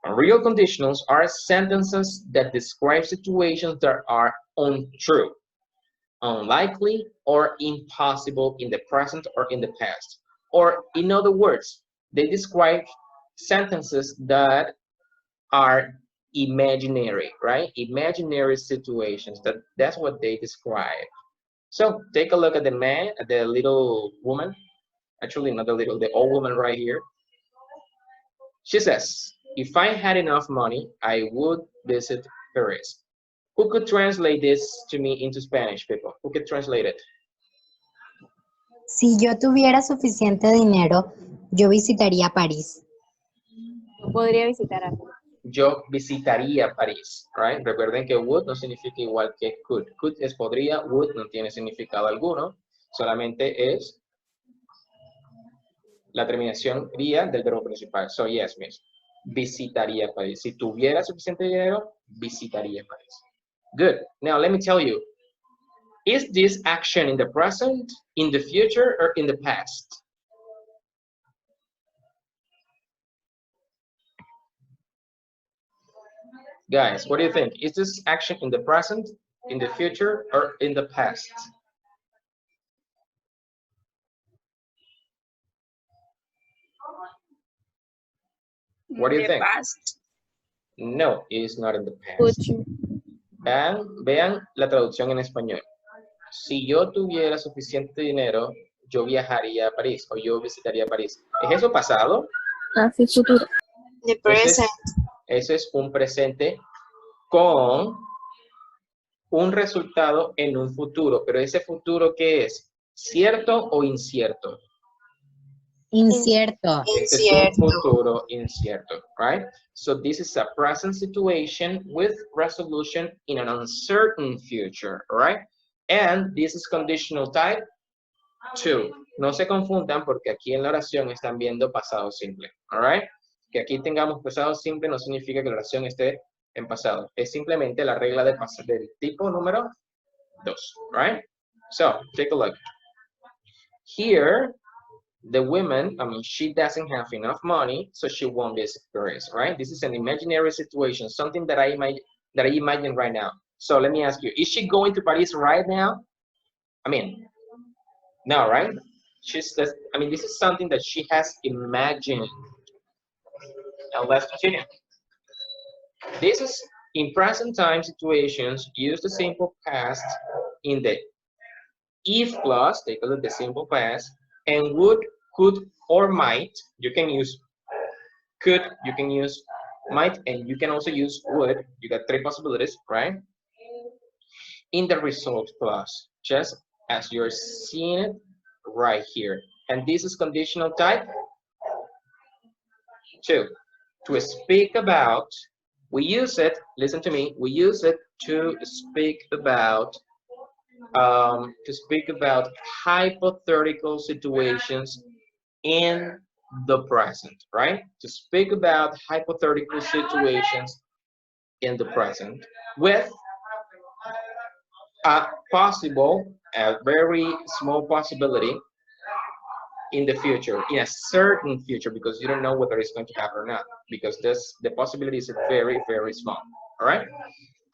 Unreal conditionals are sentences that describe situations that are untrue, unlikely, or impossible in the present or in the past. Or in other words, they describe sentences that are imaginary, right? Imaginary situations. That's what they describe. So take a look at the man, at the little woman. Actually, not the little, the old woman right here. She says, if I had enough money, I would visit Paris. Who could translate this to me into Spanish, people? Who could translate it? Si yo tuviera suficiente dinero, yo visitaría París. Yo podría visitar a Yo visitaría París, right? Recuerden que would no significa igual que could. Could es podría, would no tiene significado alguno, solamente es la terminación ría del verbo principal. So yes, miss. Visitaría París. Si tuviera suficiente dinero, visitaría París. Good. Now let me tell you, is this action in the present, in the future, or in the past? Guys, what do you think? Is this action in the present, in the future, or in the past? What do you think? Past. No, it is not in the past. Vean la traducción en español. Si yo tuviera suficiente dinero, yo viajaría a París o yo visitaría París. ¿Es eso pasado? Así futuro. The present. Eso es un presente con un resultado en un futuro. Pero ese futuro, ¿qué es? ¿Cierto o incierto? Incierto. Este es un futuro incierto, right? So this is a present situation with resolution in an uncertain future, right? And this is conditional type 2. No se confundan porque aquí en la oración están viendo pasado simple, all right? Que aquí tengamos pasado simple no significa que la oración esté en pasado. Es simplemente la regla de del tipo número 2, right? So, take a look. Here, the woman, she doesn't have enough money, so she won't visit Paris, right? This is an imaginary situation, something that I imagine right now. So let me ask you, is she going to Paris right now? No, right? This is something that she has imagined. Now let's continue. This is in present time situations, use the simple past in the if clause, take a look at the simple past, and would, could, or might. You can use could, you can use might, and you can also use would. You got 3 possibilities, right? In the result clause, just as you're seeing it right here. And this is conditional type 2. to speak about, we use it, listen to me, we use it to speak about hypothetical situations in the present, right? To speak about hypothetical situations in the present with a very small possibility in the future, in a certain future, because you don't know whether it's going to happen or not, because the possibility is very, very small, all right?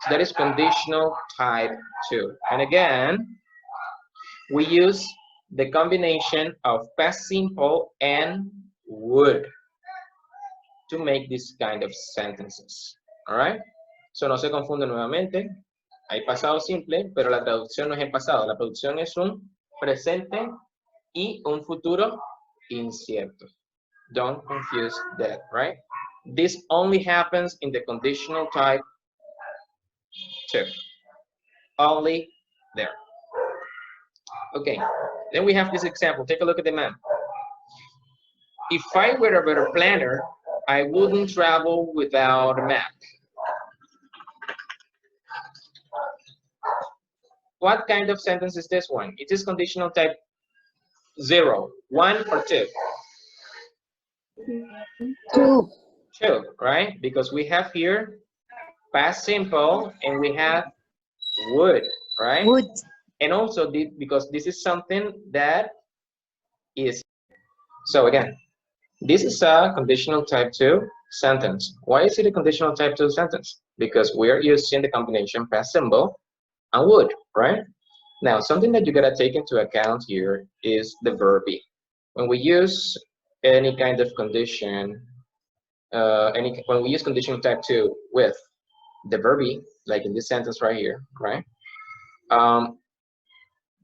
So that is conditional type 2. And again, we use the combination of past simple and would to make this kind of sentences, all right? So no se confunde nuevamente, hay pasado simple, pero la traducción no es el pasado, la traducción es un presente y un futuro incierto. Don't confuse that, right? This only happens in the conditional type 2. Only there. Okay, then we have this example. Take a look at the map. If I were a better planner, I wouldn't travel without a map. What kind of sentence is this one? It is conditional type 0, 1 or 2? 2. 2, right? Because we have here past simple and we have would, right? Would. And also because this is something that is. So again, this is a conditional type 2 sentence. Why is it a conditional type 2 sentence? Because we're using the combination past simple and would, right? Now, something that you gotta take into account here is the verb be. When we use any kind of condition, when we use conditional type 2 with the verb be, like in this sentence right here, right?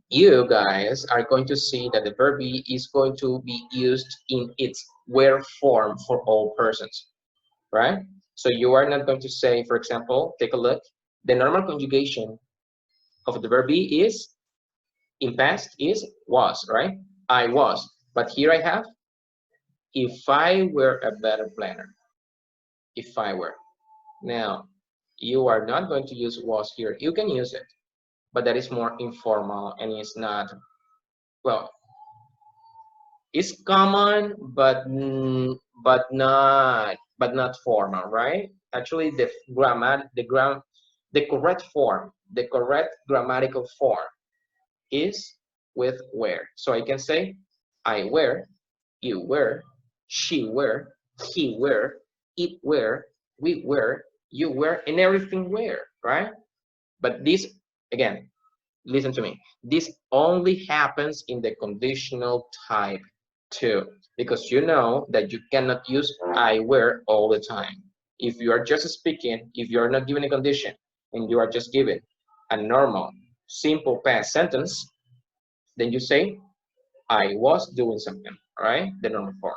You guys are going to see that the verb be is going to be used in its where form for all persons, right? So you are not going to say, for example, take a look, the normal conjugation of the verb be is, in past is was, right? I was, but here I have, if I were a better planner, if I were. Now, you are not going to use was here. You can use it, but that is more informal and it's not, well, it's common, but not formal, right? Actually, the correct form, the correct grammatical form is with where. So I can say, I wear, you wear, she wear, he wear, it wear, we wear, you wear, and everything wear, right? But this, again, listen to me, this only happens in the conditional type 2, because you know that you cannot use I wear all the time. If you are just speaking, if you are not given a condition, and you are just given a normal, simple past sentence, then you say, I was doing something, all right? The normal form,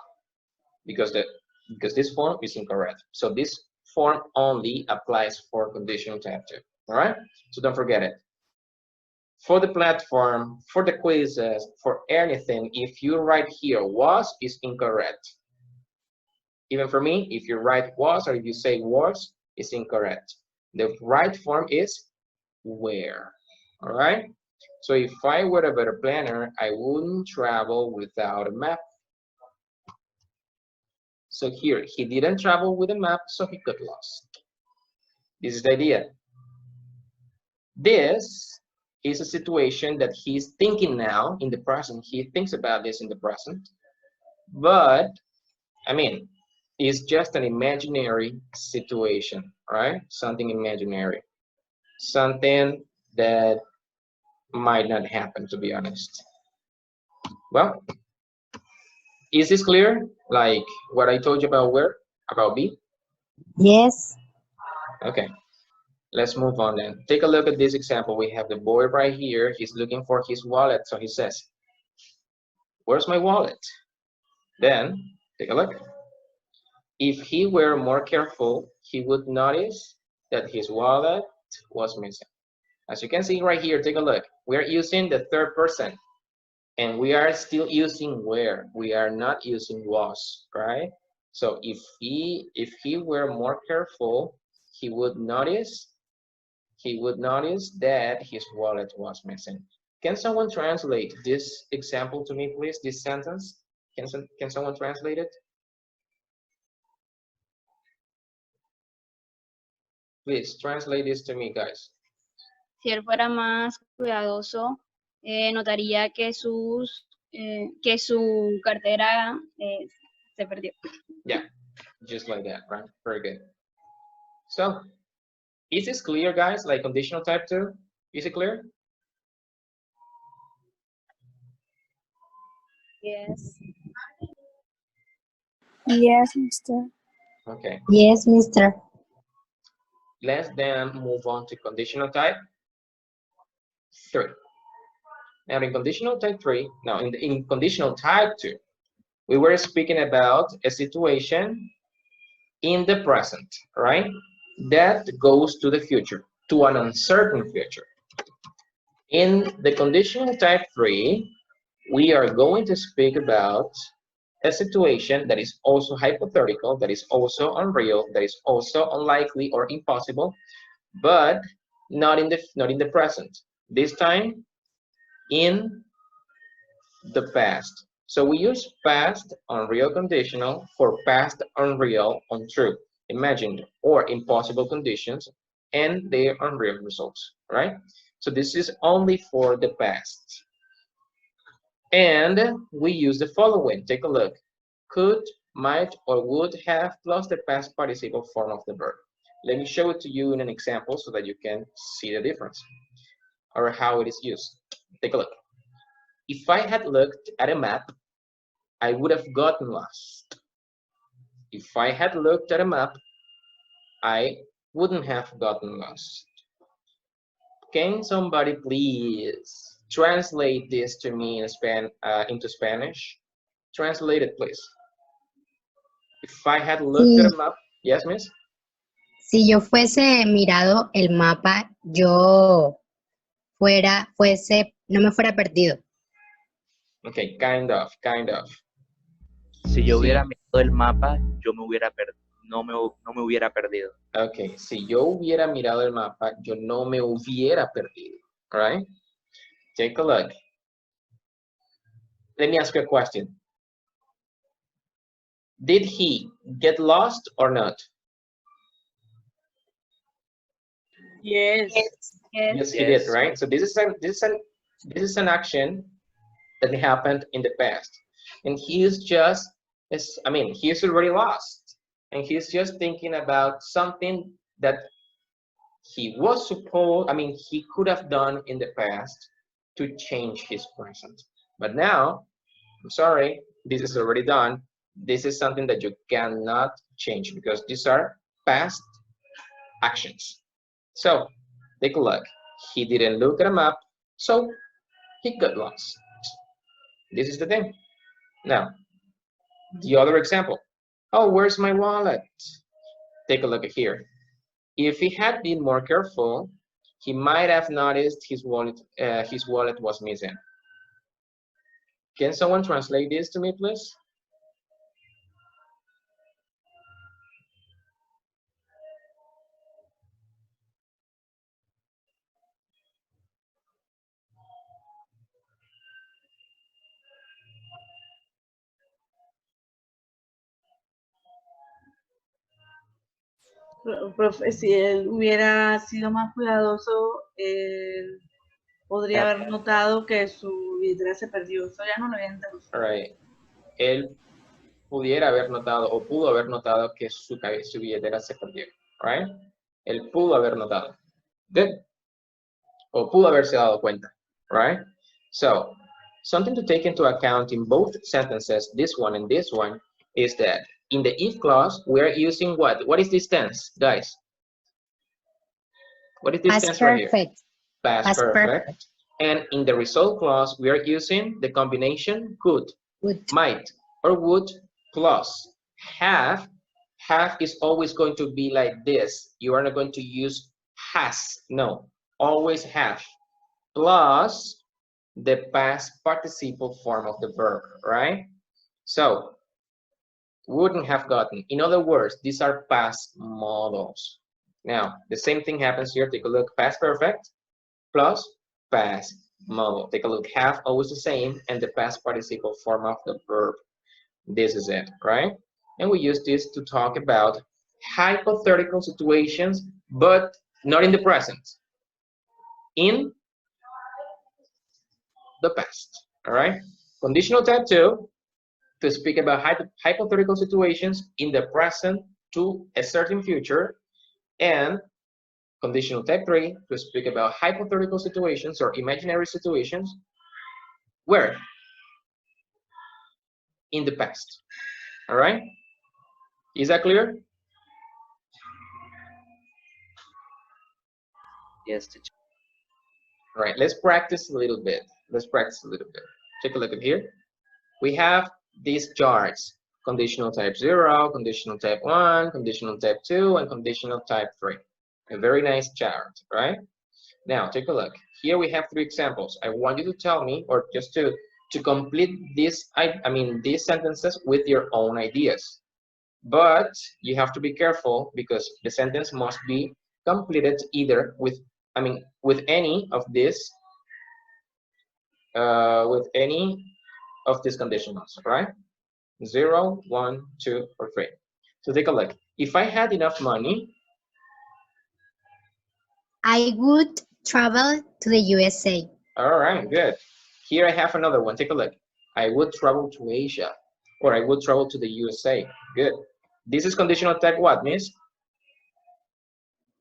because this form is incorrect. So this form only applies for conditional type 2, all right? So don't forget it. For the platform, for the quizzes, for anything, if you write here was is incorrect. Even for me, if you write was or if you say was, it's incorrect. The right form is where, all right? So if I were a better planner, I wouldn't travel without a map. So here, he didn't travel with a map, so he got lost. This is the idea. This is a situation that he's thinking now in the present. He thinks about this in the present, but I mean, it's just an imaginary situation, right? Something imaginary, something that might not happen, to be honest. Well, is this clear? Like what I told you about where, about be? Yes. Okay. Let's move on then. Take a look at this example. We have the boy right here. He's looking for his wallet. So he says, where's my wallet? Then, take a look. If he were more careful, he would notice that his wallet was missing. As you can see right here, take a look. We're using the third person. And we are still using where. We are not using was, right? So if he were more careful, he would notice that his wallet was missing. Can someone translate this example to me, please? This sentence? Can someone translate it? Please translate this to me, guys. Si él fuera más cuidadoso, notaría que su cartera se perdió. Yeah, just like that, right? Very good. So, is this clear, guys? Like conditional type 2? Is it clear? Yes. Yes, Mr. Okay. Yes, Mr. Let's then move on to conditional type 3. Now in conditional type 3, now in conditional type 2, we were speaking about a situation in the present, right? That goes to the future, to an uncertain future. In the conditional type 3, we are going to speak about a situation that is also hypothetical, that is also unreal, that is also unlikely or impossible, but not in the present. This time in the past. So we use past unreal conditional for past unreal untrue, imagined or impossible conditions and their unreal results, right? So this is only for the past. And we use the following. Take a look. Could, might, or would have plus the past participle form of the verb. Let me show it to you in an example so that you can see the difference or how it is used. Take a look. If I had looked at a map, I would have gotten lost. If I had looked at a map, I wouldn't have gotten lost. Can somebody please translate this to me in into Spanish? Translate it, please. If I had looked at a map, yes, miss? Si yo fuese mirado el mapa, yo no me fuera perdido. Okay, kind of. Si yo hubiera mirado el mapa, yo no me hubiera perdido. Okay, si yo hubiera mirado el mapa, yo no me hubiera perdido. All right? Take a look. Let me ask you a question. Did he get lost or not? Yes. Yes, he did, right? So this is an action that happened in the past, and he's already lost, and he's just thinking about something that he could have done in the past to change his present. But now, I'm sorry, this is already done. This is something that you cannot change because these are past actions. So take a look. He didn't look at a map, so he got lost. This is the thing. Now, the other example. Oh, where's my wallet? Take a look at here. If he had been more careful, he might have noticed his wallet was missing. Can someone translate this to me, please? Profe, si él hubiera sido más cuidadoso, podría haber notado que su billetera se perdió. Eso ya no lo había entendido. Right. Él pudiera haber notado o pudo haber notado que su billetera se perdió. Right? Él pudo haber notado. Good. O pudo haberse dado cuenta. Right? So, something to take into account in both sentences, this one and this one, is that in the if clause, we are using what? What is this tense, guys? What is this tense right here? Past perfect. And in the result clause, we are using the combination could, might, or would plus have. Have is always going to be like this. You are not going to use has. No, always have. Plus the past participle form of the verb, right? So wouldn't have gotten. In other words, these are past models. Now, the same thing happens here. Take a look. Past perfect plus past model. Take a look. Have always the same, and the past participle form of the verb. This is it, right? And we use this to talk about hypothetical situations, but not in the present. In the past, all right? Conditional type 2 to speak about hypothetical situations in the present to a certain future, and conditional type 3 to speak about hypothetical situations or imaginary situations where? In the past, all right? Is that clear? Yes, teacher. All right, let's practice a little bit. Let's practice a little bit. Take a look at here. We have these charts: conditional type 0, conditional type 1, conditional type 2, and conditional type 3. A very nice chart, right? Now, take a look. Here we have 3 examples. I want you to tell me, or just to complete this, these sentences with your own ideas. But you have to be careful because the sentence must be completed either with any of these conditionals, right? 0, 1, 2, or 3. So take a look. If I had enough money, I would travel to the USA. All right, good. Here I have another one. Take a look. I would travel to Asia, or I would travel to the USA. Good. This is conditional type what, miss?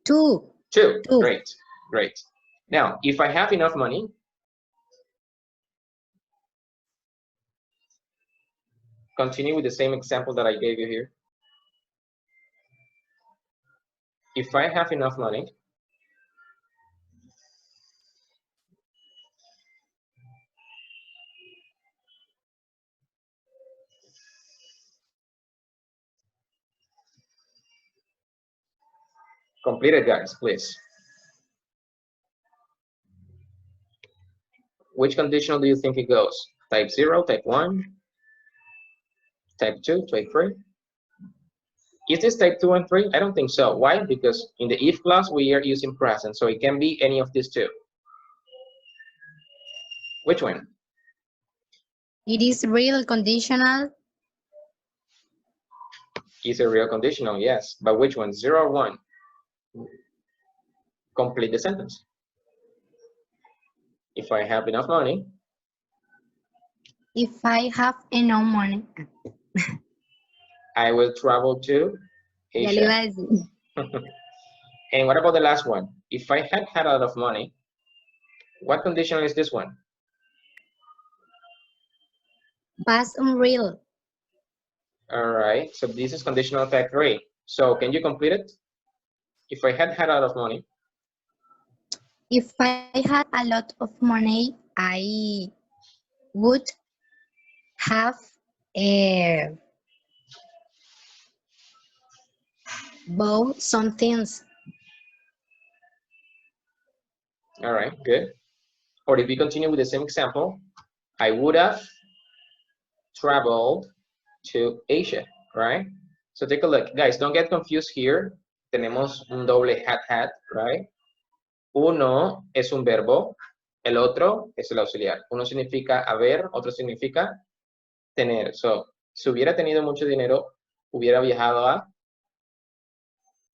2. 2. Great, great. Now, if I have enough money, continue with the same example that I gave you here. If I have enough money, complete it, guys, please. Which conditional do you think it goes? Type 0, type 1, type 2, type 3? Is this type 2 and 3? I don't think so. Why? Because in the if clause, we are using present, so it can be any of these 2. Which one? It is real conditional. Is a real conditional, yes. But which one? 0 or 1? Complete the sentence. If I have enough money. If I have enough money. I will travel to Asia. And what about the last one? If I had a lot of money, what conditional is this one? Past unreal. All right, so this is conditional type 3. So can you complete it? If I had a lot of money. If I had a lot of money, I would have bought some things. All right, good. Or if we continue with the same example, I would have traveled to Asia, right? So take a look. Guys, don't get confused here. Tenemos un doble had, right? Uno es un verbo, el otro es el auxiliar. Uno significa haber, otro significa tener. So, si hubiera tenido mucho dinero, hubiera viajado a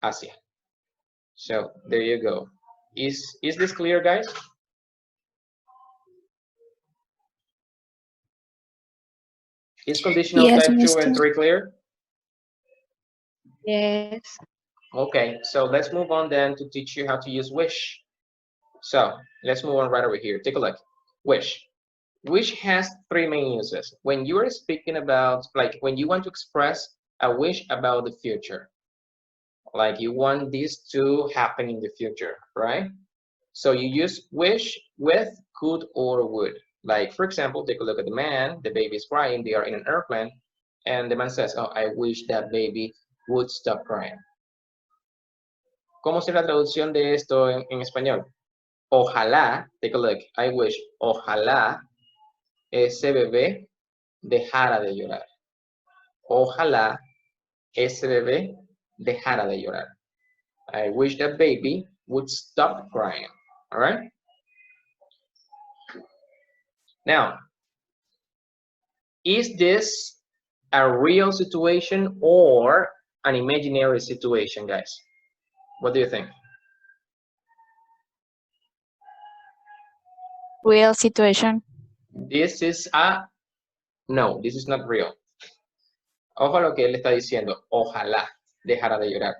Asia. So, there you go. Is this clear, guys? Is conditional type 2 and 3 clear? Yes. Okay, so let's move on then to teach you how to use wish. So let's move on right over here. Take a look. Wish. Wish has 3 main uses. When you are speaking about, like when you want to express a wish about the future, like you want this to happen in the future, right? So you use wish with could or would. Like, for example, take a look at the man, the baby is crying, they are in an airplane, and the man says, oh, I wish that baby would stop crying. ¿Cómo será la traducción de esto en español? Ojalá, take a look, I wish, ojalá ese bebé dejara de llorar. Ojalá ese bebé dejara de llorar. I wish that baby would stop crying. All right? Now, is this a real situation or an imaginary situation, guys? What do you think? Real situation. This is no, this is not real. Ojo a lo que él está diciendo. Ojalá dejara de llorar.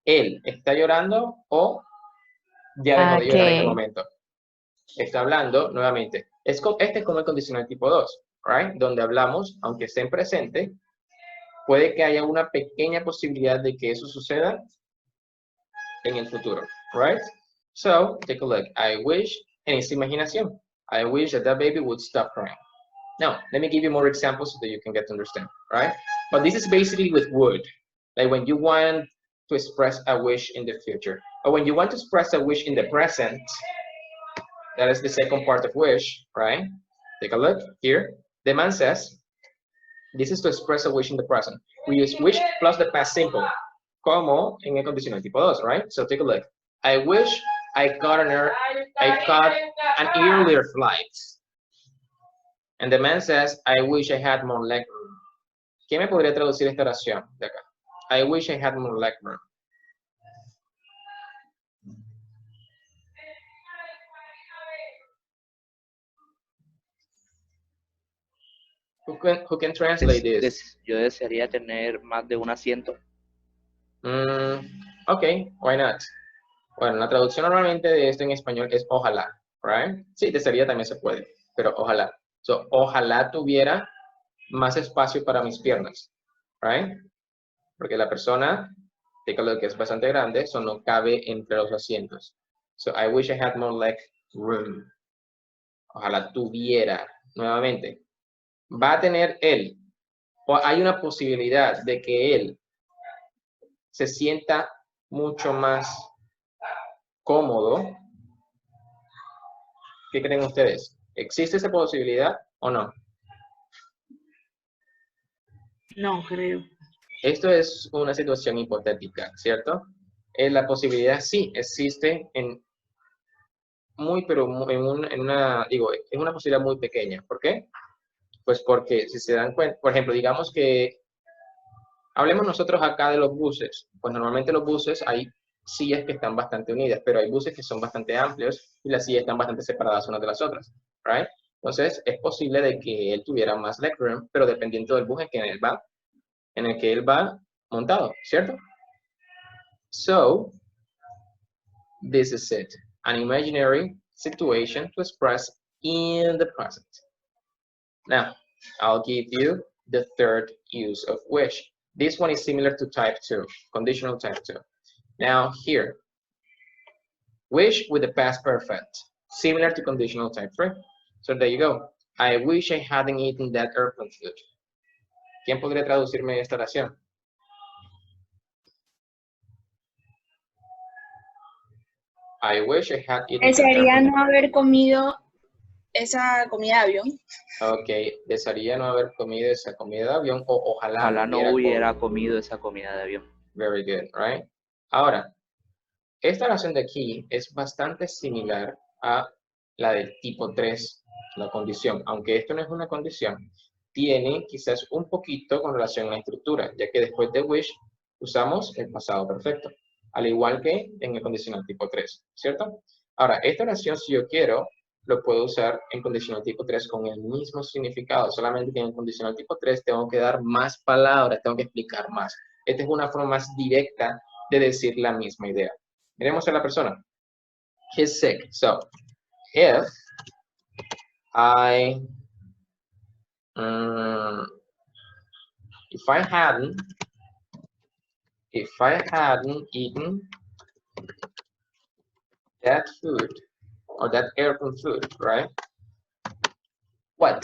¿Él está llorando o ya dejó de llorar en este momento? Está hablando nuevamente. Este es como el condicional tipo 2, right? Donde hablamos, aunque esté en presente, puede que haya una pequeña posibilidad de que eso suceda en el futuro, right? So, take a look. I wish, en esa imaginación, I wish that baby would stop crying. Now, let me give you more examples so that you can get to understand, right? But this is basically with would. Like when you want to express a wish in the future. Or when you want to express a wish in the present, that is the second part of wish, right? Take a look here. The man says, this is to express a wish in the present. We use wish plus the past simple, como en el condicional tipo 2, right? So take a look. I wish I caught an earlier flight. And the man says, I wish I had more leg room. ¿Quién me podría traducir esta oración de acá? I wish I had more leg room. Who can translate this? Yo desearía tener más de un asiento. Okay, why not? Bueno, la traducción normalmente de esto en español es ojalá, right? Sí, desearía también se puede, pero ojalá. So, ojalá tuviera más espacio para mis piernas, right? Porque la persona, take a look, es bastante grande, eso no cabe entre los asientos. So, I wish I had more leg room. Ojalá tuviera, nuevamente. Va a tener él, o hay una posibilidad de que él se sienta mucho más cómodo. ¿Qué creen ustedes? ¿Existe esa posibilidad o no? No creo. Esto es una situación hipotética, ¿cierto? La posibilidad sí existe en una posibilidad muy pequeña. ¿Por qué? Pues porque si se dan cuenta, por ejemplo, digamos que hablemos nosotros acá de los buses. Pues normalmente los buses hay sillas que están bastante unidas, pero hay buses que son bastante amplios y las sillas están bastante separadas unas de las otras, right? Entonces es posible de que él tuviera más legroom, pero dependiendo del bus en el que él va montado, ¿cierto? So, this is it. An imaginary situation to express in the present. Now, I'll give you the third use of wish. This one is similar to type 2, conditional type 2. Now here, wish with the past perfect, similar to conditional type 3. So there you go. I wish I hadn't eaten that airplane food. ¿Quién podría traducirme esta oración? I wish I had eaten that Desearía airplane no haber comido esa comida de avión. Ok, desearía no haber comido esa comida de avión o Ojalá no hubiera comido esa comida de avión. Very good, right? Ahora, esta oración de aquí es bastante similar a la del tipo 3, la condición. Aunque esto no es una condición, tiene quizás un poquito con relación a la estructura, ya que después de wish usamos el pasado perfecto, al igual que en el condicional tipo 3, ¿cierto? Ahora, esta oración, si yo quiero, lo puedo usar en condicional tipo 3 con el mismo significado, solamente que en el condicional tipo 3 tengo que dar más palabras, tengo que explicar más. Esta es una forma más directa de decir la misma idea. Miremos a la persona. He's sick. So, if I hadn't eaten that food or that airplane food, right? What?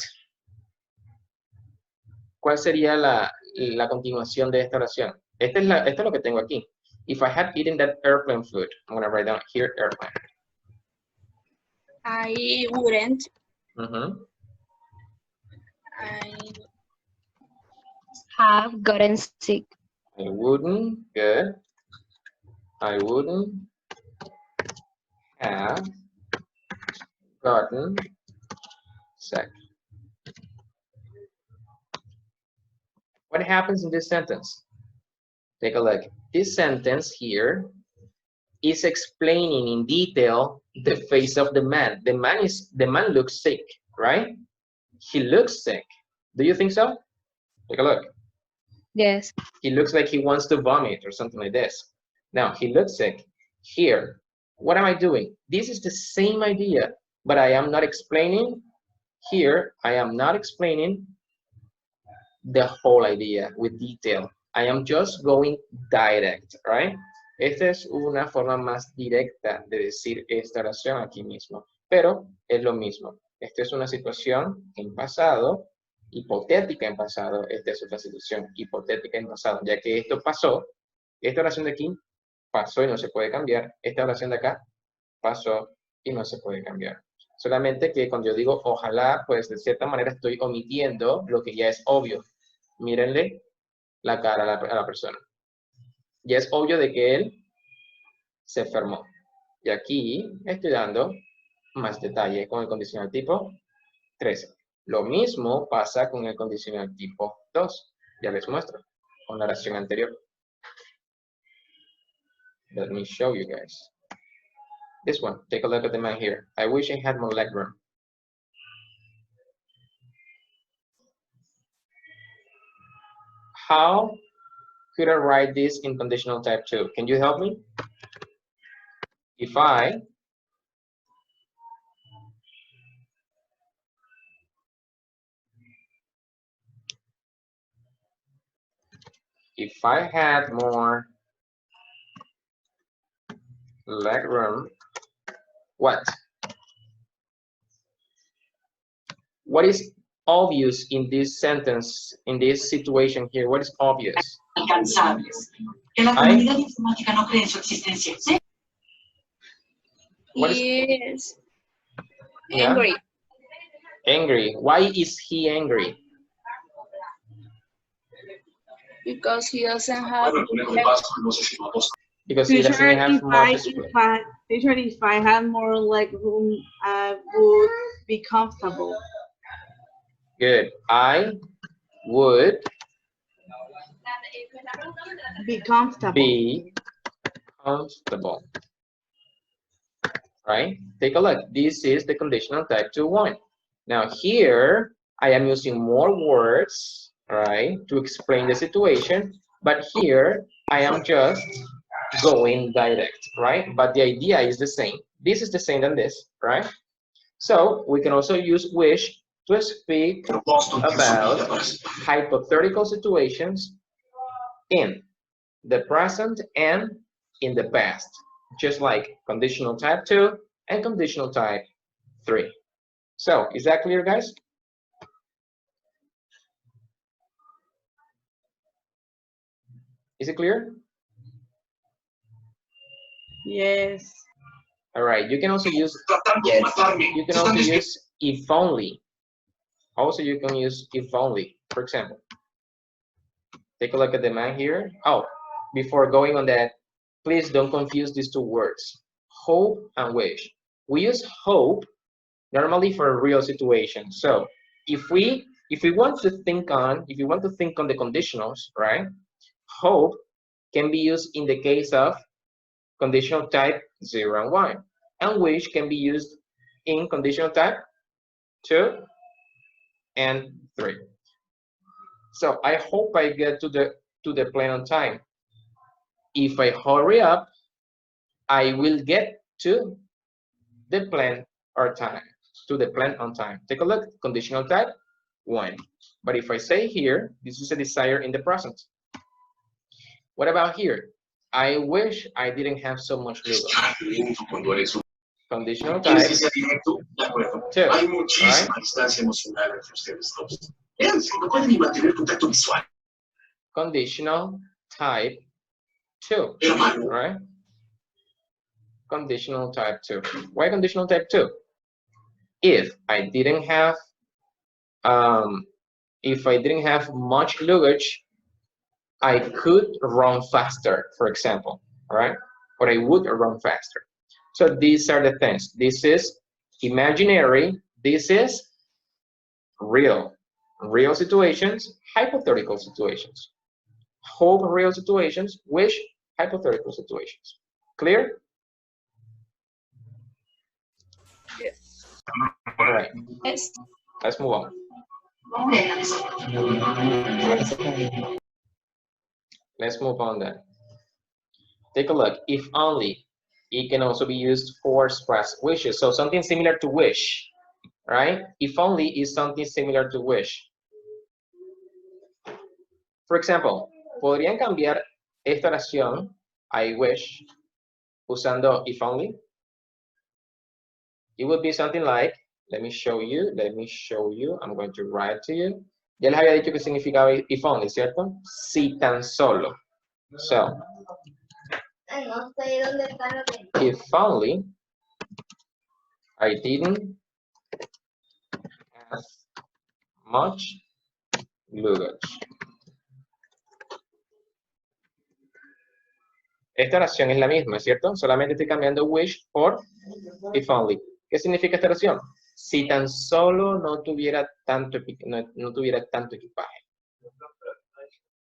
¿Cuál sería la continuación de esta oración? Esto es lo que tengo aquí. If I had eaten that airplane food, I'm going to write down here airplane. I wouldn't. Uh-huh. I have gotten sick. I wouldn't, good. I wouldn't have gotten sick. What happens in this sentence? Take a look. This sentence here is explaining in detail the face of the man. The man looks sick, right? He looks sick. Do you think so? Take a look. Yes. He looks like he wants to vomit or something like this. Now, he looks sick. Here, what am I doing? This is the same idea, but I am not explaining. Here, I am not explaining the whole idea with detail. I am just going direct, right? Esta es una forma más directa de decir esta oración aquí mismo, pero es lo mismo. Esta es una situación en pasado, hipotética en pasado. Esta es otra situación hipotética en pasado, ya que esto pasó. Esta oración de aquí pasó y no se puede cambiar. Esta oración de acá pasó y no se puede cambiar. Solamente que cuando yo digo ojalá, pues de cierta manera estoy omitiendo lo que ya es obvio. Mírenle la cara a la persona. Ya es obvio de que él se enfermó. Y aquí estoy dando más detalle con el condicional tipo 13. Lo mismo pasa con el condicional tipo 2. Ya les muestro con la oración anterior. Let me show you guys. This one, take a look at the man here. I wish I had more leg room. How could I write this in conditional type 2? Can you help me? If I had more leg room, what? What is obvious in this sentence, in this situation here? What is obvious? Incansables. Que la comunidad informática no cree en su existencia. ¿Sí? He is Yeah. angry. Angry. Why is he angry? Because he doesn't have Because he doesn't have more discipline. Teacher, if I had more leg room, I would be comfortable. Good. I would Be comfortable. be comfortable. Right? Take a look. This is the conditional type 2-1. Now here, I am using more words, right, to explain the situation. But here, I am just going direct, right? But the idea is the same. This is the same than this, right? So we can also use wish to speak about hypothetical situations in the present and in the past, just like conditional type 2 and conditional type 3. So is that clear, guys? Is it clear? Yes. All right, you can also use yes. You can also use if only. Also, you can use if only. For example, take a look at the man here. Oh, before going on that, please don't confuse these two words, hope and wish. We use hope normally for a real situation. So if we want to think on the conditionals, right? Hope can be used in the case of conditional type 0 and 1, and wish can be used in conditional type 2 and 3. So I hope I get to the plane on time. If I hurry up, I will get to the plane on time. Take a look, conditional type 1. But if I say here, this is a desire in the present. What about here? I wish I didn't have so much Lego. Conditional type 2, Hay muchísima right? distancia emocional entre ustedes dos. No pueden ni mantener contacto visual. Conditional type 2, right? Conditional type 2. Why conditional type 2? If I didn't have if I didn't have much luggage, I could run faster, for example, all right? Or I would run faster. So these are the things. This is imaginary. This is real. Real situations, hypothetical situations. Hope real situations, wish hypothetical situations. Clear? Yes. All right. Yes. Let's move on. Let's move on then. Take a look. If only, it can also be used for express wishes. So something similar to wish, right? If only is something similar to wish. For example, podrían cambiar esta oración, I wish, usando if only. It would be something like, let me show you, I'm going to write to you. Ya les había dicho que significaba if only, ¿cierto? Si tan solo. So, if only I didn't have much luggage. Esta oración es la misma, ¿cierto? Solamente estoy cambiando wish por if only. ¿Qué significa esta oración? Si tan solo no tuviera tanto equipaje.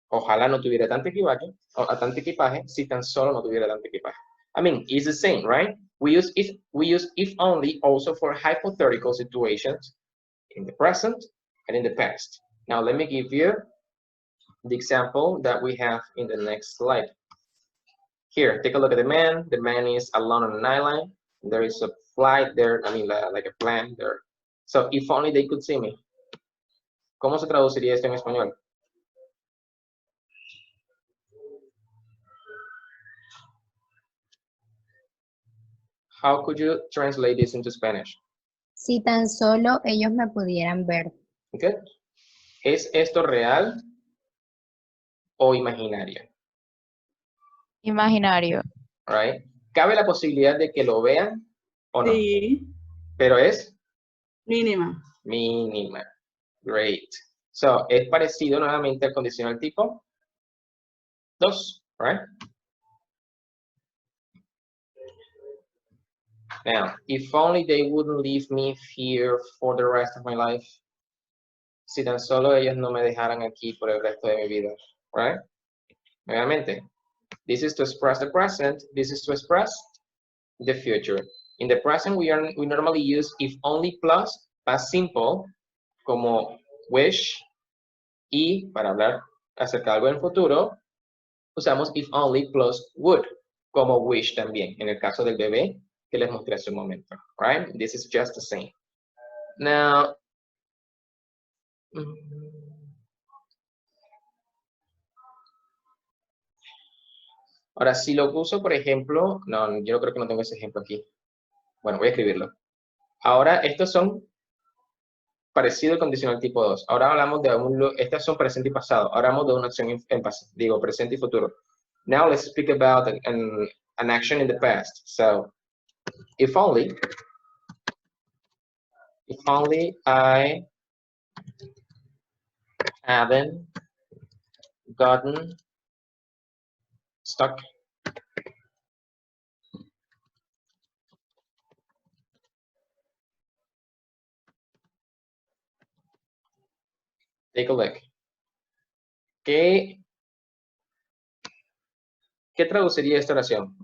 Ojalá no tuviera tanto equipaje, si tan solo no tuviera tanto equipaje. I mean, it's the same, right? We use if only also for hypothetical situations in the present and in the past. Now let me give you the example that we have in the next slide. Here, take a look at the man. The man is alone on an island. There is a flight there, I mean, like a plane there. So, if only they could see me. ¿Cómo se traduciría esto en español? How could you translate this into Spanish? Si tan solo ellos me pudieran ver. Okay. ¿Es esto real o imaginario? Imaginario. Right. ¿Cabe la posibilidad de que lo vean o no? Sí. Pero es mínima. Mínima. Great. So, es parecido nuevamente al condicional tipo 2, right? Now, if only they wouldn't leave me here for the rest of my life. Si tan solo ellos no me dejaran aquí por el resto de mi vida, right? Nuevamente, this is to express the present, this is to express the future. In the present, we normally use if only plus past simple como wish, y para hablar acerca de algo en el futuro, usamos if only plus would como wish también, en el caso del bebé que les mostré hace un momento, right? This is just the same. Now, ahora si lo uso, por ejemplo, no, yo creo que no tengo ese ejemplo aquí. Bueno, voy a escribirlo. Ahora, estos son parecido al condicional tipo 2. Ahora hablamos de estas son presente y pasado. Ahora hablamos de una acción en pasado, digo, presente y futuro. Now let's speak about an action in the past. So, if only I hadn't gotten stuck take a look. ¿Qué traduciría esta oración?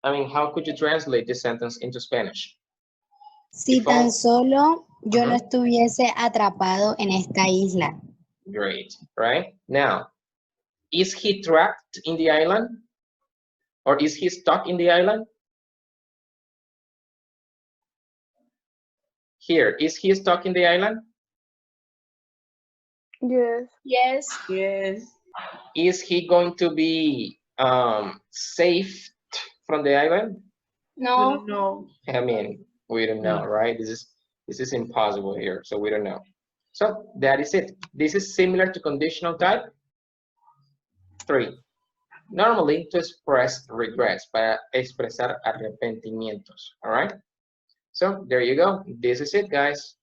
How could you translate this sentence into Spanish? Si tan solo yo no estuviese atrapado en esta isla. Great, right? Now, is he trapped in the island? Or is he stuck in the island? Here, is he stuck in the island? Yes. Yes. Yes. Is he going to be saved from the island? No. No. I mean, we don't know, right? This is impossible here, so we don't know. So that is it. This is similar to conditional type 3. Normally to express regrets, para expresar arrepentimientos, all right? So there you go. This is it, guys.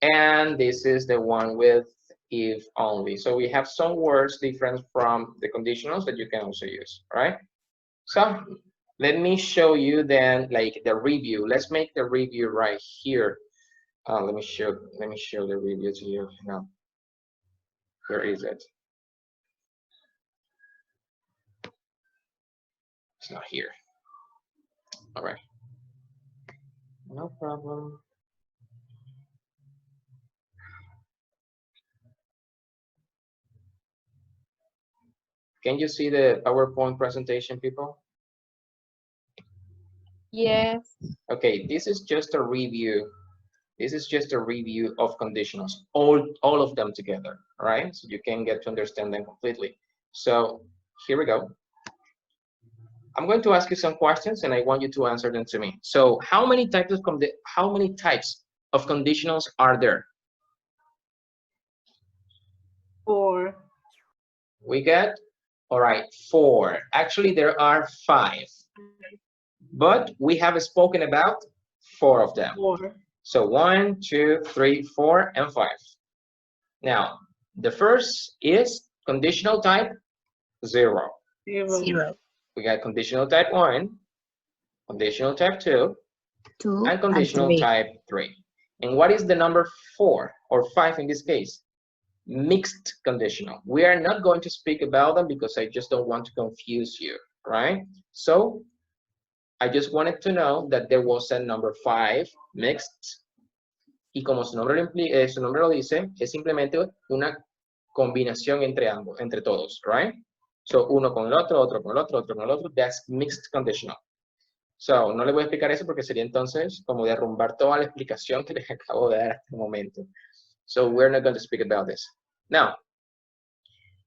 And this is the one with if only. So we have some words different from the conditionals that you can also use, right? So let me show you then like the review. Let's make the review right here. Let me show the review to you now. Where is it? It's not here. All right. No problem. Can you see the PowerPoint presentation, people? Yes. Okay, this is just a review. This is just a review of conditionals, all of them together, all right? So you can get to understand them completely. So here we go. I'm going to ask you some questions and I want you to answer them to me. So how many types of conditionals are there? 4. We get, all right, 4. Actually, there are 5. But we have spoken about 4 of them. 4. So 1, 2, 3, 4, and 5. Now, the first is conditional type 0. 0. We got conditional type 1, conditional type 2, and conditional type 3. And what is the number 4 or 5 in this case? Mixed conditional. We are not going to speak about them because I just don't want to confuse you, right? So I just wanted to know that there was a number 5 mixed. Y como su nombre lo dice, es simplemente una combinación entre ambos, entre todos, right? So uno con el otro, otro con el otro, otro con el otro. That's mixed conditional. So no le voy a explicar eso porque sería entonces como derrumbar toda la explicación que les acabo de dar hasta el momento. So we're not going to speak about this. Now,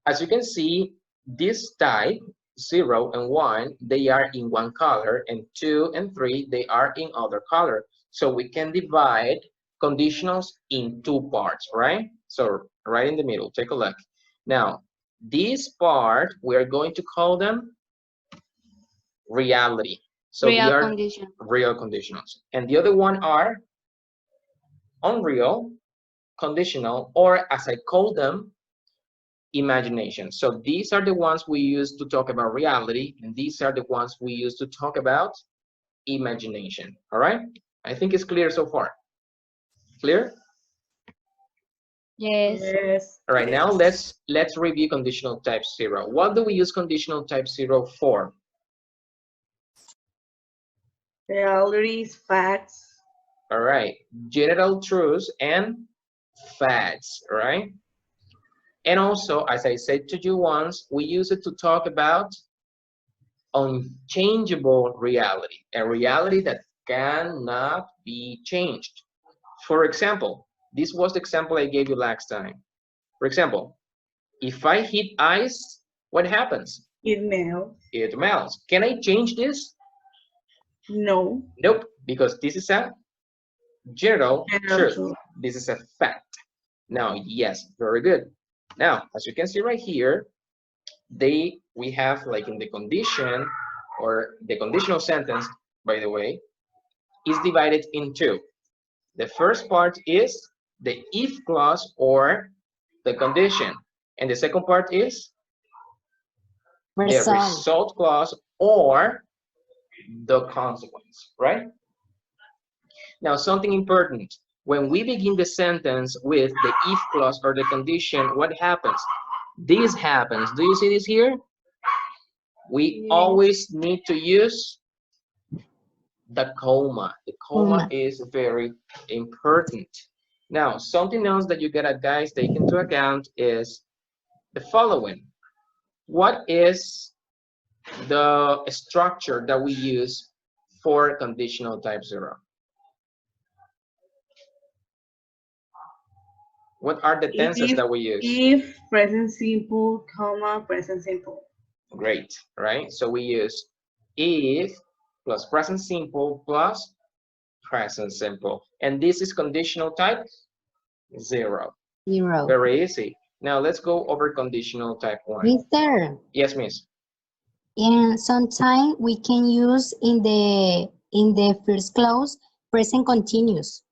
as you can see, this type, 0 and 1, they are in one color, and 2 and 3, they are in other color. So we can divide conditionals in 2 parts, right? So right in the middle, take a look. Now, this part, we are going to call them reality. So Real they are condition. real conditionals. And the other one are unreal conditional, or as I call them, imagination. So these are the ones we use to talk about reality, and these are the ones we use to talk about imagination. All right? I think it's clear so far. Clear? Yes. Yes. All right, now let's review conditional type 0. What do we use conditional type 0 for? Realities, facts. All right, general truths and facts, all right? And also, as I said to you once, we use it to talk about unchangeable reality, a reality that cannot be changed. For example, this was the example I gave you last time. For example, if I hit ice, what happens? It melts. It melts. Can I change this? No. Nope, because this is a general truth. This is a fact. Now, yes, very good. Now, as you can see right here, we have like in the condition, or the conditional sentence, by the way, is divided in 2. The first part is the if clause or the condition, and the second part is the result clause or the consequence, right? Now, something important. When we begin the sentence with the if clause or the condition, what happens? This happens. Do you see this here? We always need to use the comma. The comma is very important. Now, something else that you gotta guys take into account is the following. What is the structure that we use for conditional type 0? What are the tenses that we use? If, present simple, comma, present simple. Great, right? So we use if plus present simple plus present simple. And this is conditional type 0. 0. Very easy. Now let's go over conditional type 1. Mr. Yes, miss. And sometimes we can use in the first clause present continuous.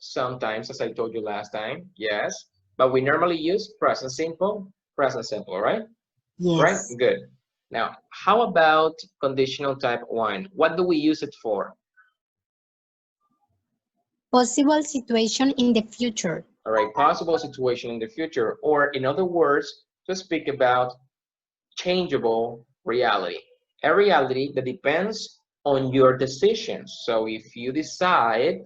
sometimes, as I told you last time, yes. But we normally use present simple, right? Yes. Right, good. Now, how about conditional type 1? What do we use it for? Possible situation in the future. All right, possible situation in the future, or in other words, to speak about changeable reality. A reality that depends on your decisions. So if you decide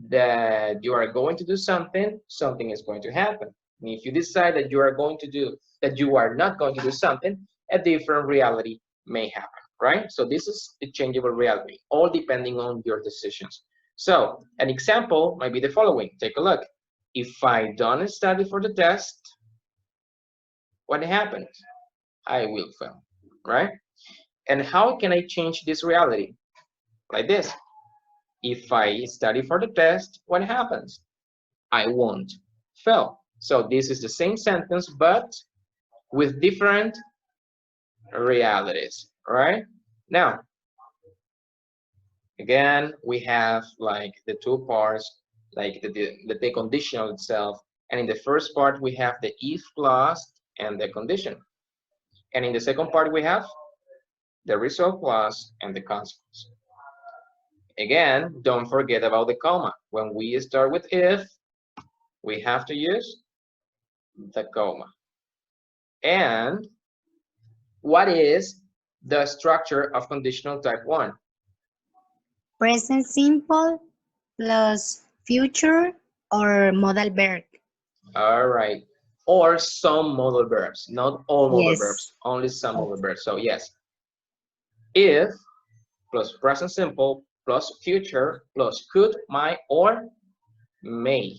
that you are going to do something, something is going to happen. And if you decide that you are not going to do something, a different reality may happen, right? So this is a changeable reality, all depending on your decisions. So an example might be the following. Take a look. If I don't study for the test, what happens? I will fail, right? And how can I change this reality? Like this. If I study for the test, what happens? I won't fail. So this is the same sentence, but with different realities, right? Now, again, we have like the two parts, like the conditional itself. And in the first part, we have the if clause and the condition. And in the second part, we have the result clause and the consequence. Again, don't forget about the comma. When we start with if, we have to use the comma. And what is the structure of conditional type 1? Present simple plus future or modal verb. All right. Or some modal verbs, not all modal Yes. verbs, only some modal verbs. So yes, if plus present simple plus future plus could, might, or may.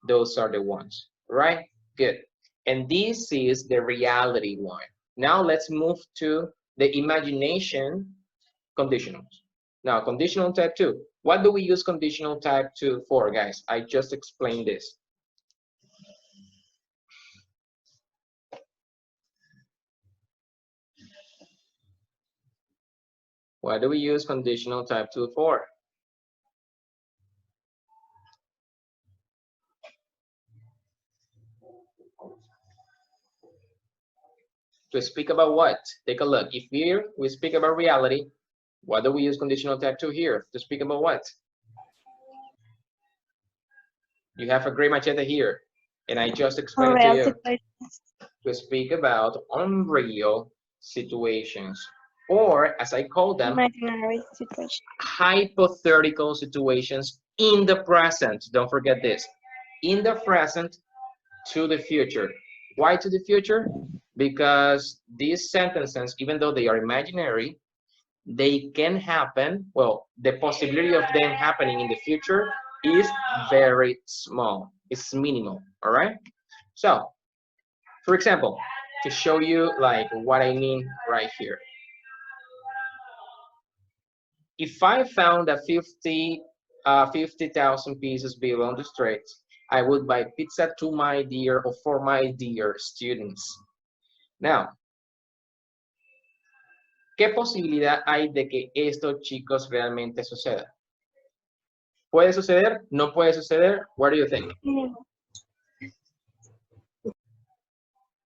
Those are the ones, right? Good. And this is the reality one. Now let's move to the imagination conditionals. Now, conditional type 2. What do we use conditional type 2 for, guys? I just explained this. What do we use conditional type 2 for? To speak about what? Take a look. If here we speak about reality, what do we use conditional type 2 here? To speak about what? You have a gray machete here, and I just explained it to you. To speak about unreal situations, or as I call them, Imaginary situation. hypothetical situations in the present. Don't forget this. In the present to the future. Why to the future? Because these sentences, even though they are imaginary, they can happen. Well, the possibility of them happening in the future is very small. It's minimal, all right? So, for example, to show you like what I mean right here. If I found a 50,000 pieces bill on the street, I would buy pizza to my dear or for my dear students. Now, ¿qué posibilidad hay de que esto, chicos, realmente suceda? ¿Puede suceder? ¿No puede suceder? What do you think?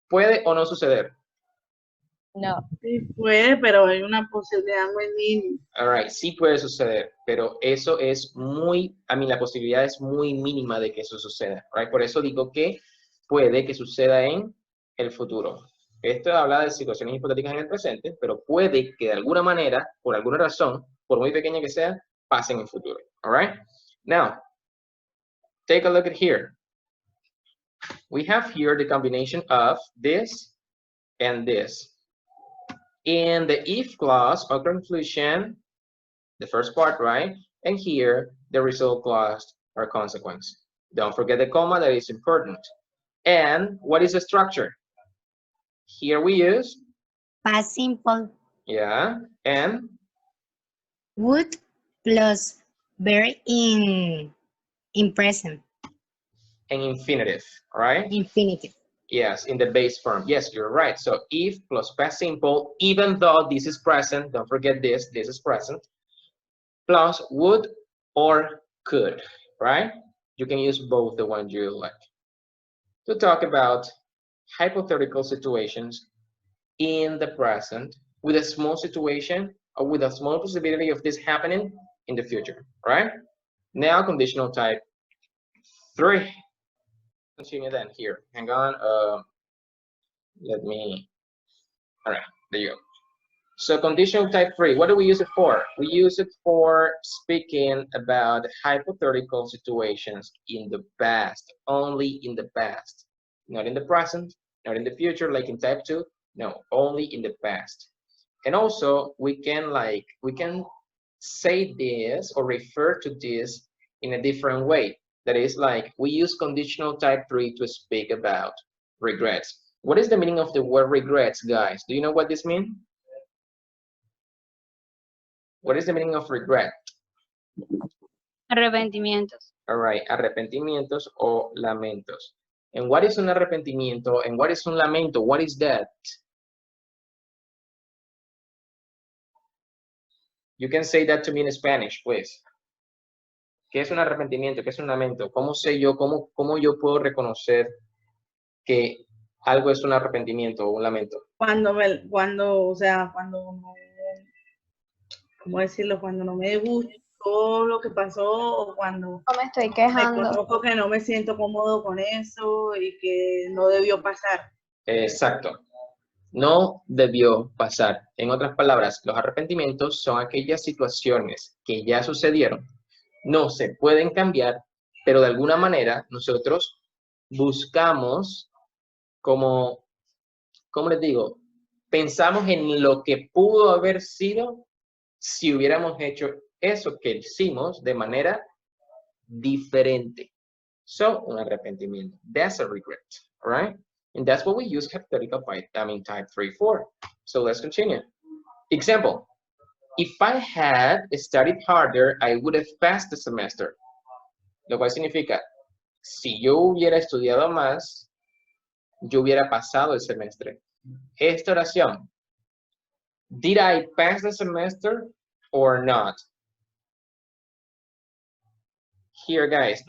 ¿Puede o no suceder? No. Sí puede, pero hay una posibilidad muy mínima. All right, sí puede suceder, pero eso es la posibilidad es muy mínima de que eso suceda, right? Por eso digo que puede que suceda en el futuro. Esto habla de situaciones hipotéticas en el presente, pero puede que de alguna manera, por alguna razón, por muy pequeña que sea, pase en el futuro, all right? Now, take a look at here. We have here the combination of this and this. In the if clause or conclusion, the first part, right? And here, the result clause or consequence. Don't forget the comma, that is important. And what is the structure? Here we use past simple. Yeah, and Would plus verb in present. And infinitive, right? Infinitive. Yes, in the base form. Yes, you're right. So if plus past simple, even though this is present, don't forget this is present, plus would or could, right? You can use both the ones you like. To talk about hypothetical situations in the present with a small situation or with a small possibility of this happening in the future, right? Now conditional type 3. Continue then here. Hang on. All right, there you go. So conditional type 3, what do we use it for? We use it for speaking about hypothetical situations in the past, only in the past. Not in the present, not in the future, like in type 2. No, only in the past. And also we can say this or refer to this in a different way. That is, like, we use conditional type 3 to speak about regrets. What is the meaning of the word regrets, guys? Do you know what this means? What is the meaning of regret? Arrepentimientos. All right, arrepentimientos o lamentos. And what is un arrepentimiento and what is un lamento? What is that? You can say that to me in Spanish, please. ¿Qué es un arrepentimiento? ¿Qué es un lamento? ¿Cómo sé yo, cómo yo puedo reconocer que algo es un arrepentimiento o un lamento? Cuando no, ¿cómo decirlo? Cuando no me gustó lo que pasó o cuando no me estoy quejando. Reconozco que no me siento cómodo con eso y que no debió pasar. Exacto. No debió pasar. En otras palabras, los arrepentimientos son aquellas situaciones que ya sucedieron, no se pueden cambiar, pero de alguna manera nosotros buscamos ¿cómo les digo? Pensamos en lo que pudo haber sido si hubiéramos hecho eso que hicimos de manera diferente. So, un arrepentimiento. That's a regret, all right? And that's what we use hypothetical type 3 for. So let's continue. Example, if I had studied harder, I would have passed the semester. Lo cual significa, si yo hubiera estudiado más, yo hubiera pasado el semestre. Esta oración, did I pass the semester or not? Here, guys,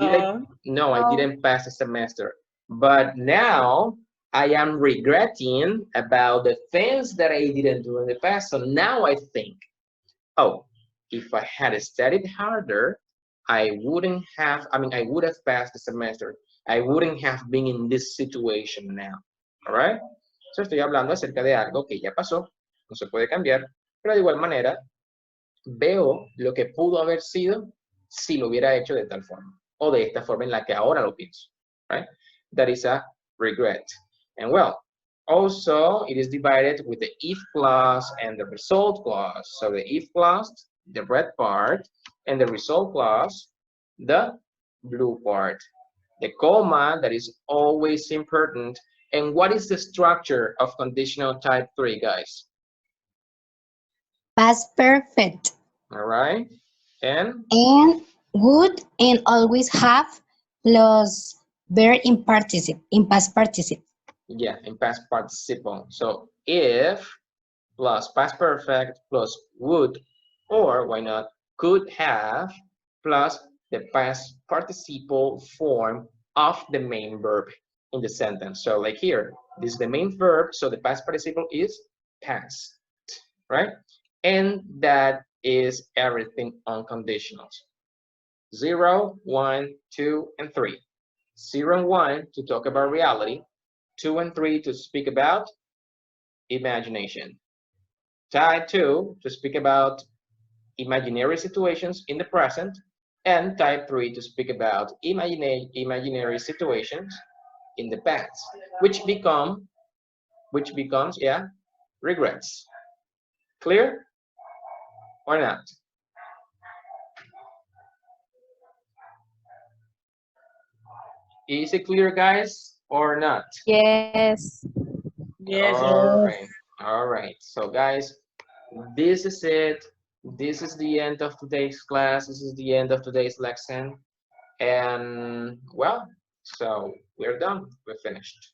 no, I didn't pass the semester. But now I am regretting about the things that I didn't do in the past. So now I think, oh, if I had studied harder, I would have passed the semester. I wouldn't have been in this situation now. All right? So estoy hablando acerca de algo que ya pasó, no se puede cambiar, pero de igual manera veo lo que pudo haber sido si lo hubiera hecho de tal forma o de esta forma en la que ahora lo pienso. Right? That is a regret. And well, also it is divided with the if clause and the result clause. So the if clause, the red part, and the result clause, the blue part. The comma, that is always important. And what is the structure of conditional type 3, guys? Past perfect. All right. And Would and always have plus verb in participle, in past participle. Yeah, in past participle. So if plus past perfect plus would, or why not, could have plus the past participle form of the main verb in the sentence. So like here, this is the main verb, so the past participle is past, right? And that is everything on conditionals. 0, 1, 2, and 3. 0 and 1 to talk about reality. 2 and 3 to speak about imagination. Type 2 to speak about imaginary situations in the present. And type 3 to speak about imaginary situations in the past, which becomes, yeah, regrets. Clear or not? Is it clear, guys, or not? Yes. Yes. All right. So, guys, this is it. This is the end of today's class. This is the end of today's lesson. And, well, so we're done. We're finished.